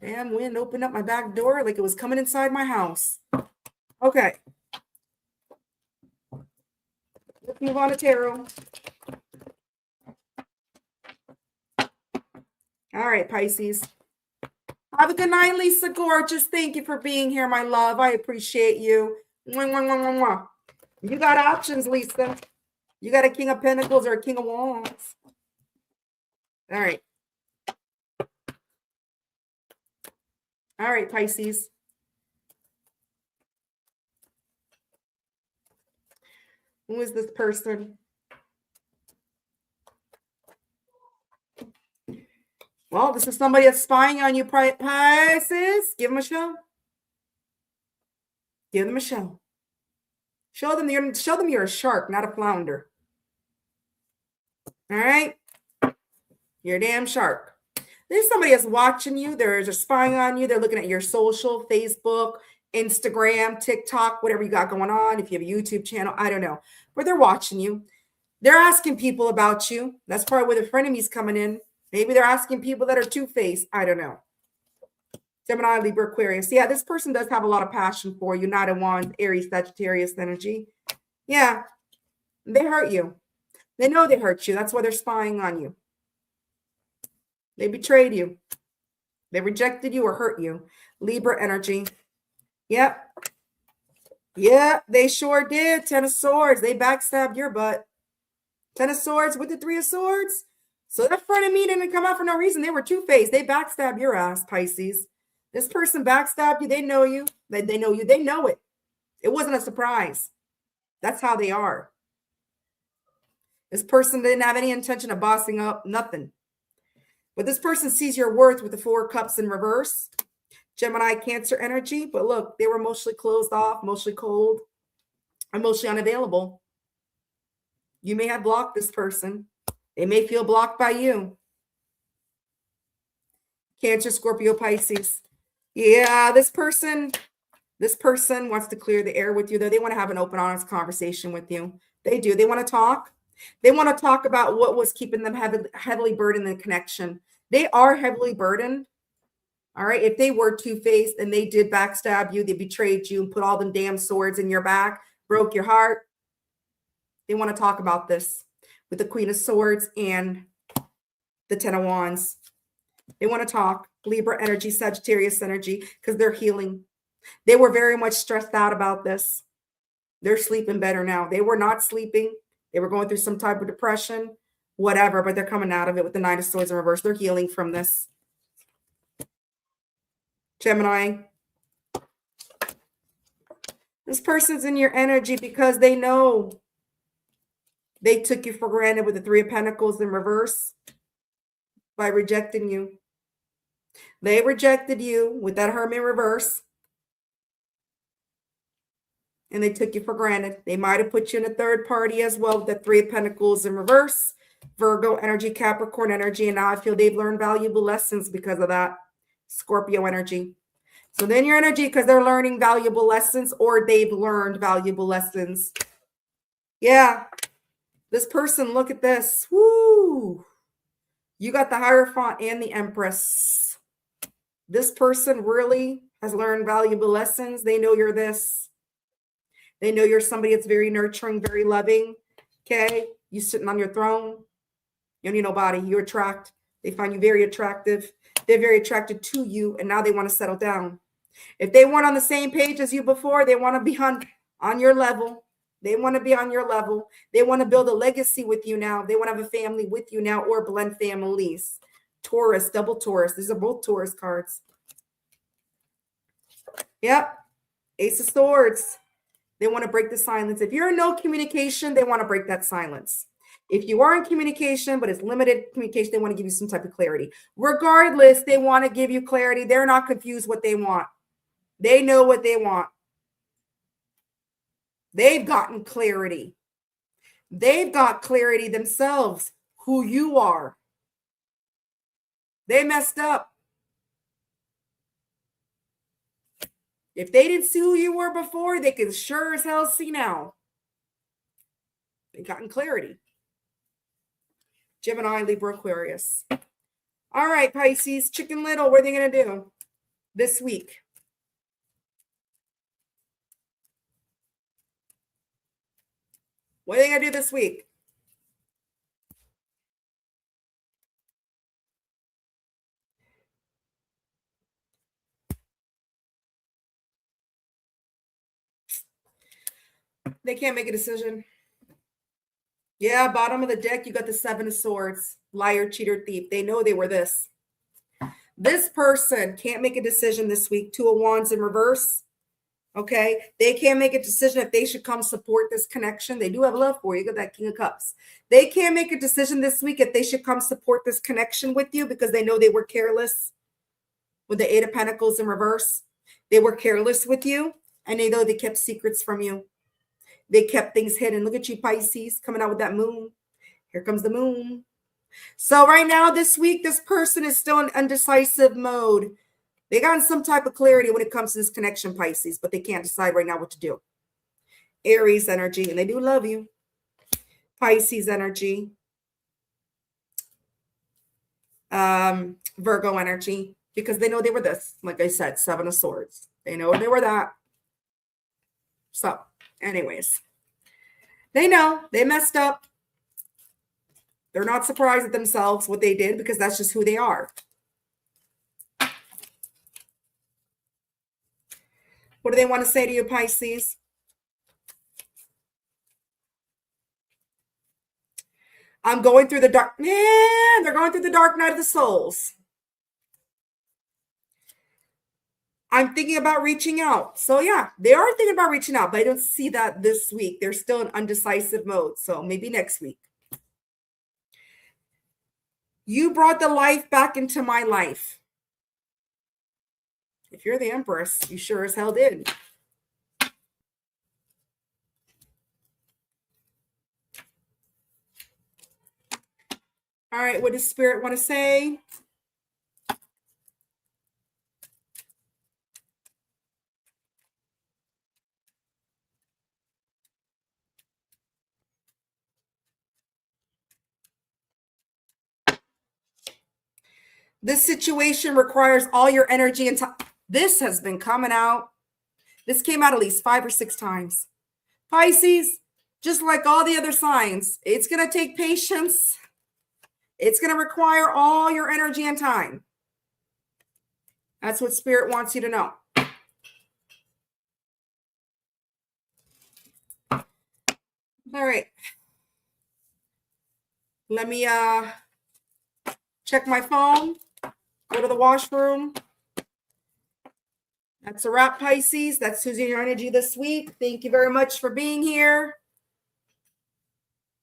Damn, wind opened up my back door like it was coming inside my house. Okay. Let's move on to tarot. All right, Pisces. Have a good night, Lisa Gorgeous. Thank you for being here, my love. I appreciate you. Mwah, mwah, mwah, mwah, mwah. You got options, Lisa. You got a King of Pentacles or a King of Wands. All right. All right, Pisces. Who is this person? Well, this is somebody that's spying on you, Pisces. Give them a show. Give them a show. Show them you're a shark, not a flounder. All right? You're a damn shark. There's somebody that's watching you. They're just spying on you. They're looking at your social, Facebook, Instagram, TikTok, whatever you got going on. If you have a YouTube channel, I don't know. But they're watching you. They're asking people about you. That's probably where the frenemies coming in. Maybe they're asking people that are two-faced. I don't know. Gemini, Libra, Aquarius. Yeah, this person does have a lot of passion for you. Not a Wands, Aries, Sagittarius energy. Yeah, they hurt you. They know they hurt you. That's why they're spying on you. They betrayed you. They rejected you or hurt you. Libra energy. Yep. Yeah, they sure did. 10 of Swords. They backstabbed your butt. 10 of Swords with the 3 of Swords. So that front of me didn't come out for no reason. They were two-faced. They backstabbed your ass, Pisces. This person backstabbed you. They know you. They know you. They know it. It wasn't a surprise. That's how they are. This person didn't have any intention of bossing up. Nothing. But this person sees your worth with the 4 cups in reverse. Gemini, Cancer energy. But look, they were emotionally closed off, emotionally cold, emotionally unavailable. You may have blocked this person. They may feel blocked by you. Cancer, Scorpio, Pisces. Yeah, this person wants to clear the air with you, though. They want to have an open, honest conversation with you. They do. They want to talk. They want to talk about what was keeping them heavily burdened in the connection. They are heavily burdened. All right. If they were two-faced and they did backstab you, they betrayed you and put all them damn swords in your back, broke your heart. They want to talk about this with the Queen of Swords and the 10 of Wands. They want to talk. Libra energy, Sagittarius energy, because they're healing. They were very much stressed out about this. They're sleeping better now. They were not sleeping. They were going through some type of depression, whatever, but they're coming out of it with the 9 of Swords in reverse. They're healing from this. Gemini. This person's in your energy because they know they took you for granted with the 3 of Pentacles in reverse by rejecting you. They rejected you with that Hermit in reverse. And they took you for granted. They might have put you in a third party as well with the 3 of Pentacles in reverse. Virgo energy, Capricorn energy. And now I feel they've learned valuable lessons because of that. Scorpio energy. So then your energy, because they're learning valuable lessons or they've learned valuable lessons. Yeah. This person, look at this. Woo. You got the Hierophant and the Empress. This person really has learned valuable lessons. They know you're this. They know you're somebody that's very nurturing, very loving. Okay. You sitting on your throne. You don't need nobody. You attract. They find you very attractive. They're very attracted to you. And now they want to settle down. If they weren't on the same page as you before, they want to be on your level. They want to be on your level. They want to build a legacy with you now. They want to have a family with you now or blend families. Taurus, double Taurus. These are both Taurus cards. Yep. Ace of Swords. They want to break the silence. If you're in no communication, they want to break that silence. If you are in communication, but it's limited communication, they want to give you some type of clarity. Regardless, they want to give you clarity. They're not confused what they want. They know what they want. They've gotten clarity. They've got clarity themselves, who you are. They messed up. If they didn't see who you were before, they can sure as hell see now. They've gotten clarity. Gemini, Libra, Aquarius. All right, Pisces, Chicken Little, what are they going to do this week? What are they going to do this week? They can't make a decision. Yeah, bottom of the deck, you got the 7 of Swords. Liar, cheater, thief. They know they were this. This person can't make a decision this week. 2 of Wands in reverse. Okay. They can't make a decision if they should come support this connection. They do have love for you. You got that King of Cups. They can't make a decision this week if they should come support this connection with you because they know they were careless with the 8 of Pentacles in reverse. They were careless with you and they know they kept secrets from you. They kept things hidden. Look at you, Pisces, coming out with that moon. Here comes the moon. So right now, this week, this person is still in undecisive mode. They got some type of clarity when it comes to this connection, Pisces, but they can't decide right now what to do. Aries energy, and they do love you. Pisces energy. Virgo energy, because they know they were this. Like I said, 7 of Swords. They know they were that. So, anyways, they know they messed up. They're not surprised at themselves, what they did, because that's just who they are. What do they want to say to you, Pisces? I'm going through the dark. Man, they're going through the dark night of the souls. I'm thinking about reaching out. So yeah, they are thinking about reaching out, but I don't see that this week. They're still in undecisive mode. So maybe next week. You brought the life back into my life. If you're the Empress, you sure as hell did. All right, what does Spirit want to say? This situation requires all your energy and time. This has been coming out. This came out at least 5 or 6 times. Pisces, just like all the other signs, it's going to take patience. It's going to require all your energy and time. That's what Spirit wants you to know. All right. Let me check my phone. Go to the washroom. That's a wrap, Pisces. That's who's in your energy this week. Thank you very much for being here.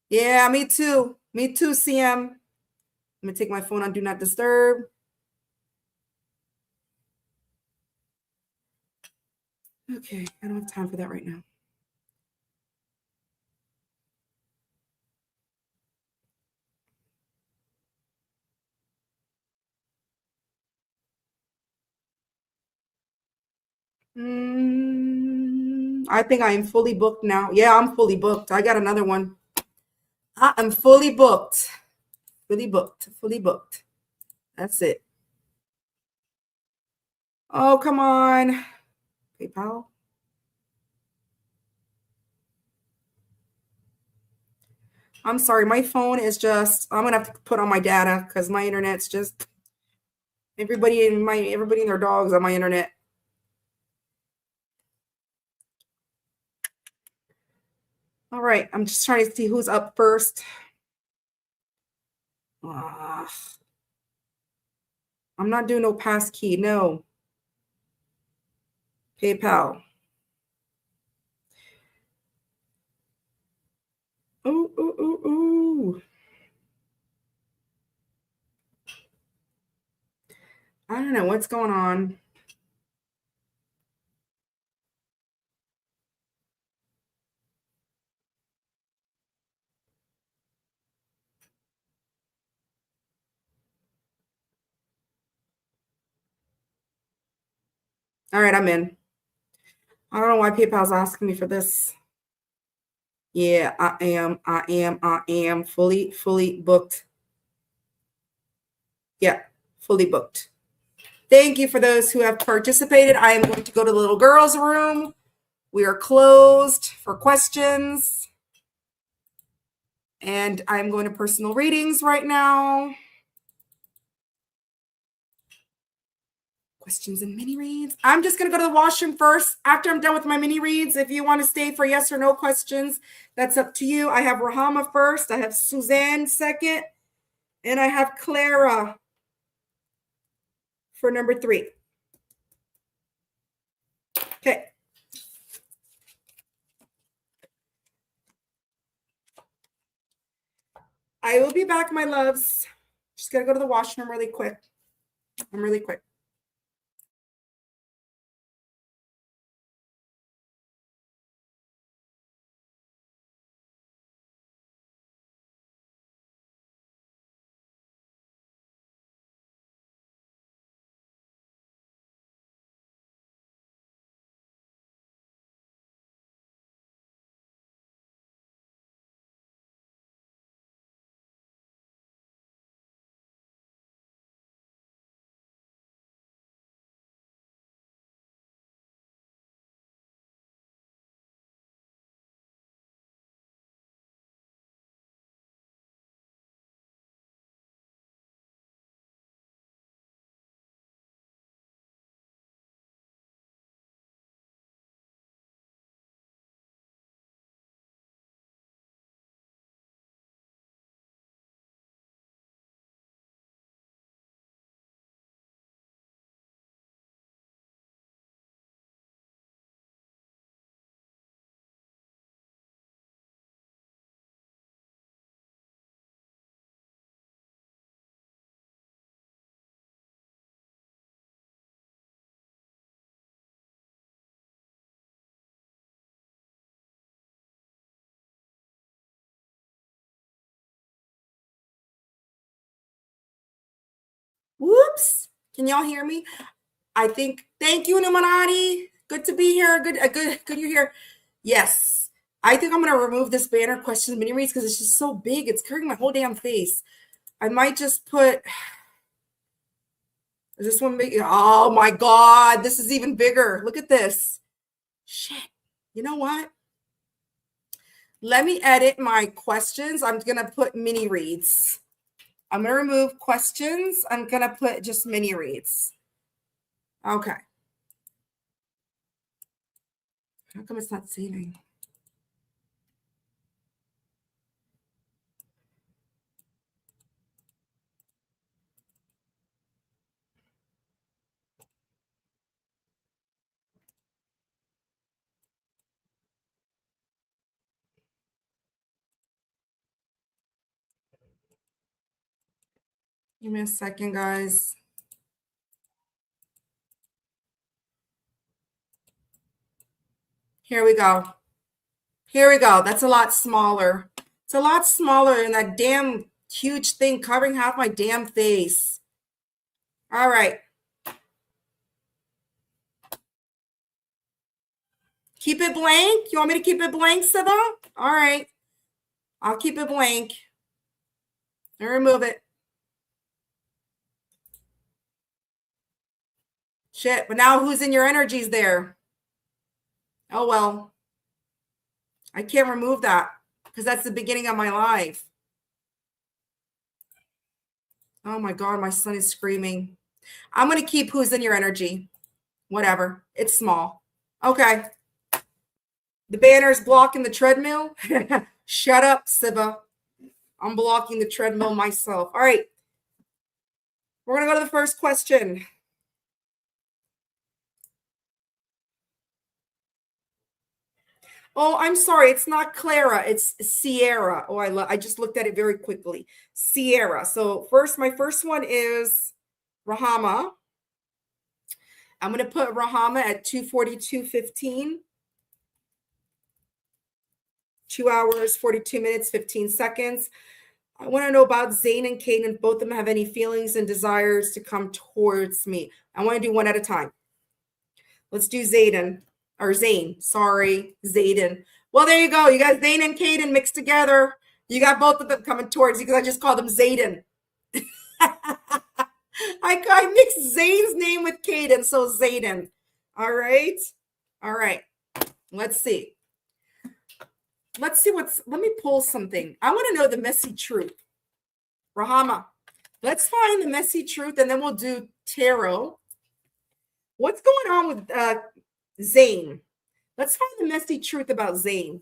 Yeah, me too. Me too, CM. Let me take my phone on Do Not Disturb. Okay, I don't have time for that right now. I think I am fully booked now. Yeah, I'm fully booked. I got another one. I'm fully booked. Fully booked. Fully booked. That's it. Oh, come on. PayPal. I'm sorry. My phone is just, I'm going to have to put on my data because my internet's just, everybody and their dogs on my internet. All right. I'm just trying to see who's up first. I'm not doing no passkey. No. PayPal. Ooh, ooh, ooh, ooh. I don't know what's going on. All right, I'm in. I don't know why PayPal's asking me for this. Yeah, I am fully booked. Yeah, fully booked. Thank you for those who have participated. I am going to go to the little girls' room. We are closed for questions. And I'm going to personal readings right now. Questions and mini reads. I'm just going to go to the washroom first. After I'm done with my mini reads, if you want to stay for yes or no questions, that's up to you. I have Rahama first. I have Suzanne second. And I have Clara for number 3. Okay. I will be back, my loves. Just got to go to the washroom really quick. I'm really quick. Can y'all hear me? I think, thank you, Numanati. Good to be here. Good you're here. Yes. I think I'm going to remove this banner questions mini reads because it's just so big. It's covering my whole damn face. I might just put, is this one big? Oh my God, this is even bigger. Look at this. Shit. You know what? Let me edit my questions. I'm going to put mini reads. I'm going to remove questions. I'm going to put just mini reads. Okay. How come it's not saving? Give me a second, guys. Here we go. Here we go. That's a lot smaller. It's a lot smaller than that damn huge thing covering half my damn face. All right. Keep it blank? You want me to keep it blank, Siva? All right. I'll keep it blank. And remove it. Shit. But now who's in your energies there? Oh, well. I can't remove that because that's the beginning of my life. Oh, my God. My son is screaming. I'm going to keep who's in your energy. Whatever. It's small. Okay. The banner's blocking the treadmill. Shut up, Siva. I'm blocking the treadmill myself. All right. We're going to go to the first question. Oh, I'm sorry. It's not Clara. It's Sierra. Oh, I just looked at it very quickly. Sierra. So my first one is Rahama. I'm going to put Rahama at 2:42:15. 2 hours, 42 minutes, 15 seconds. I want to know about Zayn and Caden. Both of them have any feelings and desires to come towards me. I want to do one at a time. Let's do Zayden. Or Zayn. Sorry, Zayden. Well, there you go. You got Zayn and Caden mixed together. You got both of them coming towards you because I just called them Zayden. I mixed Zayn's name with Caden, so Zayden. All right. All right. Let's see. Let me pull something. I want to know the messy truth. Rahama, let's find the messy truth and then we'll do tarot. What's going on with Zayn? Let's find the messy truth about Zayn.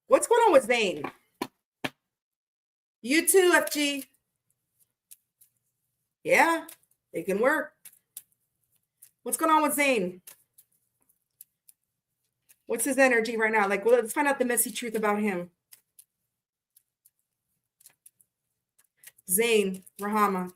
What's going on with Zayn? You too, FG. Yeah, it can work. What's going on with Zayn? What's his energy right now? Like, well, let's find out the messy truth about him. Zayn, Rahama.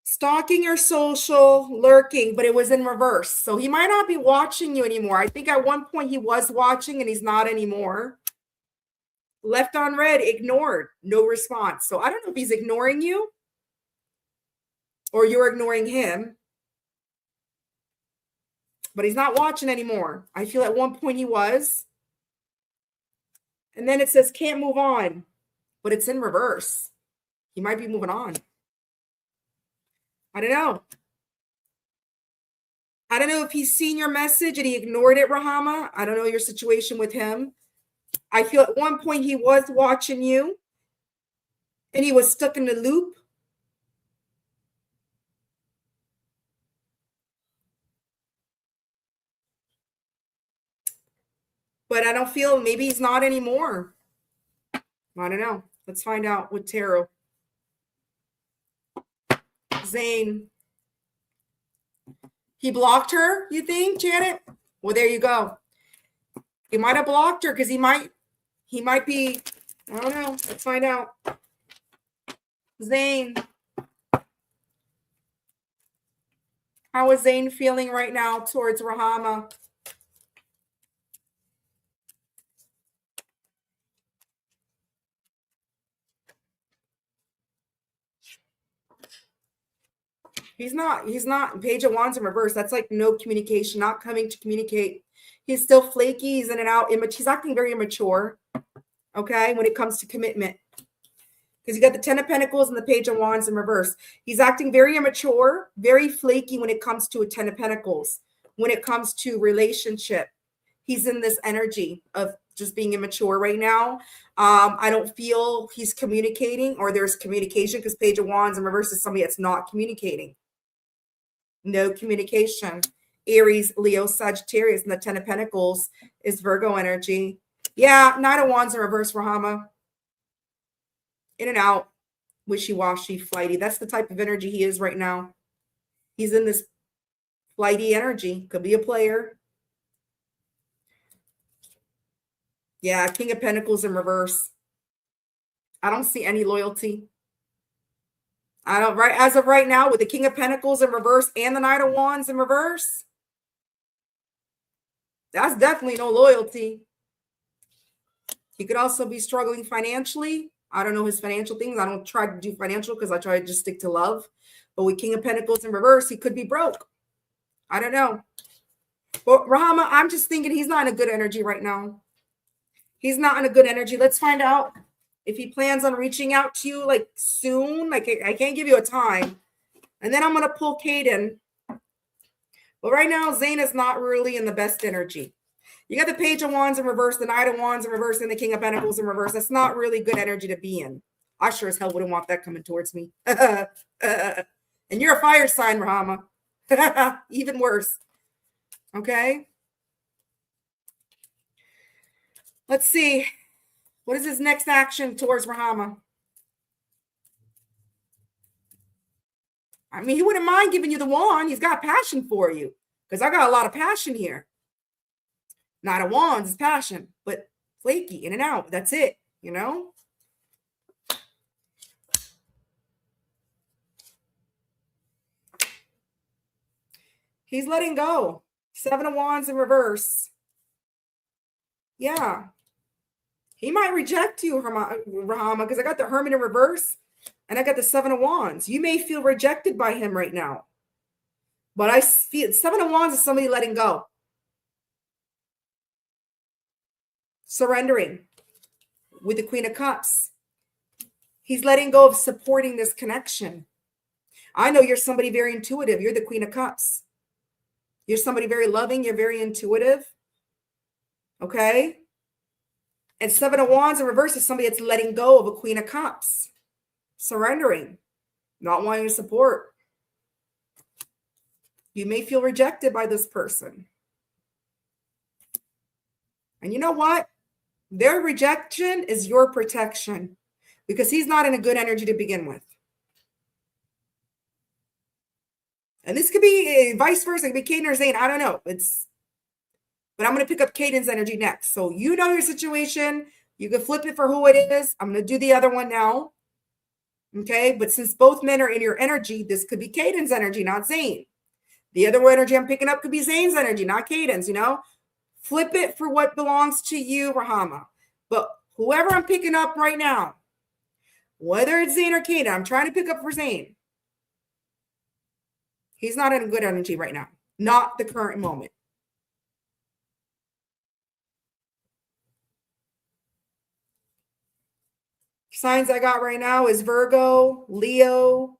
Stalking your social, lurking, but it was in reverse. So he might not be watching you anymore. I think at one point he was watching and he's not anymore. Left on red, ignored, no response. So I don't know if he's ignoring you or you're ignoring him, but he's not watching anymore. I feel at one point he was. And then it says can't move on, but it's in reverse. He might be moving on. I don't know. I don't know if he's seen your message and he ignored it, Rahama. I don't know your situation with him. I feel at one point he was watching you and he was stuck in the loop. But I don't feel, maybe he's not anymore. I don't know. Let's find out with tarot. Zayn. He blocked her, you think, Janet? Well, there you go. He might have blocked her because he might be, I don't know. Let's find out. Zayn. How is Zane feeling right now towards Rahama? He's not Page of Wands in reverse. That's like no communication, not coming to communicate. He's still flaky. He's in and out. He's acting very immature. Okay. When it comes to commitment, because you got the 10 of Pentacles and the Page of Wands in reverse. He's acting very immature, very flaky when it comes to a 10 of Pentacles. When it comes to relationship, he's in this energy of just being immature right now. I don't feel he's communicating or there's communication, because Page of Wands in reverse is somebody that's not communicating. No communication. Aries, Leo, Sagittarius, and the 10 of Pentacles is Virgo energy. Yeah, Knight of Wands in reverse, Rahama. In and out, wishy-washy, flighty. That's the type of energy he is right now. He's in this flighty energy. Could be a player. Yeah, King of Pentacles in reverse. I don't see any loyalty. I don't, right as of right now, with the King of Pentacles in reverse and the Knight of Wands in reverse, that's definitely no loyalty. He could also be struggling financially. I don't know his financial things. I don't try to do financial because I try to just stick to love. But with King of Pentacles in reverse, he could be broke. I don't know. But Rahama, I'm just thinking he's not in a good energy right now. He's not in a good energy. Let's find out if he plans on reaching out to you like soon. Like I can't give you a time. And then I'm going to pull Caden. But right now, Zane is not really in the best energy. You got the Page of Wands in reverse, the Knight of Wands in reverse, and the King of Pentacles in reverse. That's not really good energy to be in. I sure as hell wouldn't want that coming towards me. And you're a fire sign, Rahama. Even worse. Okay. Let's see. What is his next action towards Rahama? I mean, he wouldn't mind giving you the wand. He's got passion for you, because I got a lot of passion here. Knight of Wands is passion, but flaky, in and out. That's it, you know? He's letting go. 7 of Wands in reverse. Yeah. He might reject you, Rahama, because I got the Hermit in reverse and I got the 7 of Wands. You may feel rejected by him right now. But I feel 7 of Wands is somebody letting go. Surrendering with the Queen of Cups. He's letting go of supporting this connection. I know you're somebody very intuitive. You're the Queen of Cups. You're somebody very loving. You're very intuitive. Okay? And 7 of Wands in reverse is somebody that's letting go of a Queen of Cups. Surrendering. Not wanting to support. You may feel rejected by this person. And you know what? Their rejection is your protection, because he's not in a good energy to begin with. And this could be vice versa. It could be Caden or Zane. I don't know. But I'm going to pick up Caden's energy next. So you know your situation. You can flip it for who it is. I'm going to do the other one now. Okay. But since both men are in your energy, this could be Caden's energy, not Zane. The other energy I'm picking up could be Zane's energy, not Caden's, you know. Flip it for what belongs to you, Rahama. But whoever I'm picking up right now, whether it's Zane or Caden, I'm trying to pick up for Zane. He's not in a good energy right now. Not the current moment. Signs I got right now is Virgo, Leo,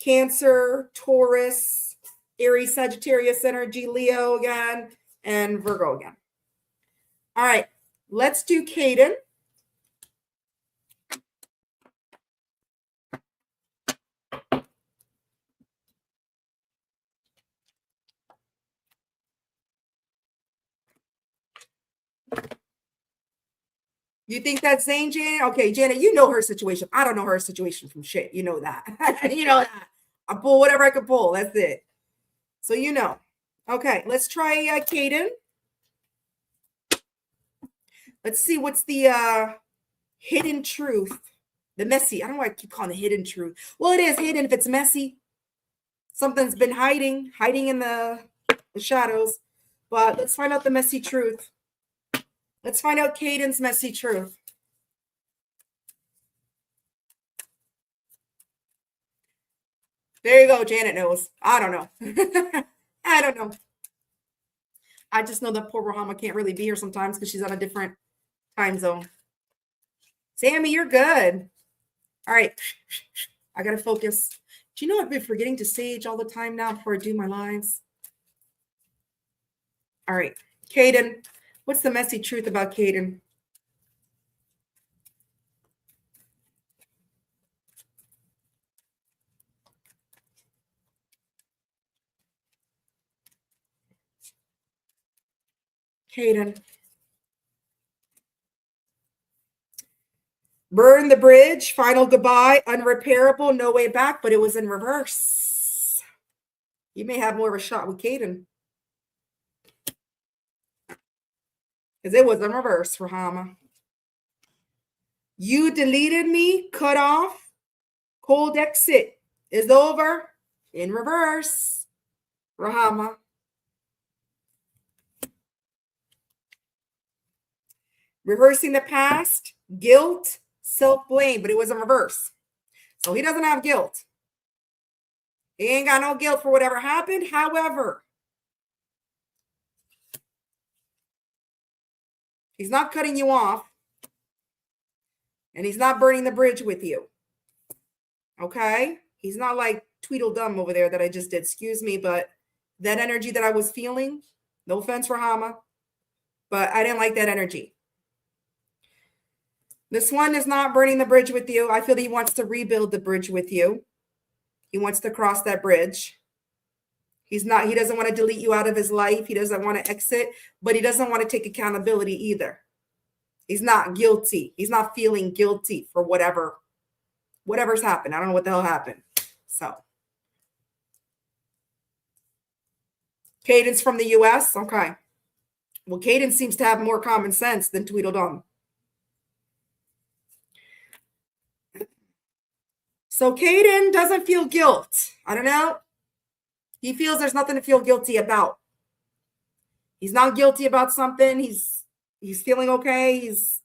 Cancer, Taurus, Aries, Sagittarius energy, Leo again, and Virgo again. All right, let's do Caden. You think that's Zane, Janet? Okay, Janet, you know her situation. I don't know her situation from shit. You know that. You know that. I pull whatever I can pull. That's it. So you know. Okay, let's try Caden. Let's see what's the hidden truth. The messy. I don't know why I keep calling it hidden truth. Well, it is hidden if it's messy. Something's been hiding in the shadows. But let's find out the messy truth. Let's find out Caden's messy truth. There you go. Janet knows. I don't know. I don't know. I just know that poor Rahama can't really be here sometimes because she's on a different time zone. Sammy, you're good. All right. I got to focus. Do you know I've been forgetting to sage all the time now before I do my lives? All right. Caden, what's the messy truth about Caden? Caden. Burn the bridge, final goodbye, unrepairable, no way back, but it was in reverse. You may have more of a shot with Caden. Because it was in reverse, Rahama. You deleted me, cut off, cold exit is over, in reverse, Rahama. Reversing the past, guilt, self-blame, but it was in reverse. So he doesn't have guilt. He ain't got no guilt for whatever happened. However, he's not cutting you off, and he's not burning the bridge with you. Okay? He's not like Tweedledum over there that I just did. Excuse me, but that energy that I was feeling, no offense, Rahama, but I didn't like that energy. This one is not burning the bridge with you. I feel that he wants to rebuild the bridge with you. He wants to cross that bridge. He doesn't want to delete you out of his life. He doesn't want to exit, but he doesn't want to take accountability either. He's not guilty. He's not feeling guilty for whatever's happened. I don't know what the hell happened. So Caden's from the US. Okay. Well, Caden seems to have more common sense than Tweedledum. So Caden doesn't feel guilt. I don't know. He feels there's nothing to feel guilty about. He's not guilty about something. He's feeling okay. He's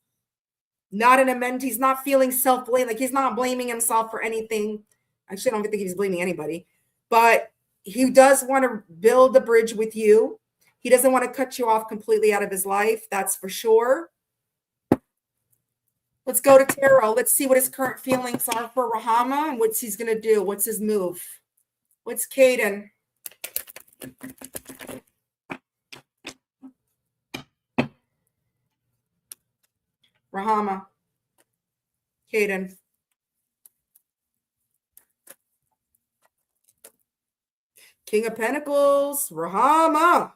not in a he's not feeling self-blame. Like he's not blaming himself for anything. Actually, I don't think he's blaming anybody. But he does want to build the bridge with you. He doesn't want to cut you off completely out of his life. That's for sure. Let's go to tarot. Let's see what his current feelings are for Rahama and what he's going to do. What's his move? What's Caden? Rahama. Caden. King of Pentacles. Rahama.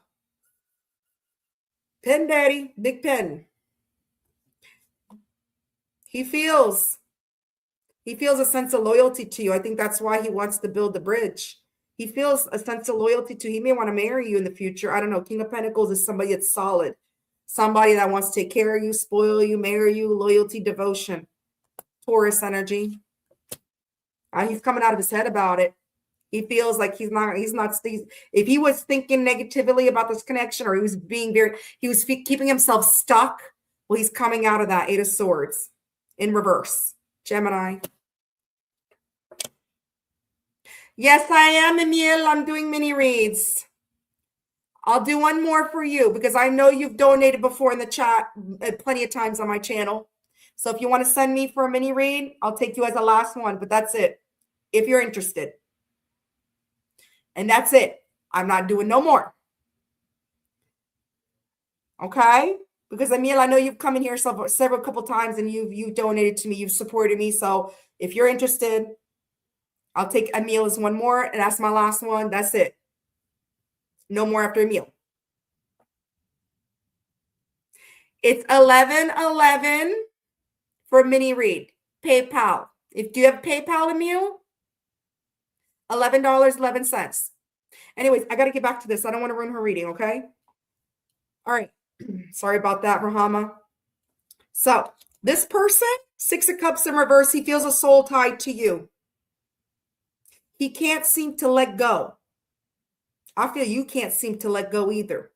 Pen Daddy. Big pen. He feels a sense of loyalty to you. I think that's why he wants to build the bridge. He feels a sense of loyalty to you. He may want to marry you in the future. I don't know. King of Pentacles is somebody that's solid. Somebody that wants to take care of you, spoil you, marry you, loyalty, devotion. Taurus energy. He's coming out of his head about it. He feels like he's not, if he was thinking negatively about this connection or he was keeping himself stuck, well, he's coming out of that. 8 of Swords. In reverse. Gemini. Yes, I am, Emil. I'm doing mini reads. I'll do one more for you because I know you've donated before in the chat plenty of times on my channel. So if you want to send me for a mini read, I'll take you as a last one, but that's it. If you're interested. And that's it. I'm not doing no more. Okay? Because Emil, I know you've come in here several couple times and you've donated to me, you've supported me. So if you're interested, I'll take Emil as one more, and that's my last one. That's it. No more after Emil. It's 11:11 for a mini read. PayPal. If do you have PayPal, Emil? $11.11. Anyways, I got to get back to this. I don't want to ruin her reading, okay? All right. Sorry about that, Rahama. So this person, 6 of Cups in reverse, he feels a soul tied to you. He can't seem to let go. I feel you can't seem to let go either.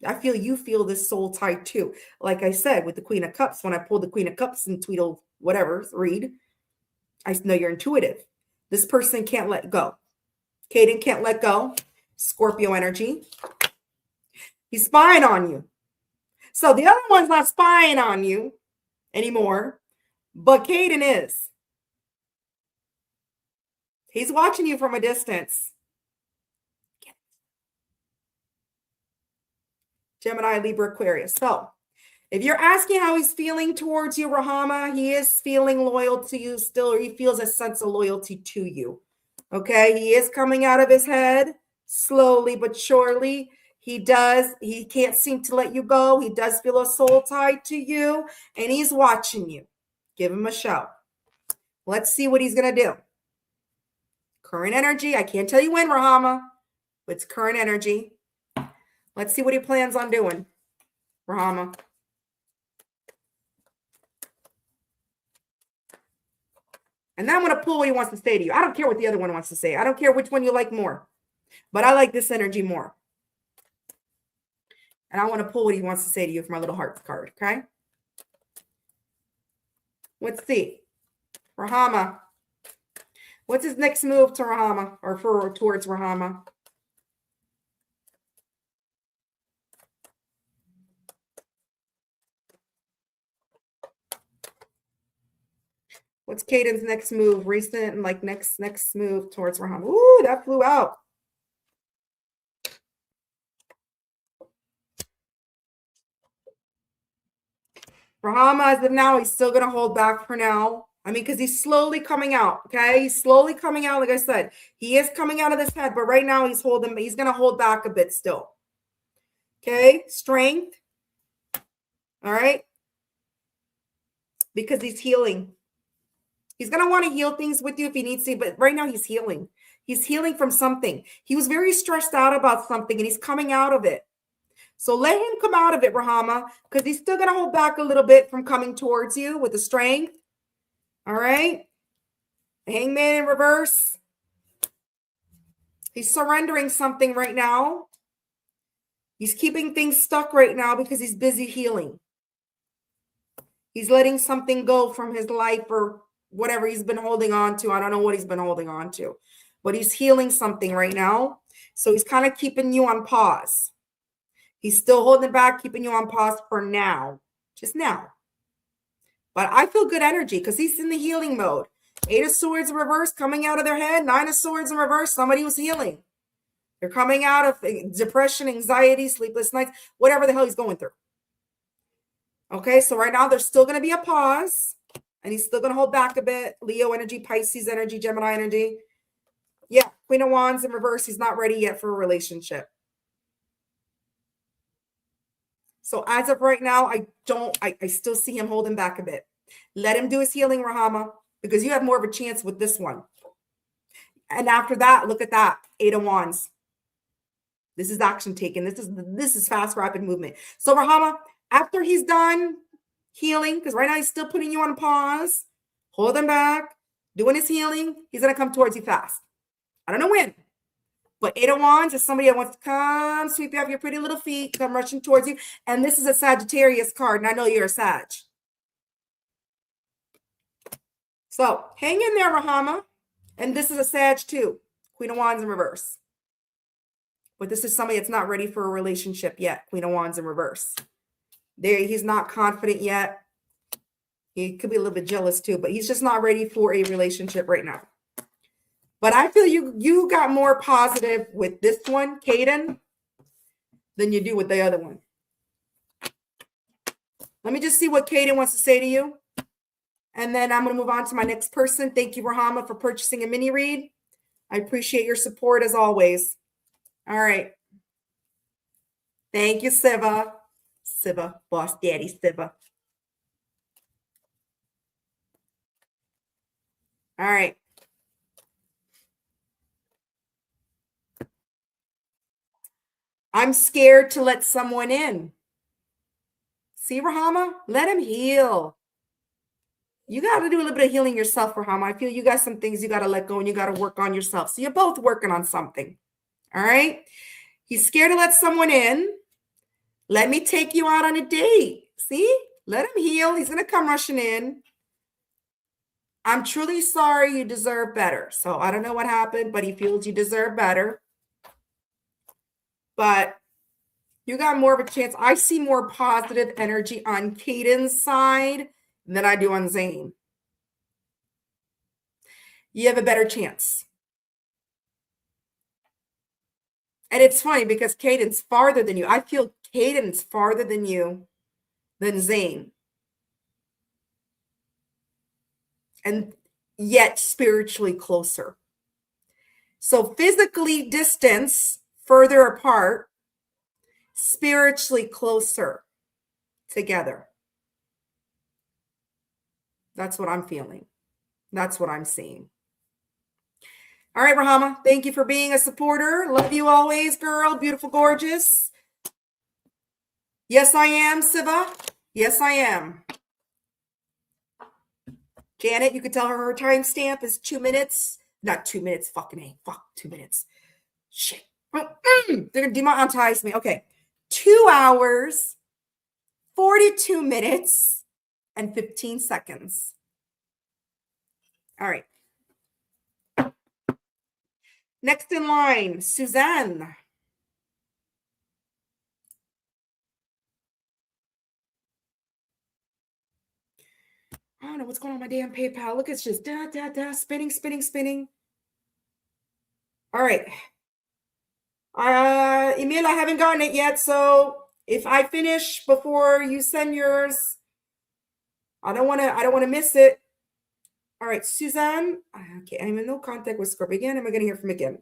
I feel you feel this soul tie too. Like I said, with the Queen of Cups, when I pulled the Queen of Cups in Tweedle, whatever, read, I know you're intuitive. This person can't let go. Caden can't let go. Scorpio energy. He's spying on you. So the other one's not spying on you anymore, but Caden is. He's watching you from a distance. Gemini, Libra, Aquarius. So if you're asking how he's feeling towards you, Rahama, he is feeling loyal to you still, or he feels a sense of loyalty to you. Okay, he is coming out of his head slowly but surely. He can't seem to let you go. He does feel a soul tie to you, and he's watching you. Give him a show. Let's see what he's going to do. Current energy. I can't tell you when, Rahama, but it's current energy. Let's see what he plans on doing, Rahama. And then I'm going to pull what he wants to say to you. I don't care what the other one wants to say. I don't care which one you like more, but I like this energy more. And I want to pull what he wants to say to you from my little hearts card, okay? Let's see. Rahama. What's his next move to Rahama, or towards Rahama? What's Caden's next move? Recent and like next move towards Rahama. Ooh, that flew out. Rahama, as of now, he's still going to hold back for now. I mean, because he's slowly coming out, okay? He's slowly coming out. Like I said, he is coming out of this head, but right now he's going to hold back a bit still. Okay? Strength. All right? Because he's healing. He's going to want to heal things with you if he needs to, but right now he's healing. He's healing from something. He was very stressed out about something, and he's coming out of it. So let him come out of it, Rahama, because he's still going to hold back a little bit from coming towards you with the strength. All right? Hangman in reverse. He's surrendering something right now. He's keeping things stuck right now because he's busy healing. He's letting something go from his life or whatever he's been holding on to. I don't know what he's been holding on to, but he's healing something right now. So he's kind of keeping you on pause. He's still holding back, keeping you on pause for now, just now. But I feel good energy because he's in the healing mode. 8 of Swords in reverse coming out of their head. 9 of Swords in reverse. Somebody was healing. They're coming out of depression, anxiety, sleepless nights, whatever the hell he's going through. Okay, so right now there's still going to be a pause. And he's still going to hold back a bit. Leo energy, Pisces energy, Gemini energy. Yeah, Queen of Wands in reverse. He's not ready yet for a relationship. So as of right now, I still see him holding back a bit. Let him do his healing, Rahama, because you have more of a chance with this one. And after that, look at that. 8 of Wands. This is action taken. This is fast, rapid movement. So Rahama, after he's done healing, because right now he's still putting you on pause, hold him back, doing his healing, he's going to come towards you fast. I don't know when. But 8 of Wands is somebody that wants to come sweep you off your pretty little feet, come rushing towards you. And this is a Sagittarius card, and I know you're a Sag. So hang in there, Rahama. And this is a Sag too. Queen of Wands in reverse. But this is somebody that's not ready for a relationship yet. Queen of Wands in reverse. He's not confident yet. He could be a little bit jealous too, but he's just not ready for a relationship right now. But I feel you got more positive with this one, Caden, than you do with the other one. Let me just see what Caden wants to say to you. And then I'm going to move on to my next person. Thank you, Rahama, for purchasing a mini read. I appreciate your support as always. All right. Thank you, Siva. Siva, boss daddy, Siva. All right. I'm scared to let someone in. See, Rahama? Let him heal. You got to do a little bit of healing yourself, Rahama. I feel you got some things you got to let go and you got to work on yourself. So you're both working on something. All right. He's scared to let someone in. Let me take you out on a date. See? Let him heal. He's going to come rushing in. I'm truly sorry. You deserve better. So I don't know what happened, but he feels you deserve better. But you got more of a chance. I see more positive energy on Caden's side than I do on Zane. You have a better chance. And it's funny because Caden's farther than you. I feel Caden's farther than you than Zane. And yet spiritually closer. So physically distance, further apart, spiritually closer together. That's what I'm feeling. That's what I'm seeing. All right, Rahama, thank you for being a supporter. Love you always, girl. Beautiful, gorgeous. Yes, I am, Siva. Yes, I am. Janet, you could tell her timestamp is 2 minutes. Not 2 minutes. Fucking A. Fuck, 2 minutes. Shit. They're going to demonetize me. Okay. 2 hours, 42 minutes, and 15 seconds. All right. Next in line, Suzanne. I don't know what's going on with my damn PayPal. Look, it's just spinning. All right. Emil, I haven't gotten it yet. So if I finish before you send yours, I don't want to miss it. All right, Suzanne. Okay, I'm in no contact with Scorpio again. Am I going to hear from him again?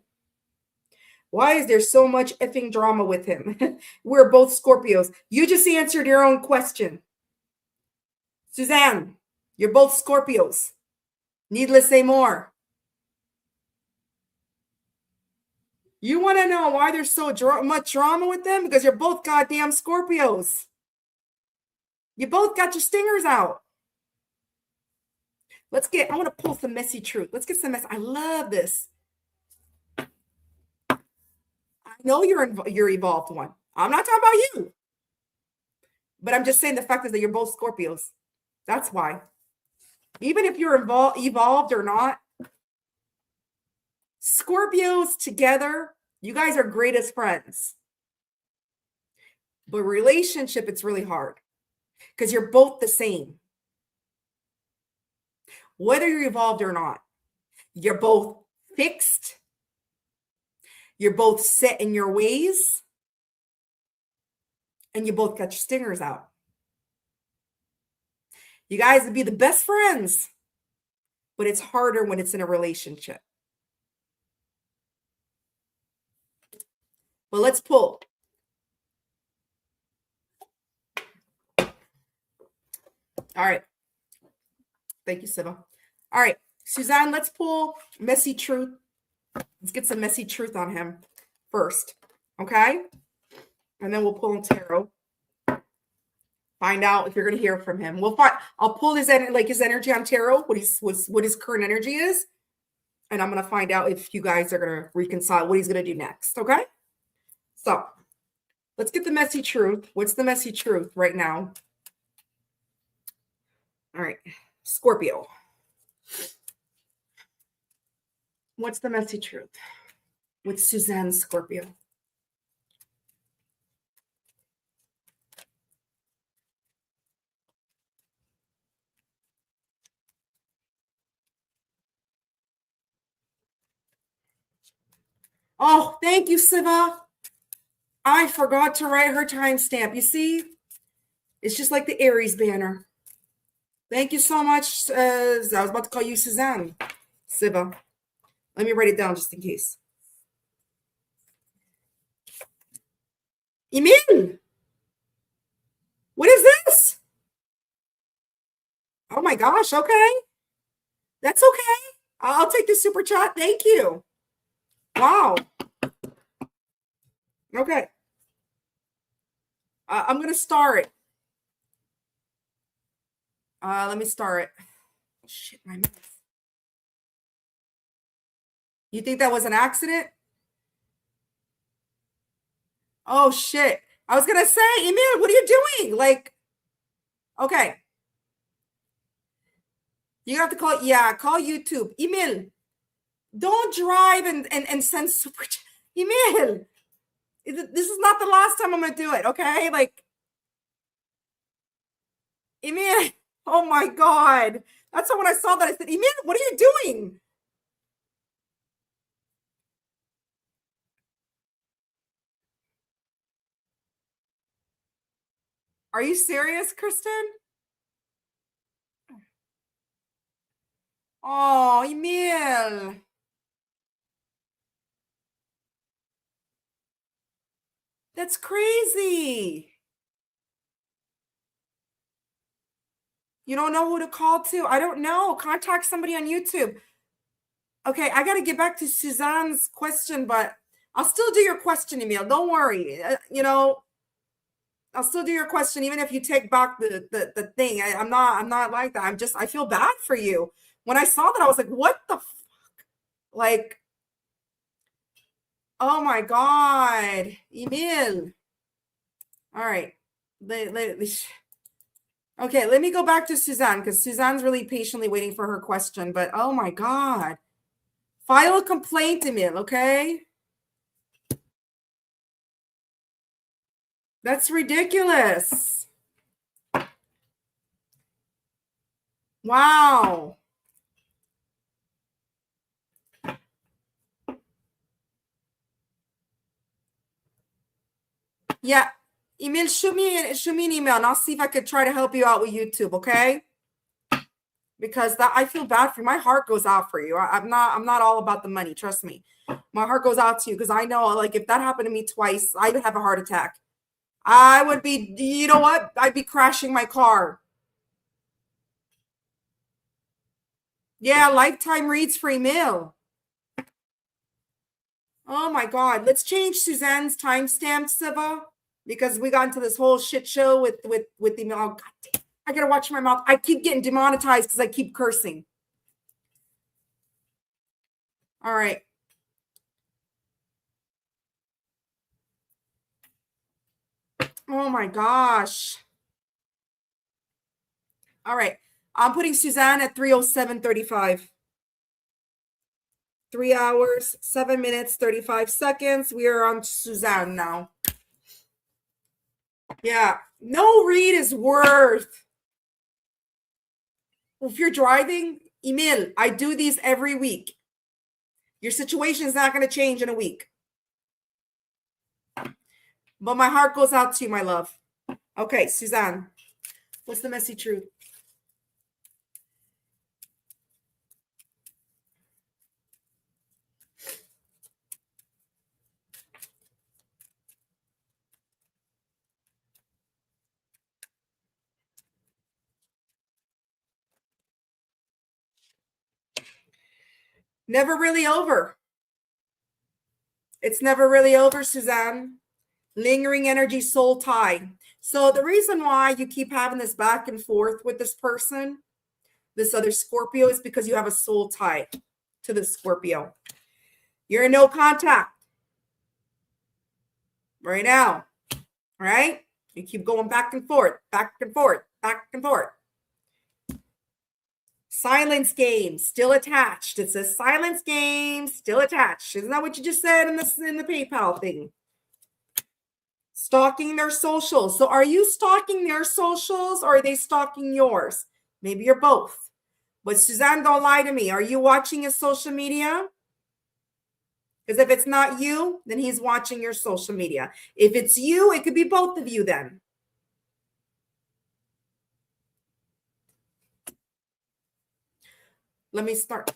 Why is there so much effing drama with him? We're both Scorpios. You just answered your own question. Suzanne, you're both Scorpios. Needless to say more. You want to know why there's so much drama with them? Because you're both goddamn Scorpios. You both got your stingers out. I want to pull some messy truth. Let's get some mess. I love this. I know you're evolved one. I'm not talking about you. But I'm just saying the fact is that you're both Scorpios. That's why. Even if you're evolved or not, Scorpios together, you guys are greatest friends. But relationship, it's really hard because you're both the same. Whether you're evolved or not, you're both fixed. You're both set in your ways. And you both got your stingers out. You guys would be the best friends, but it's harder when it's in a relationship. Well, let's pull. All right. Thank you, Siva. All right, Suzanne, let's pull messy truth. Let's get some messy truth on him first, okay? And then we'll pull tarot. Find out if you're going to hear from him. I'll pull his energy on tarot, what his current energy is, and I'm going to find out if you guys are going to reconcile what he's going to do next, okay? So, let's get the messy truth. What's the messy truth right now? All right, Scorpio. What's the messy truth with Suzanne Scorpio? Oh, thank you, Siva. I forgot to write her timestamp. You see, it's just like the Aries banner. Thank you so much. I was about to call you Suzanne. Siva. Let me write it down just in case. Emil, what is this? Oh my gosh, okay. That's okay. I'll take the super chat. Thank you. Wow. Okay. I'm going to star it. Let me star it. Shit, my mouth. You think that was an accident? Oh shit. I was gonna say, Emil, what are you doing? Like, okay. You have to call, yeah, call YouTube. Emil, don't drive and send super chat. Emil, this is not the last time I'm gonna do it, okay? Like, Emil, oh my God. That's when I saw that. I said, Emil, what are you doing? Are you serious, Kristen? Oh, Emil. That's crazy. You don't know who to call to? I don't know. Contact somebody on YouTube. Okay, I got to get back to Suzanne's question, but I'll still do your question, Emil. Don't worry. I'll still do your question, even if you take back the thing. I'm not like that. I feel bad for you. When I saw that, I was like, what the fuck? Like, oh my God, Emil. All right. Okay, let me go back to Suzanne because Suzanne's really patiently waiting for her question. But oh my God. File a complaint, Emil, okay? That's ridiculous. Wow. Yeah. Emil, shoot me an email and I'll see if I could try to help you out with YouTube, okay? Because that I feel bad for you. My heart goes out for you. I'm not all about the money, trust me. My heart goes out to you because I know, like, if that happened to me twice, I'd have a heart attack. I would be, you know what? I'd be crashing my car. Yeah, lifetime reads for Emil. Oh my God. Let's change Suzanne's timestamp, Siva, because we got into this whole shit show with Emil. Oh, God damn. I gotta watch my mouth. I keep getting demonetized because I keep cursing. All right. Oh my gosh. All right. I'm putting Suzanne at 3:07:35. 3 hours, 7 minutes, 35 seconds. We are on Suzanne now. Yeah. No read is worth. If you're driving, Emil, I do these every week. Your situation is not going to change in a week. But my heart goes out to you, my love. Okay, Suzanne, what's the messy truth? Never really over. It's never really over, Suzanne. Lingering energy, soul tie. So the reason why you keep having this back and forth with this person, this other Scorpio, is because you have a soul tie to the Scorpio. You're in no contact right now, right? You keep going back and forth, back and forth, back and forth. Silence game, still attached. It says silence game, still attached. Isn't that what you just said in the PayPal thing? Stalking their socials. So are you stalking their socials or are they stalking yours? Maybe you're both. But Suzanne, don't lie to me. Are you watching his social media? Because if it's not you, then he's watching your social media. If it's you, it could be both of you then. Let me start.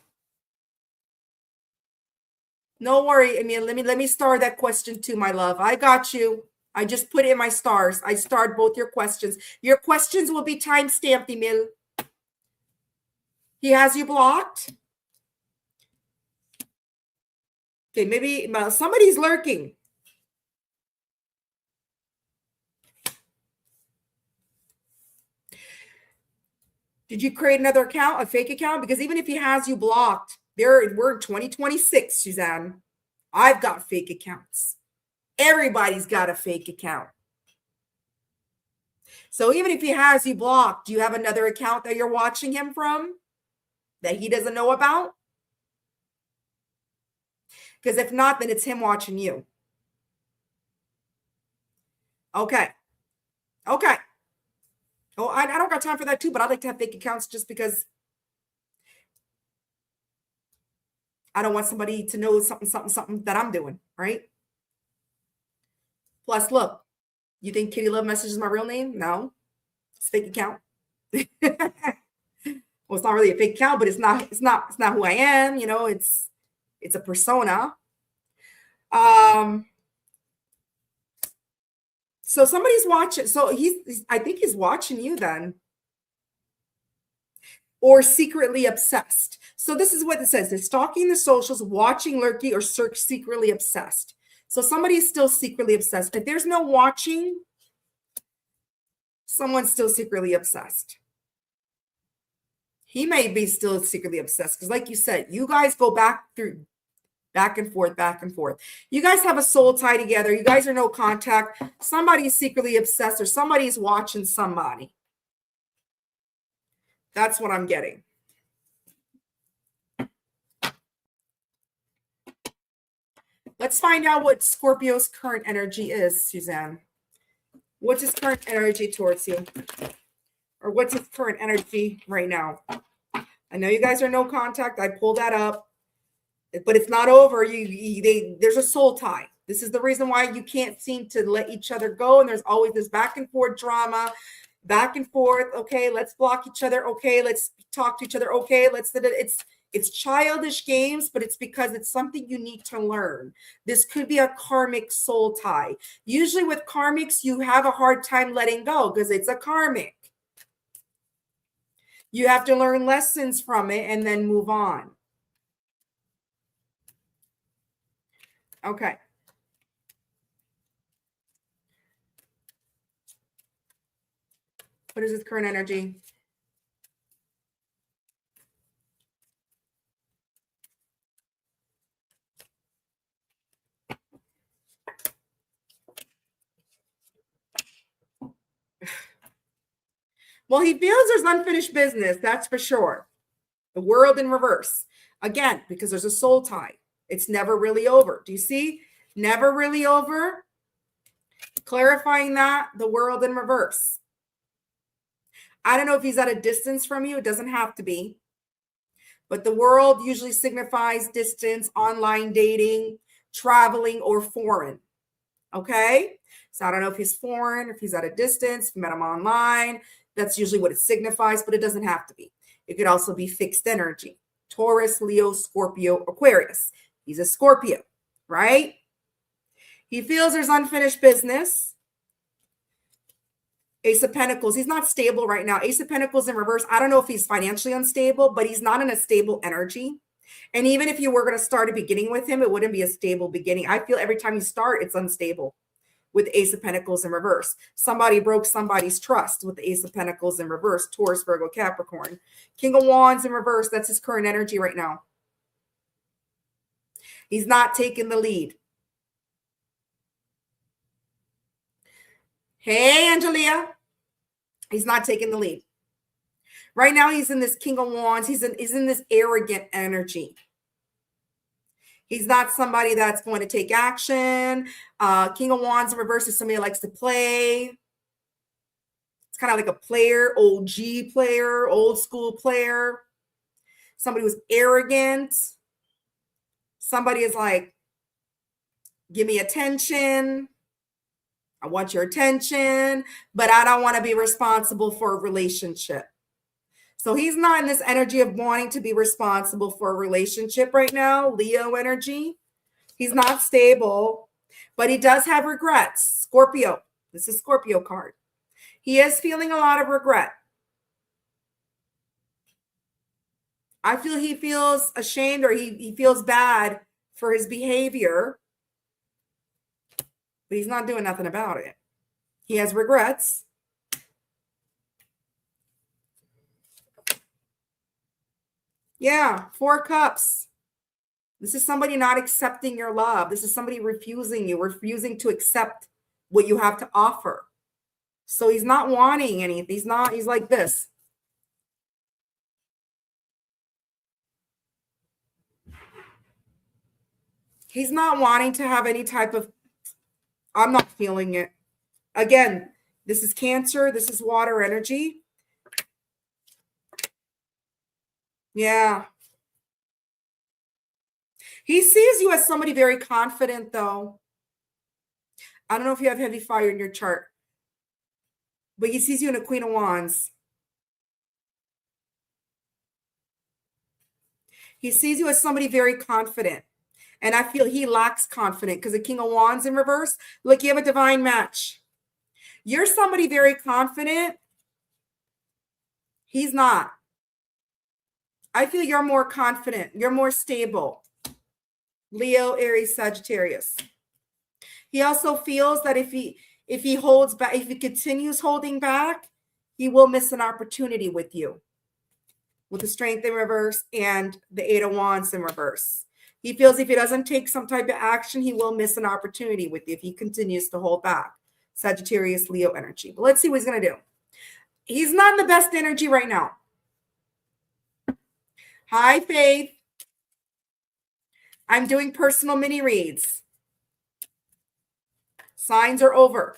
No worry. I mean, let me start that question too, my love. I got you. I just put in my stars. I starred both your questions. Your questions will be time-stamped, Emil. He has you blocked? Okay, maybe somebody's lurking. Did you create another account, a fake account? Because even if he has you blocked, we're in 2026, Suzanne. I've got fake accounts. Everybody's got a fake account. So even if he has you blocked, do you have another account that you're watching him from that he doesn't know about? Because if not, then it's him watching you. Okay. Okay. Oh, I don't got time for that too, but I'd like to have fake accounts just because I don't want somebody to know something that I'm doing, right? Plus, look, you think Kitty Love Message is my real name? No, it's a fake account. Well, it's not really a fake account, but it's not who I am. You know, it's a persona. So somebody's watching. So I think he's watching you then, or secretly obsessed. So this is what it says: they're stalking the socials, watching, lurking, or secretly obsessed. So somebody's still secretly obsessed. If there's no watching, someone's still secretly obsessed. He may be still secretly obsessed because, like you said, you guys go back and forth. You guys have a soul tie together. You guys are no contact. Somebody's secretly obsessed or somebody's watching somebody. That's what I'm getting. Let's find out what Scorpio's current energy is, Suzanne. What's his current energy towards you? Or what's his current energy right now? I know you guys are no contact. I pulled that up, but it's not over. There's a soul tie. This is the reason why you can't seem to let each other go. And there's always this back and forth drama, back and forth. Okay, let's block each other. Okay, let's talk to each other. Okay, it's childish games, but it's because it's something you need to learn. This could be a karmic soul tie. Usually with karmics, you have a hard time letting go because it's a karmic. You have to learn lessons from it and then move on. Okay. What is his current energy? Well, he feels there's unfinished business, that's for sure. The world in reverse. Again, because there's a soul tie. It's never really over. Do you see? Never really over. Clarifying that, the world in reverse. I don't know if he's at a distance from you. It doesn't have to be. But the world usually signifies distance, online dating, traveling, or foreign. Okay? So I don't know if he's foreign, if he's at a distance, if you met him online. That's usually what it signifies, but it doesn't have to be. It could also be fixed energy. Taurus, Leo, Scorpio, Aquarius. He's a Scorpio, right? He feels there's unfinished business. Ace of Pentacles. He's not stable right now. Ace of Pentacles in reverse. I don't know if he's financially unstable, but he's not in a stable energy. And even if you were going to start a beginning with him, it wouldn't be a stable beginning. I feel every time you start, it's unstable with Ace of Pentacles in reverse. Somebody broke somebody's trust with the Ace of Pentacles in reverse. Taurus, Virgo, Capricorn. King of Wands in reverse. That's his current energy right now. He's not taking the lead. Hey, Angelia. He's not taking the lead. Right now, he's in this King of Wands. He's in this arrogant energy. He's not somebody that's going to take action. King of Wands in reverse is somebody that likes to play. It's kind of like a player, OG player, old school player. Somebody who's arrogant. Somebody is like, give me attention. I want your attention, but I don't want to be responsible for a relationship. So he's not in this energy of wanting to be responsible for a relationship right now. Leo energy. He's not stable, but he does have regrets. Scorpio. This is Scorpio card. He is feeling a lot of regret. I feel he feels ashamed or he feels bad for his behavior, but he's not doing nothing about it. He has regrets. Yeah, 4 cups. This is somebody not accepting your love. This is somebody refusing you, refusing to accept what you have to offer. So he's not wanting anything. He's like this. He's not wanting to have any type of, I'm not feeling it. Again, this is Cancer. This is water energy. Yeah. He sees you as somebody very confident, though. I don't know if you have heavy fire in your chart, but he sees you in a Queen of Wands. He sees you as somebody very confident. And I feel he lacks confidence because the King of Wands in reverse, look, you have a divine match. You're somebody very confident. He's not. I feel you're more confident. You're more stable. Leo, Aries, Sagittarius. He also feels that if he holds back, if he continues holding back, he will miss an opportunity with you. With the Strength in reverse and the 8 of Wands in reverse. He feels if he doesn't take some type of action, he will miss an opportunity with you if he continues to hold back. Sagittarius, Leo energy. But let's see what he's going to do. He's not in the best energy right now. Hi, Faith. I'm doing personal mini reads. Signs are over.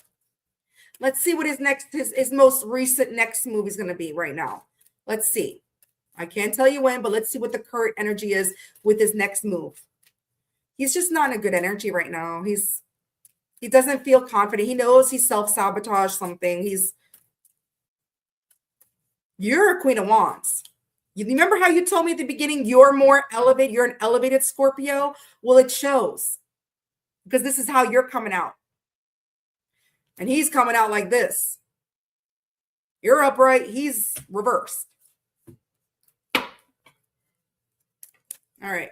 Let's see what his most recent next move is going to be right now. Let's see. I can't tell you when, but let's see what the current energy is with his next move. He's just not in a good energy right now. He doesn't feel confident. He knows he self-sabotaged something. You're a Queen of Wands. You remember how you told me at the beginning you're more elevated, you're an elevated Scorpio? Well, it shows because this is how you're coming out. And he's coming out like this. You're upright, he's reversed. All right.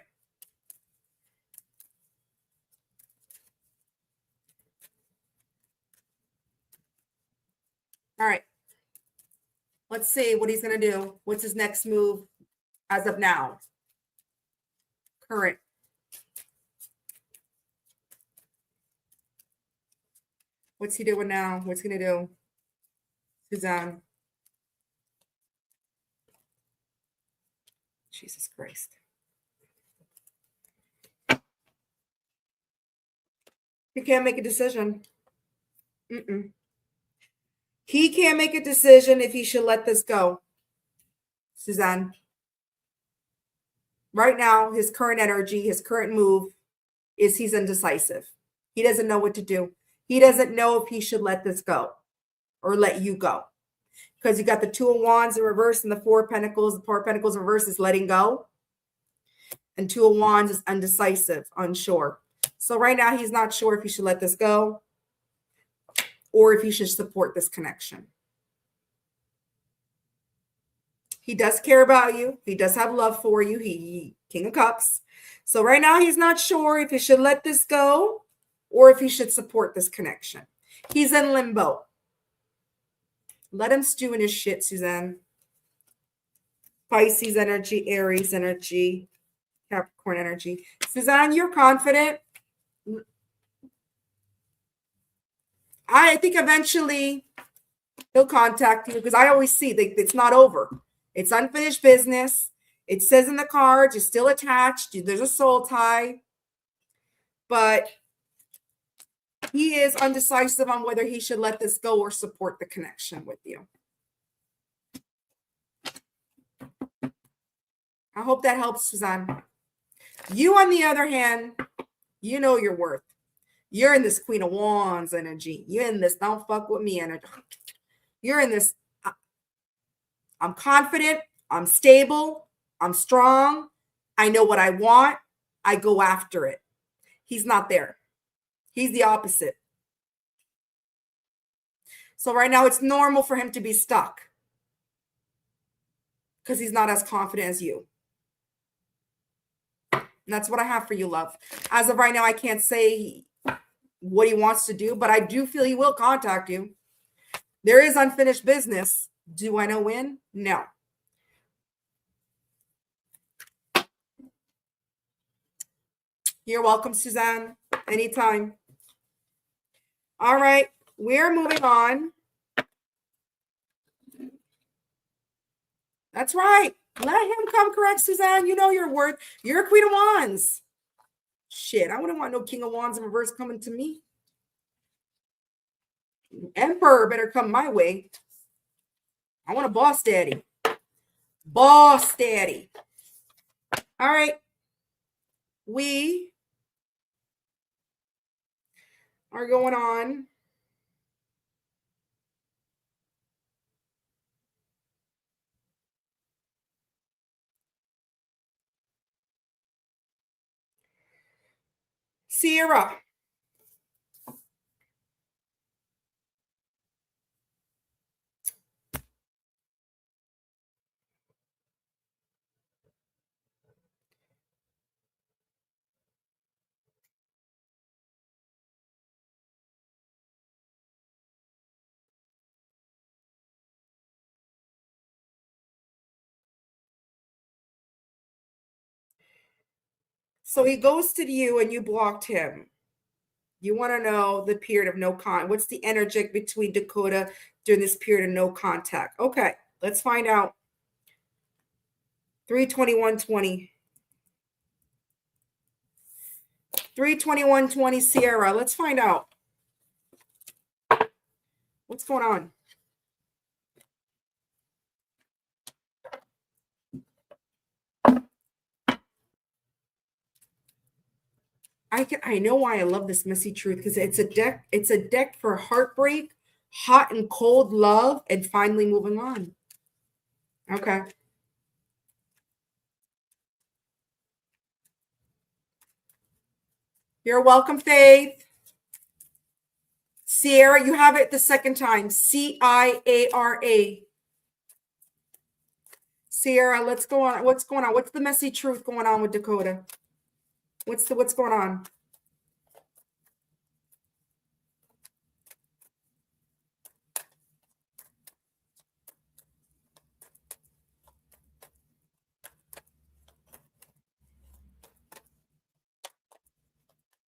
All right. Let's see what he's going to do. What's his next move as of now? Current. What's he doing now? What's he going to do? Suzanne. Jesus Christ. He can't make a decision. He can't make a decision if he should let this go, Suzanne. Right now, his current energy, his current move is he's indecisive. He doesn't know what to do. He doesn't know if he should let this go or let you go. Because you got the 2 of Wands in reverse and the 4 of Pentacles. The 4 of Pentacles in reverse is letting go. And 2 of Wands is undecisive, unsure. So right now, he's not sure if he should let this go or if he should support this connection. He does care about you. He does have love for you. He King of Cups. So right now, he's not sure if he should let this go or if he should support this connection. He's in limbo. Let him stew in his shit, Suzanne. Pisces energy, Aries energy, Capricorn energy. Suzanne, you're confident. I think eventually he'll contact you because I always see that it's not over. It's unfinished business. It says in the cards, you're still attached. There's a soul tie. But he is undecisive on whether he should let this go or support the connection with you. I hope that helps, Suzanne. You, on the other hand, you know your worth. You're in this Queen of Wands energy. You're in this don't fuck with me energy. You're in this I'm confident, I'm stable, I'm strong, I know what I want, I go after it. He's not there. He's the opposite. So right now it's normal for him to be stuck because he's not as confident as you. And that's what I have for you, love. As of right now, I can't say what he wants to do, but I do feel he will contact you. There is unfinished business. Do I know when? No. You're welcome, Suzanne. Anytime. All right. We're moving on. That's right. Let him come correct, Suzanne. You know your worth. You're a Queen of Wands. Shit, I wouldn't want no King of Wands in reverse coming to me. Emperor better come my way. I want a boss daddy. Boss daddy. All right. We are going on. Sierra. So he ghosted you and you blocked him. You want to know the period of no contact. What's the energetic between Dakota during this period of no contact? Okay, let's find out. 32120. 32120 Sierra. Let's find out. What's going on? I know why I love this messy truth, because it's a deck for heartbreak, hot and cold love, and finally moving on. Okay. You're welcome, Faith. Sierra, you have it the second time. Ciara. Sierra, let's go on. What's going on? What's the messy truth going on with Dakota? What's going on?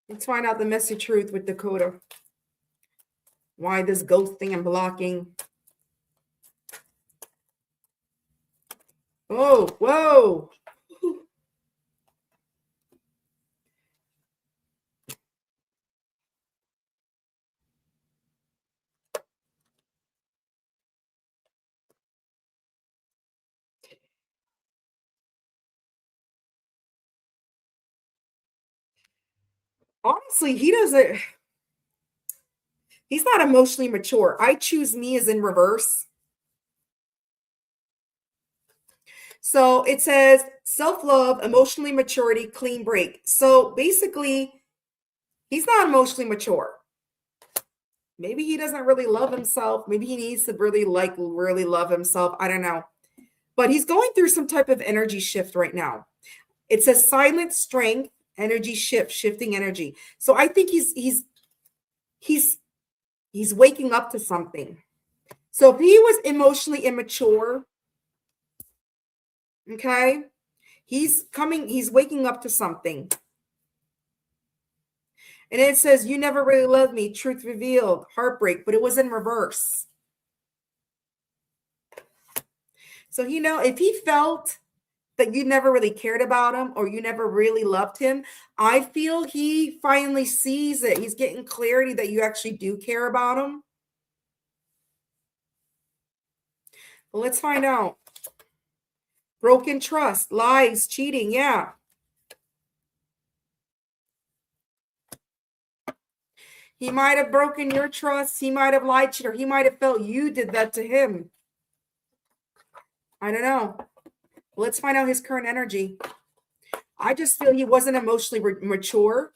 Let's find out the messy truth with Dakota. Why this ghosting and blocking? Oh, whoa. Honestly, he's not emotionally mature. I choose me as in reverse. So it says self-love, emotionally maturity, clean break. So basically, he's not emotionally mature. Maybe he doesn't really love himself. Maybe he needs to really love himself. I don't know. But he's going through some type of energy shift right now. It says silent strength, energy shift, shifting energy. So I think he's waking up to something. So if he was emotionally immature, okay, he's waking up to something. And it says, you never really loved me, truth revealed, heartbreak, but it was in reverse. So, if he felt that you never really cared about him or you never really loved him, I feel he finally sees it. He's getting clarity that you actually do care about him. Well, let's find out. Broken trust, lies, cheating. Yeah. He might have broken your trust. He might have lied to you, or he might have felt you did that to him. I don't know. Let's find out his current energy. I just feel he wasn't emotionally mature.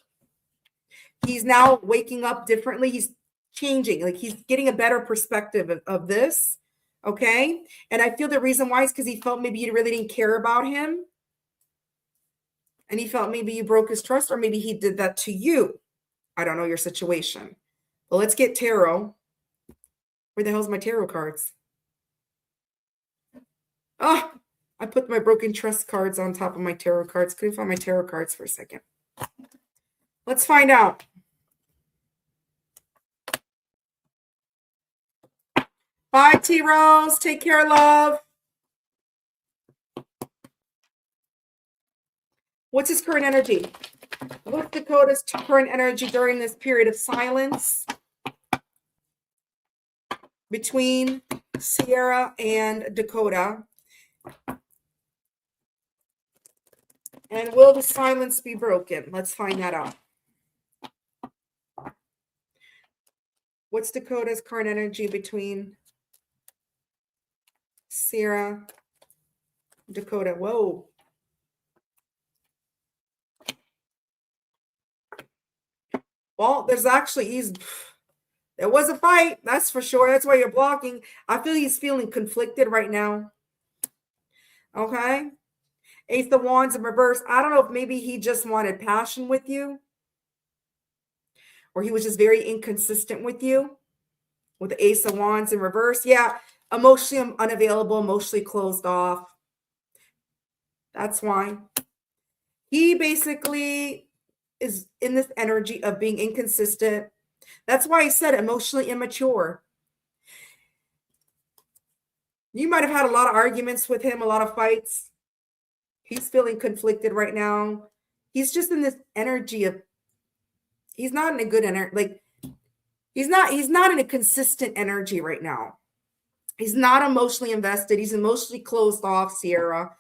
He's now waking up differently. He's changing. Like, he's getting a better perspective of this. Okay. And I feel the reason why is because he felt maybe you really didn't care about him. And he felt maybe you broke his trust, or maybe he did that to you. I don't know your situation. But let's get tarot. Where the hell's my tarot cards? Oh, I put my broken trust cards on top of my tarot cards. Couldn't find my tarot cards for a second. Let's find out. Bye, T Rose. Take care, love. What's his current energy? What's Dakota's current energy during this period of silence between Sierra and Dakota? And will the silence be broken? Let's find that out. What's Dakota's current energy between Sierra, Dakota? Whoa. Well, there's actually, there was a fight. That's for sure. That's why you're blocking. I feel he's feeling conflicted right now. Okay. Ace of Wands in reverse. I don't know if maybe he just wanted passion with you, or he was just very inconsistent with you with the Ace of Wands in reverse. Yeah. Emotionally unavailable, emotionally closed off. That's why. He basically is in this energy of being inconsistent. That's why I said emotionally immature. You might have had a lot of arguments with him, a lot of fights. He's feeling conflicted right now. He's just in this energy of, he's not in a good energy. Like he's not in a consistent energy right now. He's not emotionally invested. He's emotionally closed off, Sierra.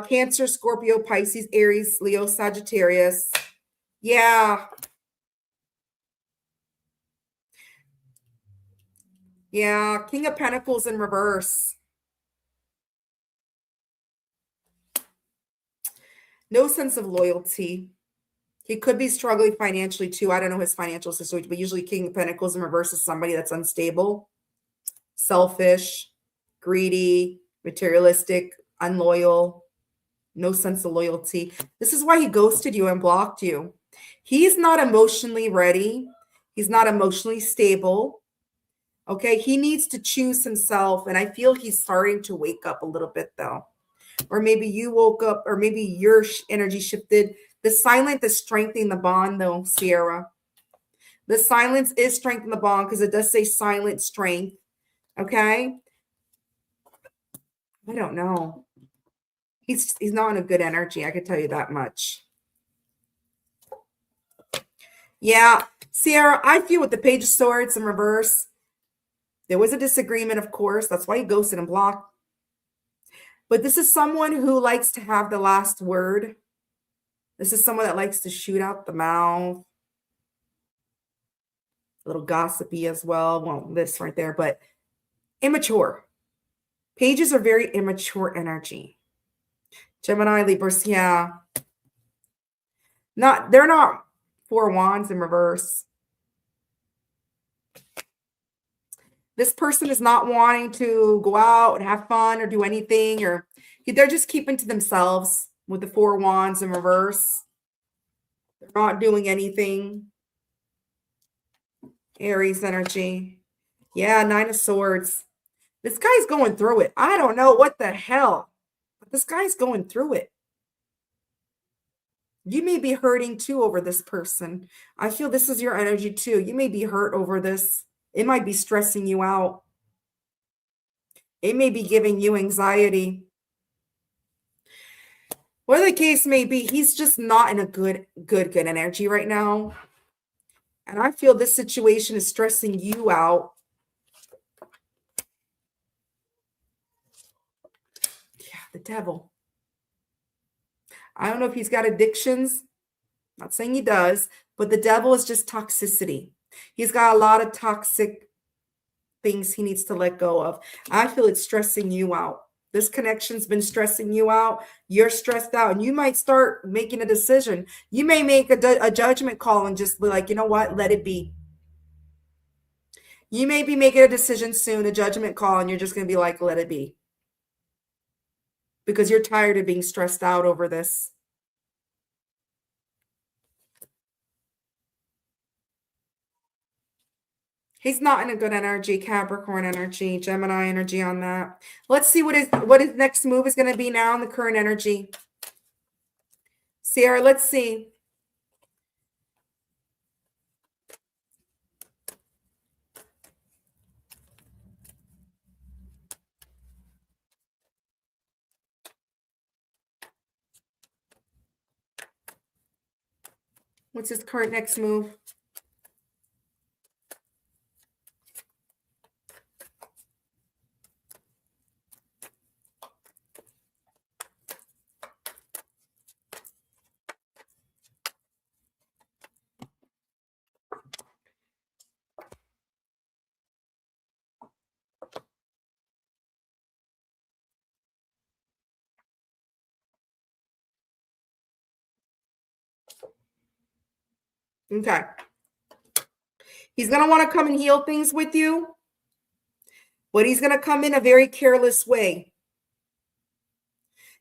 Cancer, Scorpio, Pisces, Aries, Leo, Sagittarius. Yeah. Yeah. King of Pentacles in reverse. No sense of loyalty. He could be struggling financially too. I don't know his financial situation, but usually King of Pentacles in reverse is somebody that's unstable, selfish, greedy, materialistic, unloyal, no sense of loyalty. This is why he ghosted you and blocked you. He's not emotionally ready. He's not emotionally stable. Okay, he needs to choose himself. And I feel he's starting to wake up a little bit though. Or maybe you woke up, or maybe your energy shifted. The silence is strengthening the bond though, Sierra. The silence is strengthening the bond because it does say silent strength. Okay. I don't know. He's not in a good energy. I can tell you that much. Yeah. Sierra, I feel with the Page of Swords in reverse, there was a disagreement, of course. That's why he ghosted and blocked. But this is someone who likes to have the last word. This is someone that likes to shoot out the mouth. A little gossipy as well. Well, this right there, but immature. Pages are very immature energy. Gemini, Libras, yeah. They're not Four Wands in reverse. This person is not wanting to go out and have fun or do anything, or they're just keeping to themselves with the Four Wands in reverse. They're not doing anything. Aries energy. Yeah, Nine of Swords. This guy's going through it. I don't know what the hell, but this guy's going through it. You may be hurting too over this person. I feel this is your energy too. You may be hurt over this. It might be stressing you out. It may be giving you anxiety. Whatever the case may be, he's just not in a good energy right now. And I feel this situation is stressing you out. Yeah, the devil. I don't know if he's got addictions. I'm not saying he does, but the devil is just toxicity. He's got a lot of toxic things he needs to let go of. I feel it's stressing you out. This connection's been stressing you out. You're stressed out, and you might start making a decision. You may make a judgment call and just be like, you know what? Let it be. You may be making a decision soon, a judgment call, and you're just going to be like, let it be. Because you're tired of being stressed out over this. He's not in a good energy, Capricorn energy, Gemini energy on that. Let's see what his next move is going to be now in the current energy. Sierra, let's see. What's his current next move? Okay. He's going to want to come and heal things with you, but he's going to come in a very careless way.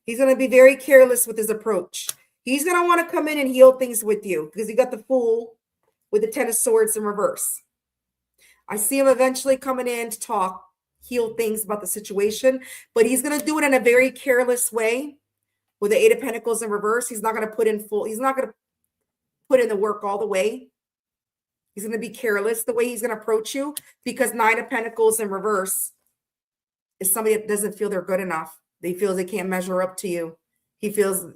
He's going to be very careless with his approach. He's going to want to come in and heal things with you because he got the Fool with the Ten of Swords in reverse. I see him eventually coming in to talk, heal things about the situation, but he's going to do it in a very careless way with the Eight of Pentacles in reverse. He's not going to put in he's not going to put in the work all the way. He's going to be careless the way he's going to approach you because Nine of Pentacles in reverse is somebody that doesn't feel they're good enough. They feel they can't measure up to you. He feels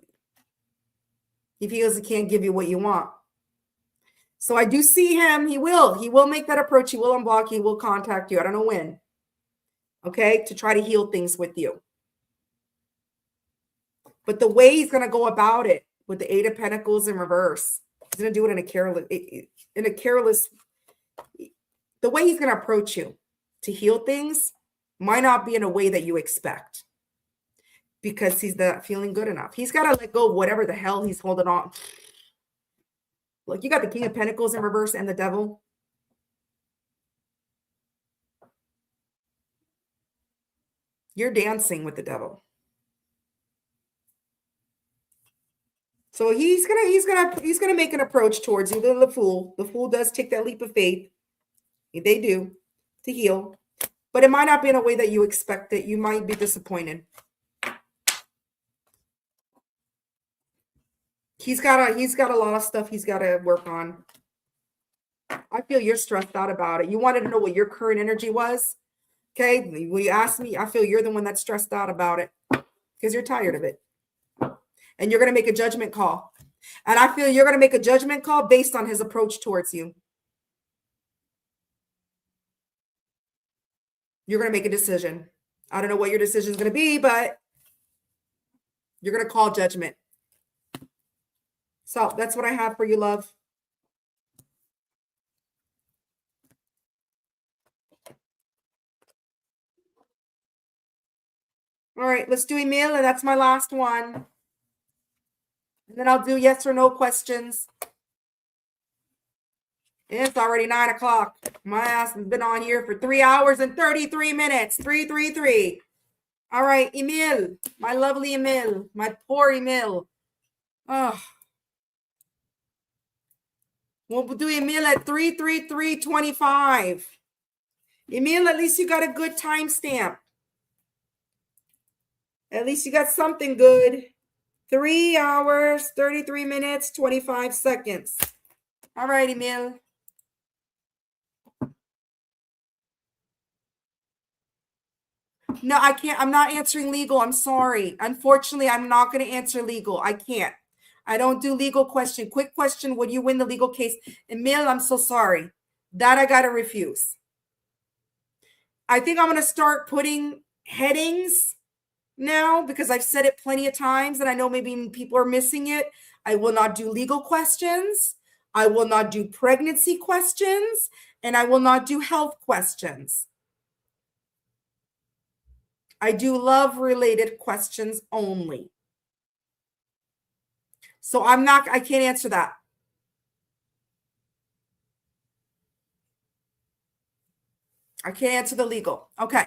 he can't give you what you want. So I do see him. He will make that approach. He will unblock. He will contact you. I don't know when. Okay, to try to heal things with you. But the way he's going to go about it with the Eight of Pentacles in reverse, he's going to do it in a careless. The way he's going to approach you to heal things might not be in a way that you expect because he's not feeling good enough. He's got to let go of whatever the hell he's holding on. Look, you got the King of Pentacles in reverse and the Devil. You're dancing with the Devil. So he's gonna make an approach towards you. The Fool. The Fool does take that leap of faith. They do to heal, but it might not be in a way that you expect it. You might be disappointed. He's got a lot of stuff he's got to work on. I feel you're stressed out about it. You wanted to know what your current energy was. Okay. When you ask me, I feel you're the one that's stressed out about it because you're tired of it. And you're going to make a judgment call. And I feel you're going to make a judgment call based on his approach towards you. You're going to make a decision. I don't know what your decision is going to be, but you're going to call judgment. So that's what I have for you, love. All right, let's do Emil, and that's my last one. And then I'll do yes or no questions. It's already 9 o'clock. My ass has been on here for 3 hours and 33 minutes. 333. All right, Emil, my lovely Emil, my poor Emil. Oh. We'll do Emil at 333.25. Emil, at least you got a good timestamp. At least you got something good. 3 hours, 33 minutes, 25 seconds. All right, Emil. No, I can't. I'm not answering legal. I'm sorry. Unfortunately, I'm not going to answer legal. I can't. I don't do legal question. Quick question. Would you win the legal case? Emil, I'm so sorry. That I got to refuse. I think I'm going to start putting headings now because I've said it plenty of times and I know maybe people are missing it. I will not do legal questions. I will not do pregnancy questions, and I will not do health questions. I do love-related questions only. So I can't answer that. I can't answer the legal. Okay.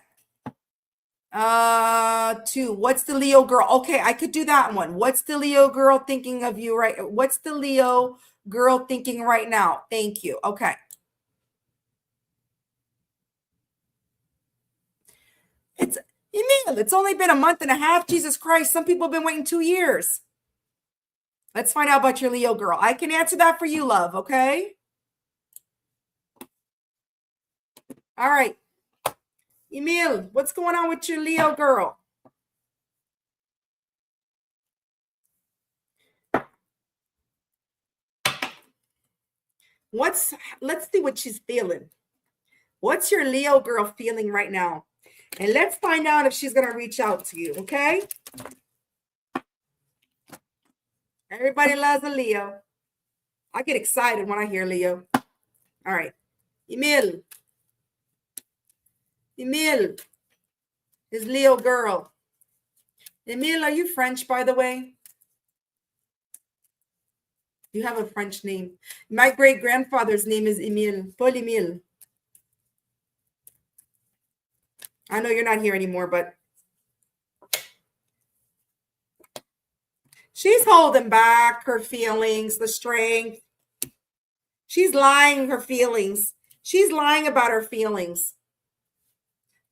2. What's the Leo girl? Okay, I could do that one. What's the Leo girl thinking of you right? What's the Leo girl thinking right now? Thank you. Okay. It's only been a month and a half. Jesus Christ. Some people have been waiting 2 years. Let's find out about your Leo girl. I can answer that for you, love. Okay. All right. Emil, what's going on with your Leo girl? Let's see what she's feeling. What's your Leo girl feeling right now? And let's find out if she's going to reach out to you, okay? Everybody loves a Leo. I get excited when I hear Leo. All right. Emil. Emil is Leo girl. Emil, are you French, by the way? You have a French name. My great-grandfather's name is Emile, Paul Emile. I know you're not here anymore, but she's holding back her feelings, the strength. She's lying her feelings. She's lying about her feelings.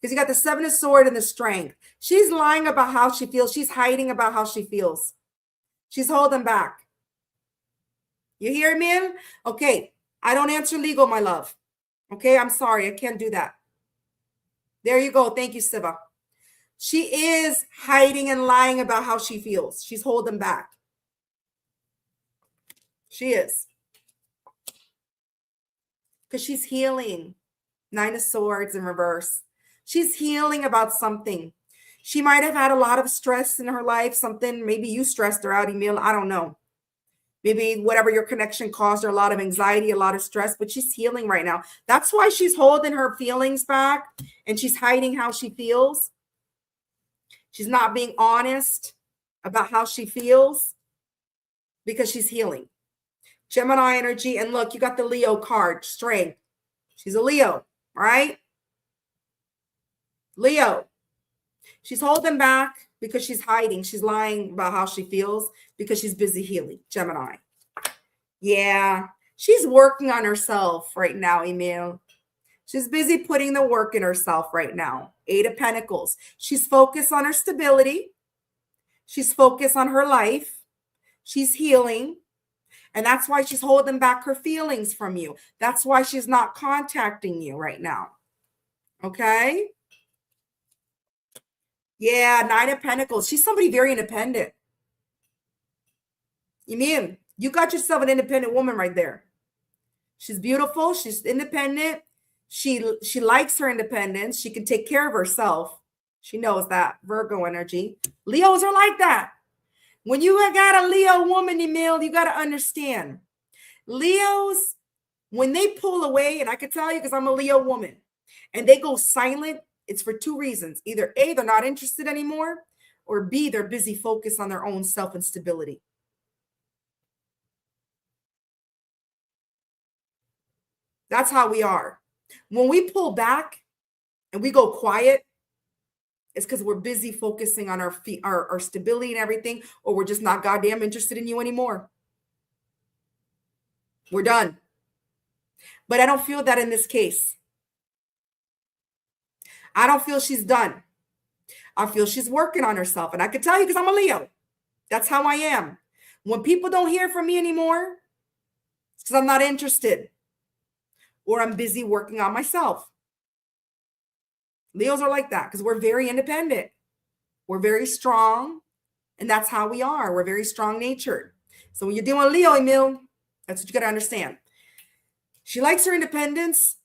Because you got the Seven of Swords and the strength. She's lying about how she feels. She's hiding about how she feels. She's holding back. You hear me? Okay. I don't answer legal, my love. Okay. I'm sorry. I can't do that. There you go. Thank you, Siva. She is hiding and lying about how she feels. She's holding back. She is. Because she's healing. Nine of Swords in reverse. She's healing about something. She might have had a lot of stress in her life. Something, maybe you stressed her out, Emil. I don't know. Maybe whatever your connection caused her a lot of anxiety, a lot of stress, but she's healing right now. That's why she's holding her feelings back and she's hiding how she feels. She's not being honest about how she feels because she's healing. Gemini energy. And look, you got the Leo card, strength. She's a Leo, right? Leo. She's holding back because she's hiding. She's lying about how she feels because she's busy healing. Gemini. Yeah. She's working on herself right now, Emil. She's busy putting the work in herself right now. Eight of Pentacles. She's focused on her stability. She's focused on her life. She's healing. And that's why she's holding back her feelings from you. That's why she's not contacting you right now. Okay? Yeah, Nine of Pentacles. She's somebody very independent. You mean you got yourself an independent woman right there. She's beautiful. She's independent. She likes her independence. She can take care of herself. She knows that. Virgo energy. Leos are like that. When you got a Leo woman, Emil, you got to understand. Leos, when they pull away, and I can tell you because I'm a Leo woman, and they go silent, it's for two reasons. Either A, they're not interested anymore, or B, they're busy focused on their own self and stability. That's how we are. When we pull back and we go quiet, it's because we're busy focusing on our stability and everything, or we're just not goddamn interested in you anymore. We're done. But I don't feel that in this case. I don't feel she's done. I feel she's working on herself. And I can tell you because I'm a Leo. That's how I am. When people don't hear from me anymore, it's because I'm not interested. Or I'm busy working on myself. Leos are like that because we're very independent. We're very strong. And that's how we are. We're very strong-natured. So when you're dealing with Leo, Emil, that's what you got to understand. She likes her independence.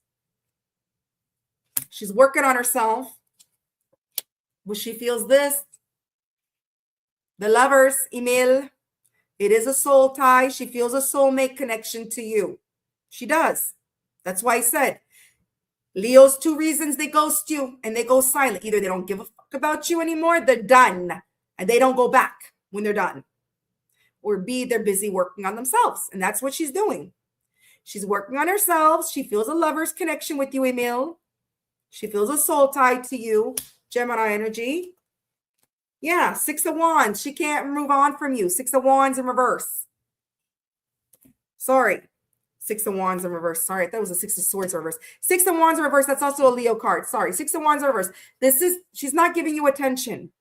She's working on herself. But she feels this. The Lovers, Emil. It is a soul tie. She feels a soulmate connection to you. She does. That's why I said, Leo's two reasons they ghost you and they go silent. Either they don't give a fuck about you anymore, they're done. And they don't go back when they're done. Or B, they're busy working on themselves. And that's what she's doing. She's working on herself. She feels a lover's connection with you, Emil. She feels a soul tie to you, Gemini energy. Yeah, Six of Wands. She can't move on from you. Six of Wands in reverse. Sorry. Six of Wands in reverse. Sorry, that was a Six of Swords in reverse. Six of Wands in reverse. That's also a Leo card. Sorry. Six of Wands in reverse. She's not giving you attention.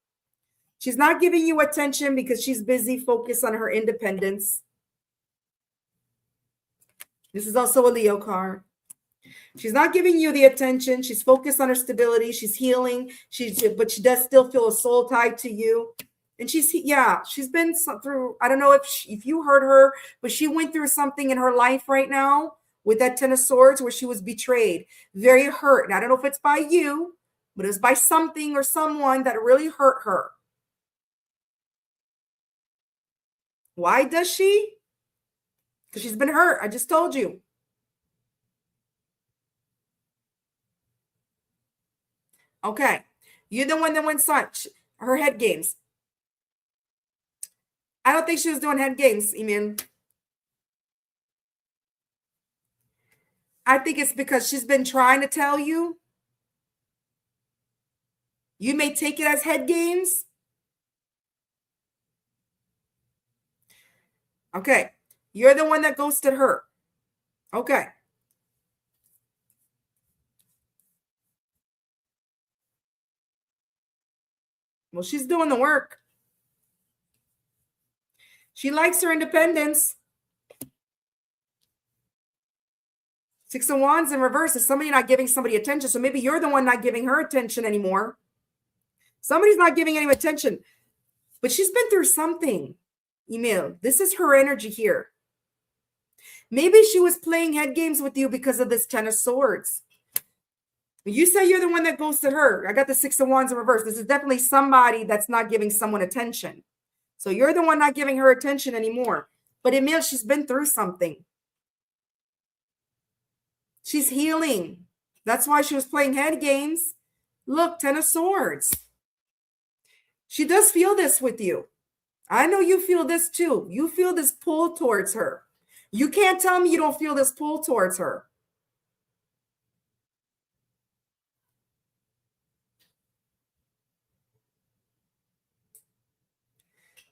She's not giving you attention because she's busy focused on her independence. This is also a Leo card. She's not giving you the attention. She's focused on her stability. She's healing. But she does still feel a soul tied to you. And she's been through, I don't know if you heard her, but she went through something in her life right now with that Ten of Swords where she was betrayed, very hurt. And I don't know if it's by you, but it was by something or someone that really hurt her. Why does she? Because she's been hurt. I just told you. Okay. You're the one that went her head games. I don't think she was doing head games, Emil. I think it's because she's been trying to tell you. You may take it as head games. Okay. You're the one that ghosted her. Okay. Well, she's doing the work. She likes her independence. Six of Wands in reverse is somebody not giving somebody attention. So maybe you're the one not giving her attention anymore. Somebody's not giving any attention. But she's been through something, Emil. This is her energy here. Maybe she was playing head games with you because of this Ten of Swords. You say you're the one that goes to her. I got the Six of Wands in reverse. This is definitely somebody that's not giving someone attention. So you're the one not giving her attention anymore. But Emil, she's been through something. She's healing. That's why she was playing head games. Look, Ten of Swords. She does feel this with you. I know you feel this too. You feel this pull towards her. You can't tell me you don't feel this pull towards her.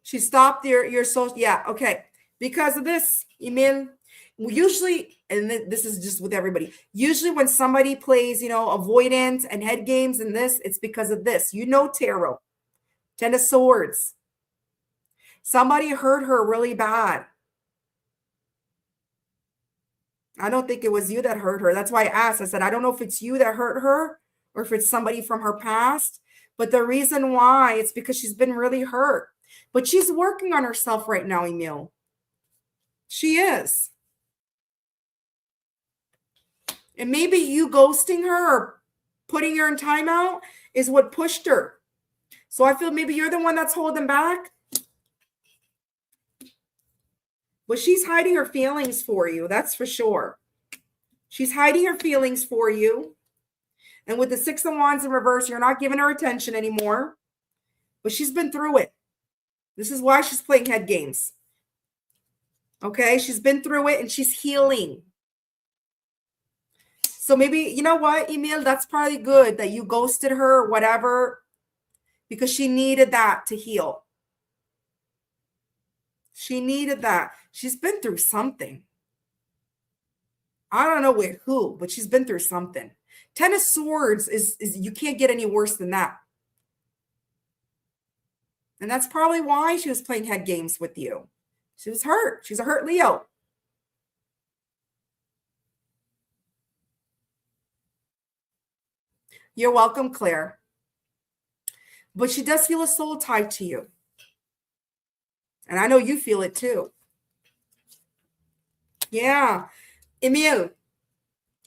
She stopped your social. Yeah, okay. Because of this, Emil, usually, and this is just with everybody, usually when somebody plays, avoidance and head games and this, it's because of this. Tarot, Ten of Swords. Somebody hurt her really bad. I don't think it was you that hurt her. That's why I asked. I said, I don't know if it's you that hurt her or if it's somebody from her past. But the reason why, it's because she's been really hurt. But she's working on herself right now, Emil. She is. And maybe you ghosting her or putting her in timeout is what pushed her. So I feel maybe you're the one that's holding back. But she's hiding her feelings for you. That's for sure. She's hiding her feelings for you. And with the Six of Wands in reverse, you're not giving her attention anymore. But she's been through it. This is why she's playing head games. Okay? She's been through it and she's healing. So maybe, you know what, Emil? That's probably good that you ghosted her or whatever, because she needed that to heal. She needed that. She's been through something. I don't know with who, but she's been through something. Ten of Swords is you can't get any worse than that. And that's probably why she was playing head games with you. She was hurt. She's a hurt Leo. You're welcome, Claire. But she does feel a soul tied to you. And I know you feel it too. Yeah. Emil,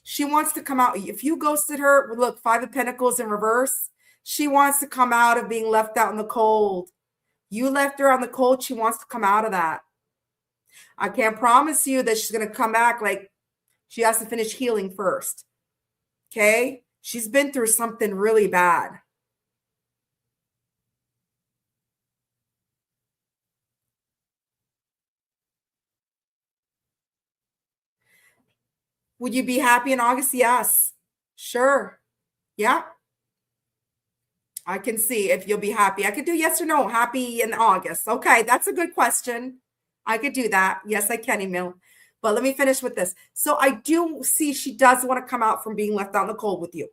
she wants to come out. If you ghosted her, look, Five of Pentacles in reverse. She wants to come out of being left out in the cold. You left her on the cold. She wants to come out of that. I can't promise you that she's going to come back. Like, she has to finish healing first. Okay? She's been through something really bad. Would you be happy in August? Yes. Sure. Yeah. I can see if you'll be happy. I could do yes or no, happy in August. Okay, that's a good question. I could do that. Yes, I can, Emil. But let me finish with this. So I do see she does want to come out from being left out in the cold with you.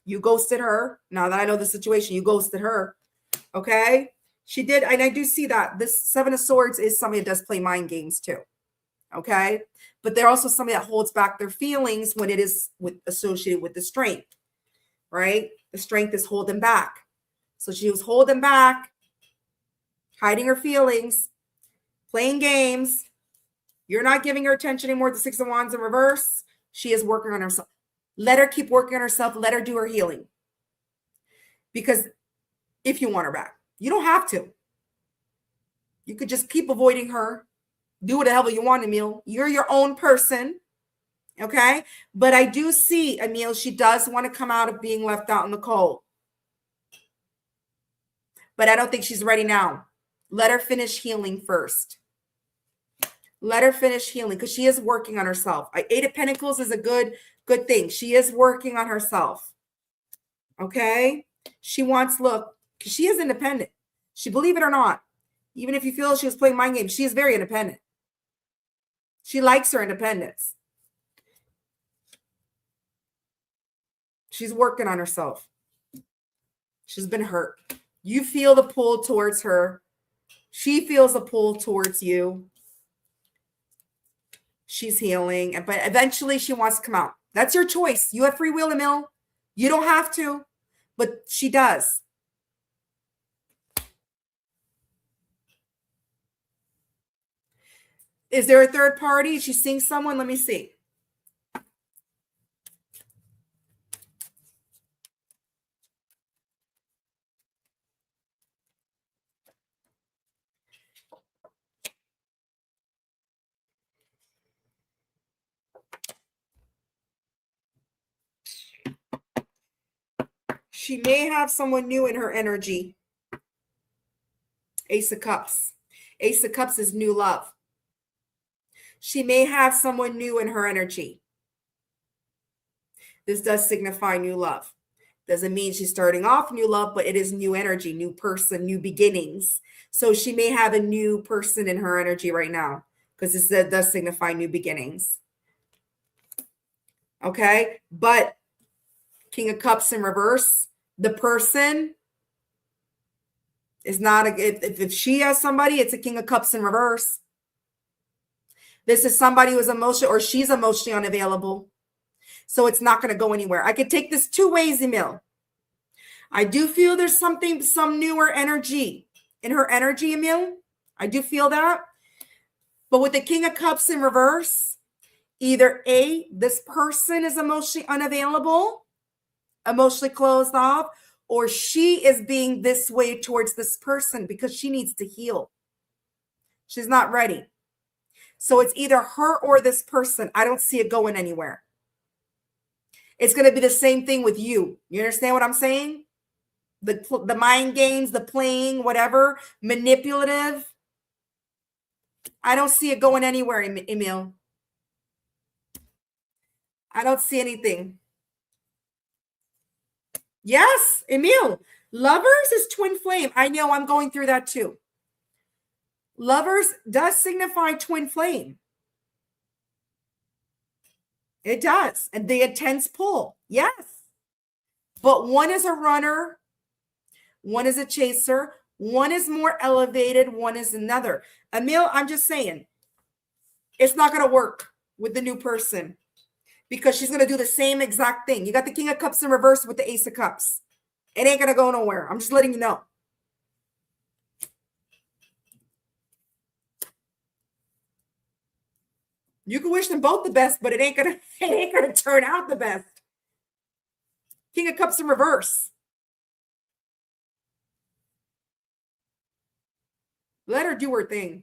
You ghosted her. Now that I know the situation, you ghosted her. Okay? She did, and I do see that. This Seven of Swords is somebody that does play mind games too. Okay? But they're also somebody that holds back their feelings when it is associated with the strength. Right? The strength is holding back. So she was holding back, hiding her feelings, playing games. You're not giving her attention anymore. The Six of Wands in reverse. She is working on herself. Let her keep working on herself. Let her do her healing. Because if you want her back, you don't have to. You could just keep avoiding her. Do whatever you want, Emil. You're your own person. Okay? But I do see, Emil, she does want to come out of being left out in the cold. But I don't think she's ready now. Let her finish healing first. Let her finish healing because she is working on herself. Eight of Pentacles is a good thing. She is working on herself. Okay? She wants, look, because she is independent. She, believe it or not, even if you feel she was playing mind games, she is very independent. She likes her independence. She's working on herself. She's been hurt. You feel the pull towards her. She feels the pull towards you. She's healing, but eventually she wants to come out. That's your choice. You have free will, Emil. You don't have to, but she does. Is there a third party? Is she seeing someone? Let me see. She may have someone new in her energy. Ace of Cups. Ace of Cups is new love. She may have someone new in her energy. This does signify new love. Doesn't mean she's starting off new love, but it is new energy, new person, new beginnings. So she may have a new person in her energy right now because this does signify new beginnings. Okay, but King of Cups in reverse, the person is not if she has somebody, it's a King of Cups in reverse. This is somebody who's emotional or she's emotionally unavailable. So it's not going to go anywhere. I could take this two ways, Emil. I do feel there's some newer energy in her energy, Emil. I do feel that. But with the King of Cups in reverse, either A, this person is emotionally unavailable, emotionally closed off, or she is being this way towards this person because she needs to heal. She's not ready. So it's either her or this person. I don't see it going anywhere. It's going to be the same thing with you. You understand what I'm saying? The mind games, the playing, whatever, manipulative. I don't see it going anywhere, Emil. I don't see anything. Yes, Emil. Lovers is twin flame. I know I'm going through that too. Lovers does signify twin flame. It does. And the intense pull. Yes. But one is a runner. One is a chaser. One is more elevated. One is another. Emil, I'm just saying, it's not going to work with the new person because she's going to do the same exact thing. You got the King of Cups in reverse with the Ace of Cups. It ain't going to go nowhere. I'm just letting you know. You can wish them both the best, but it ain't gonna turn out the best. King of Cups in reverse. Let her do her thing.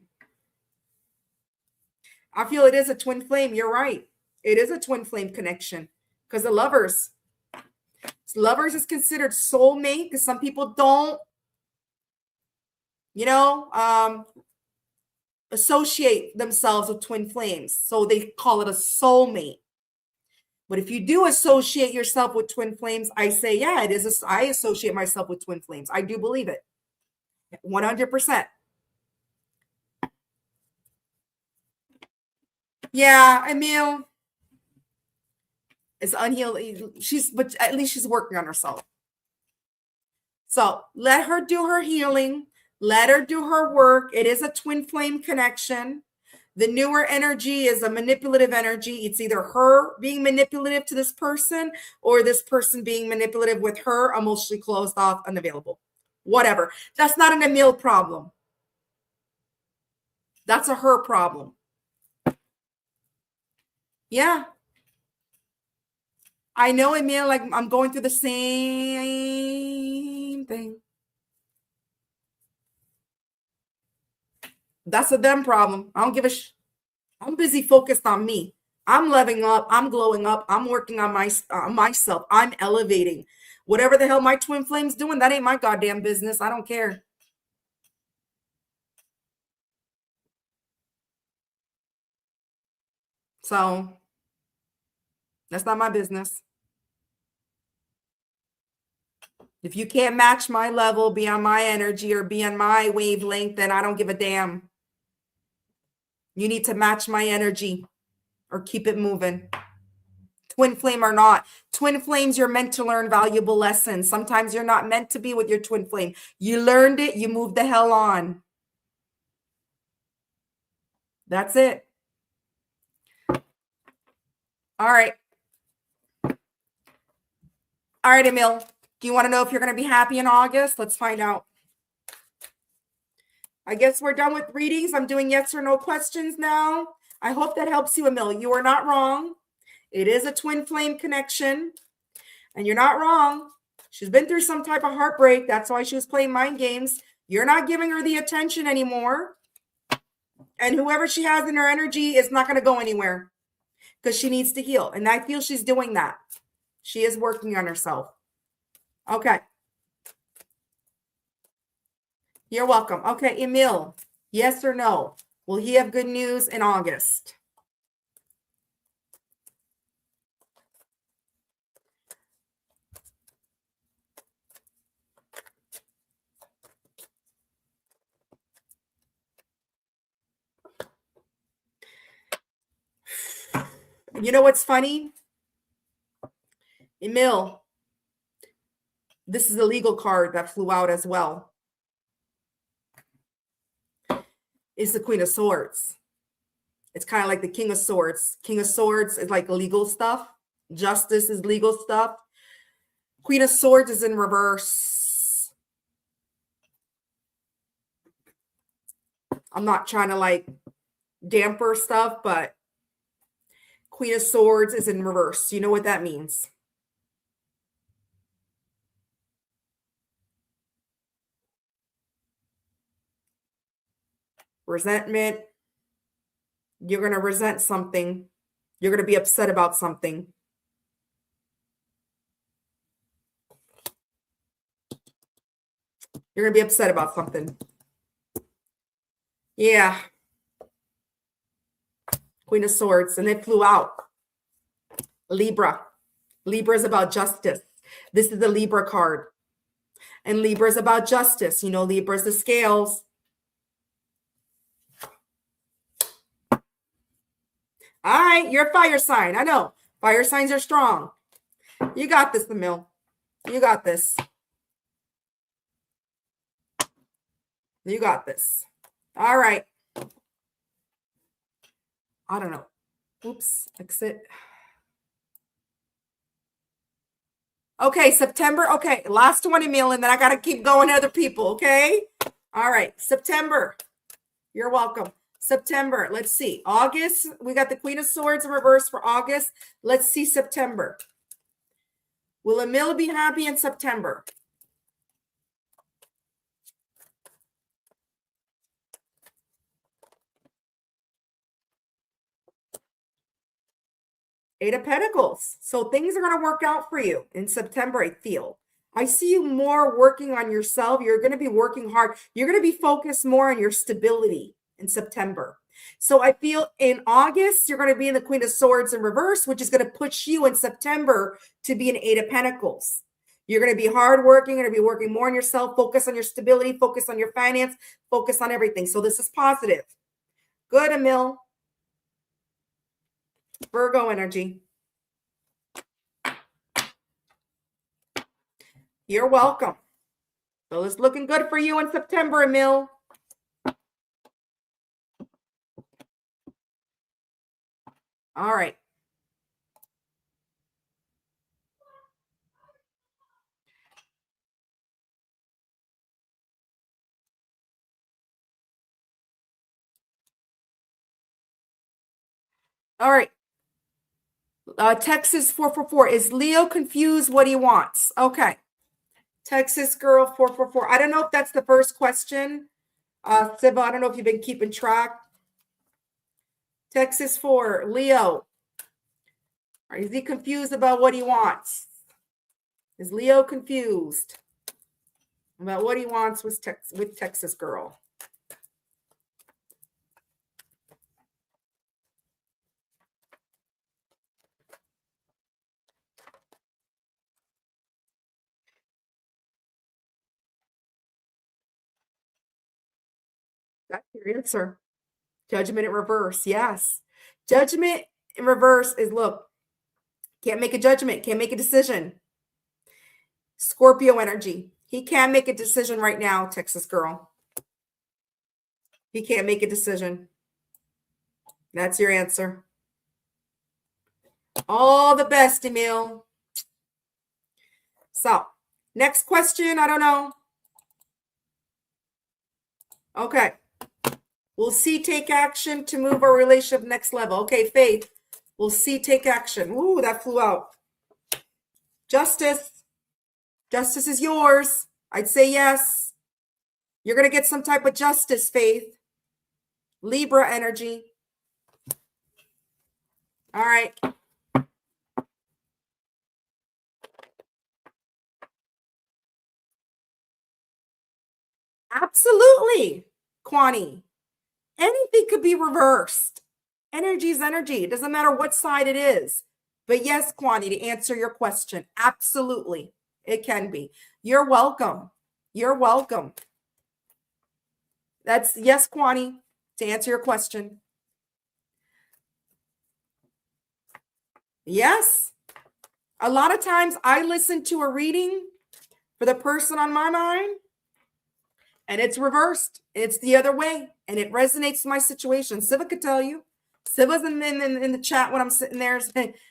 I feel it is a twin flame. You're right. It is a twin flame connection because the lovers is considered soulmate because some people don't, associate themselves with twin flames. So they call it a soulmate. But if you do associate yourself with twin flames, I say, yeah, it is. I associate myself with twin flames. I do believe it. 100%. Yeah, Emil is unhealed. But at least she's working on herself. So let her do her healing. Let her do her work. It is a twin flame connection. The newer energy is a manipulative energy. It's either her being manipulative to this person or this person being manipulative with her, emotionally closed off, unavailable. Whatever. That's not an Emil problem. That's a her problem. Yeah. I know, Emil, like I'm going through the same thing. That's a them problem. I don't give a I'm busy focused on me. I'm leveling up. I'm glowing up. I'm working on myself. I'm elevating. Whatever the hell my twin flame's doing, that ain't my goddamn business. I don't care. So that's not my business. If you can't match my level, be on my energy, or be on my wavelength, then I don't give a damn. You need to match my energy or keep it moving. Twin flame or not. Twin flames, you're meant to learn valuable lessons. Sometimes you're not meant to be with your twin flame. You learned it, you moved the hell on. That's it. All right. All right, Emil. Do you want to know if you're going to be happy in August? Let's find out. I guess we're done with readings. I'm doing yes or no questions now. I hope that helps you, Emil. You are not wrong. It is a twin flame connection, and you're not wrong. She's been through some type of heartbreak. That's why she was playing mind games. You're not giving her the attention anymore. And whoever she has in her energy is not going to go anywhere because she needs to heal. And I feel she's doing that. She is working on herself. Okay. You're welcome. Okay, Emil, yes or no? Will he have good news in August? You know what's funny? Emil, this is a legal card that flew out as well. It's the Queen of Swords. It's kind of like the King of Swords. King of Swords is like legal stuff. Justice is legal stuff. Queen of Swords is in reverse. I'm not trying to like damper stuff, but Queen of Swords is in reverse. You know what that means? Resentment. You're going to resent something. You're going to be upset about something. You're going to be upset about something. Yeah. Queen of Swords. And it flew out. Libra. Libra is about justice. This is the Libra card. And Libra is about justice. You know, Libra is the scales. All right, you're a fire sign. I know. Fire signs are strong. You got this, Emil. You got this. You got this. All right. I don't know. Oops. Exit. Okay, September. Okay, last 20 mil, and then I got to keep going to other people. Okay. All right. September. You're welcome. September. Let's see. August. We got the Queen of Swords in reverse for August. Let's see September. Will Emil be happy in September? Eight of Pentacles. So things are going to work out for you in September, I feel. I see you more working on yourself. You're going to be working hard. You're going to be focused more on your stability in September. So I feel in August, you're going to be in the Queen of Swords in reverse, which is going to push you in September to be an Eight of Pentacles. You're going to be hardworking. You're going to be working more on yourself. Focus on your stability. Focus on your finance. Focus on everything. So this is positive. Good, Emil. Virgo energy. You're welcome. So it's looking good for you in September, Emil. All right. All right. Texas 444. Is Leo confused what he wants? Okay. Texas girl 444. I don't know if that's the first question. Siba, I don't know if you've been keeping track. Texas 4, Leo. Is he confused about what he wants? Is Leo confused about what he wants with Texas girl? That's your answer. Judgment in reverse. Yes. Judgment in reverse is, look, can't make a judgment, can't make a decision. Scorpio energy. He can't make a decision right now, Texas girl. He can't make a decision. That's your answer. All the best, Emil. So, next question. I don't know. Okay. We'll see take action to move our relationship next level. Okay, Faith. We'll see take action. Ooh, that flew out. Justice. Justice is yours. I'd say yes. You're going to get some type of justice, Faith. Libra energy. All right. Absolutely, Kwani. Anything could be reversed. Energy is energy. It doesn't matter what side it is. But yes, Kwani, to answer your question, absolutely, it can be. You're welcome. You're welcome. That's yes, Kwani, to answer your question. Yes. A lot of times I listen to a reading for the person on my mind, and it's reversed. It's the other way, and it resonates with my situation. Siva could tell you. Siva's in the chat when I'm sitting there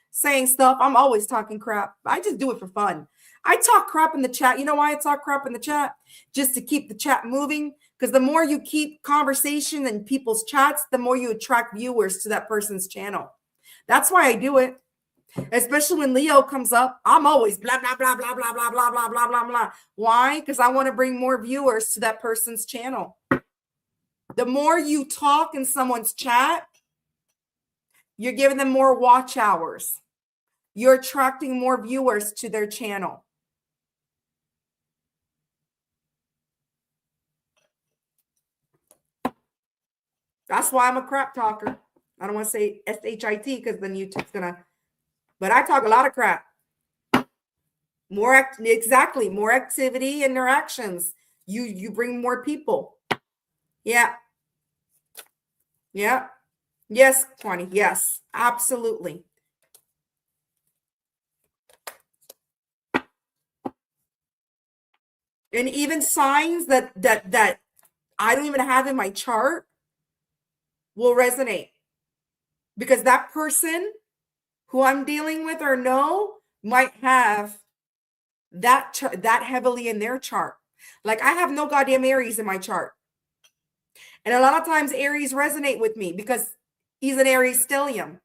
saying stuff. I'm always talking crap. I just do it for fun. I talk crap in the chat. You know why I talk crap in the chat? Just to keep the chat moving. Because the more you keep conversation in people's chats, the more you attract viewers to that person's channel. That's why I do it. Especially when Leo comes up, I'm always blah, blah, blah, blah, blah, blah, blah, blah, blah, blah, blah. Why? Because I want to bring more viewers to that person's channel. The more you talk in someone's chat, you're giving them more watch hours. You're attracting more viewers to their channel. That's why I'm a crap talker. I don't want to say SHIT because then YouTube's gonna, but I talk a lot of crap. More activity, interactions. You bring more people. Yeah. Yeah. Yes, Kwani. Yes, absolutely. And even signs that I don't even have in my chart will resonate, because that person who I'm dealing with or know might have that heavily in their chart. Like I have no goddamn Aries in my chart. And a lot of times Aries resonate with me because he's an Aries stellium.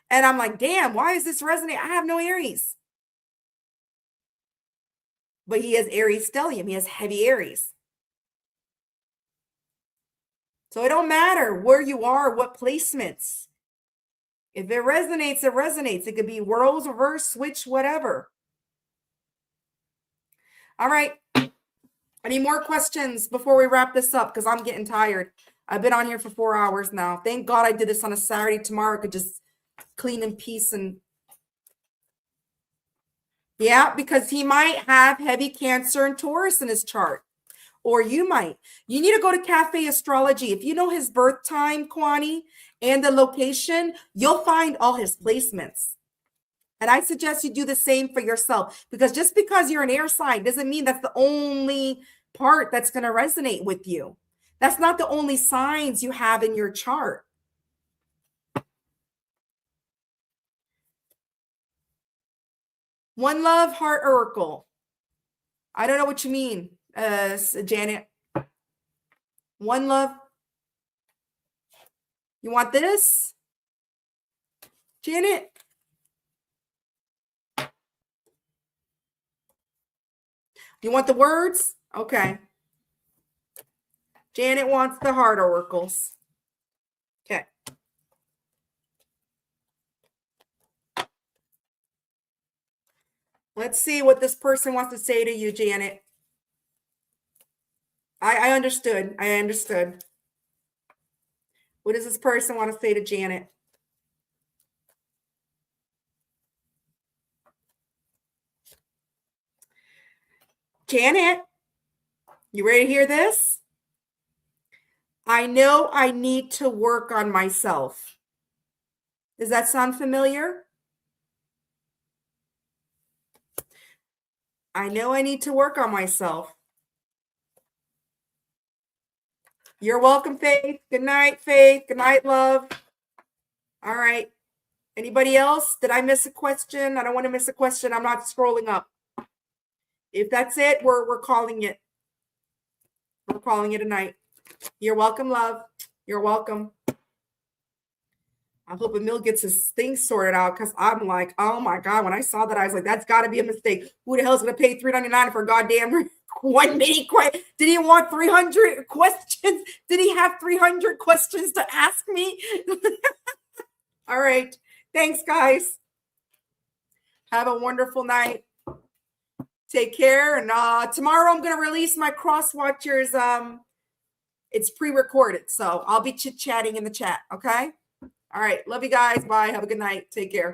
And I'm like, damn, why is this resonate? I have no Aries. But he has Aries stellium. He has heavy Aries. So it don't matter where you are, what placements. If it resonates, it resonates. It could be worlds, reverse, switch, whatever. All right. Any more questions before we wrap this up? Because I'm getting tired. I've been on here for 4 hours now. Thank God I did this on a Saturday. Tomorrow I could just clean in peace. And yeah, because he might have heavy Cancer and Taurus in his chart. Or you might. You need to go to Cafe Astrology. If you know his birth time, Kwani, and the location, you'll find all his placements. And I suggest you do the same for yourself, because just because you're an air sign doesn't mean that's the only part that's going to resonate with you. That's not the only signs you have in your chart. One Love Heart Oracle. I don't know what you mean, Janet. One Love. You want this? Janet? You want the words? Okay. Janet wants the heart oracles. Okay. Let's see what this person wants to say to you, Janet. I understood. I understood. What does this person want to say to Janet? Janet, you ready to hear this? I know I need to work on myself. Does that sound familiar? I know I need to work on myself. You're welcome, Faith. Good night, Faith. Good night, love. All right. Anybody else? Did I miss a question? I don't want to miss a question. I'm not scrolling up. If that's it, we're calling it. We're calling it a night. You're welcome, love. You're welcome. I hope Emil gets his things sorted out because I'm like, oh my God. When I saw that, I was like, that's got to be a mistake. Who the hell is going to pay $3.99 for a goddamn one mini question? Did he want 300 questions? Did he have 300 questions to ask me? All right. Thanks, guys. Have a wonderful night. Take care. And tomorrow I'm going to release my Cross Watchers. It's pre-recorded, so I'll be chit-chatting in the chat. Okay. All right. Love you guys. Bye. Have a good night. Take care.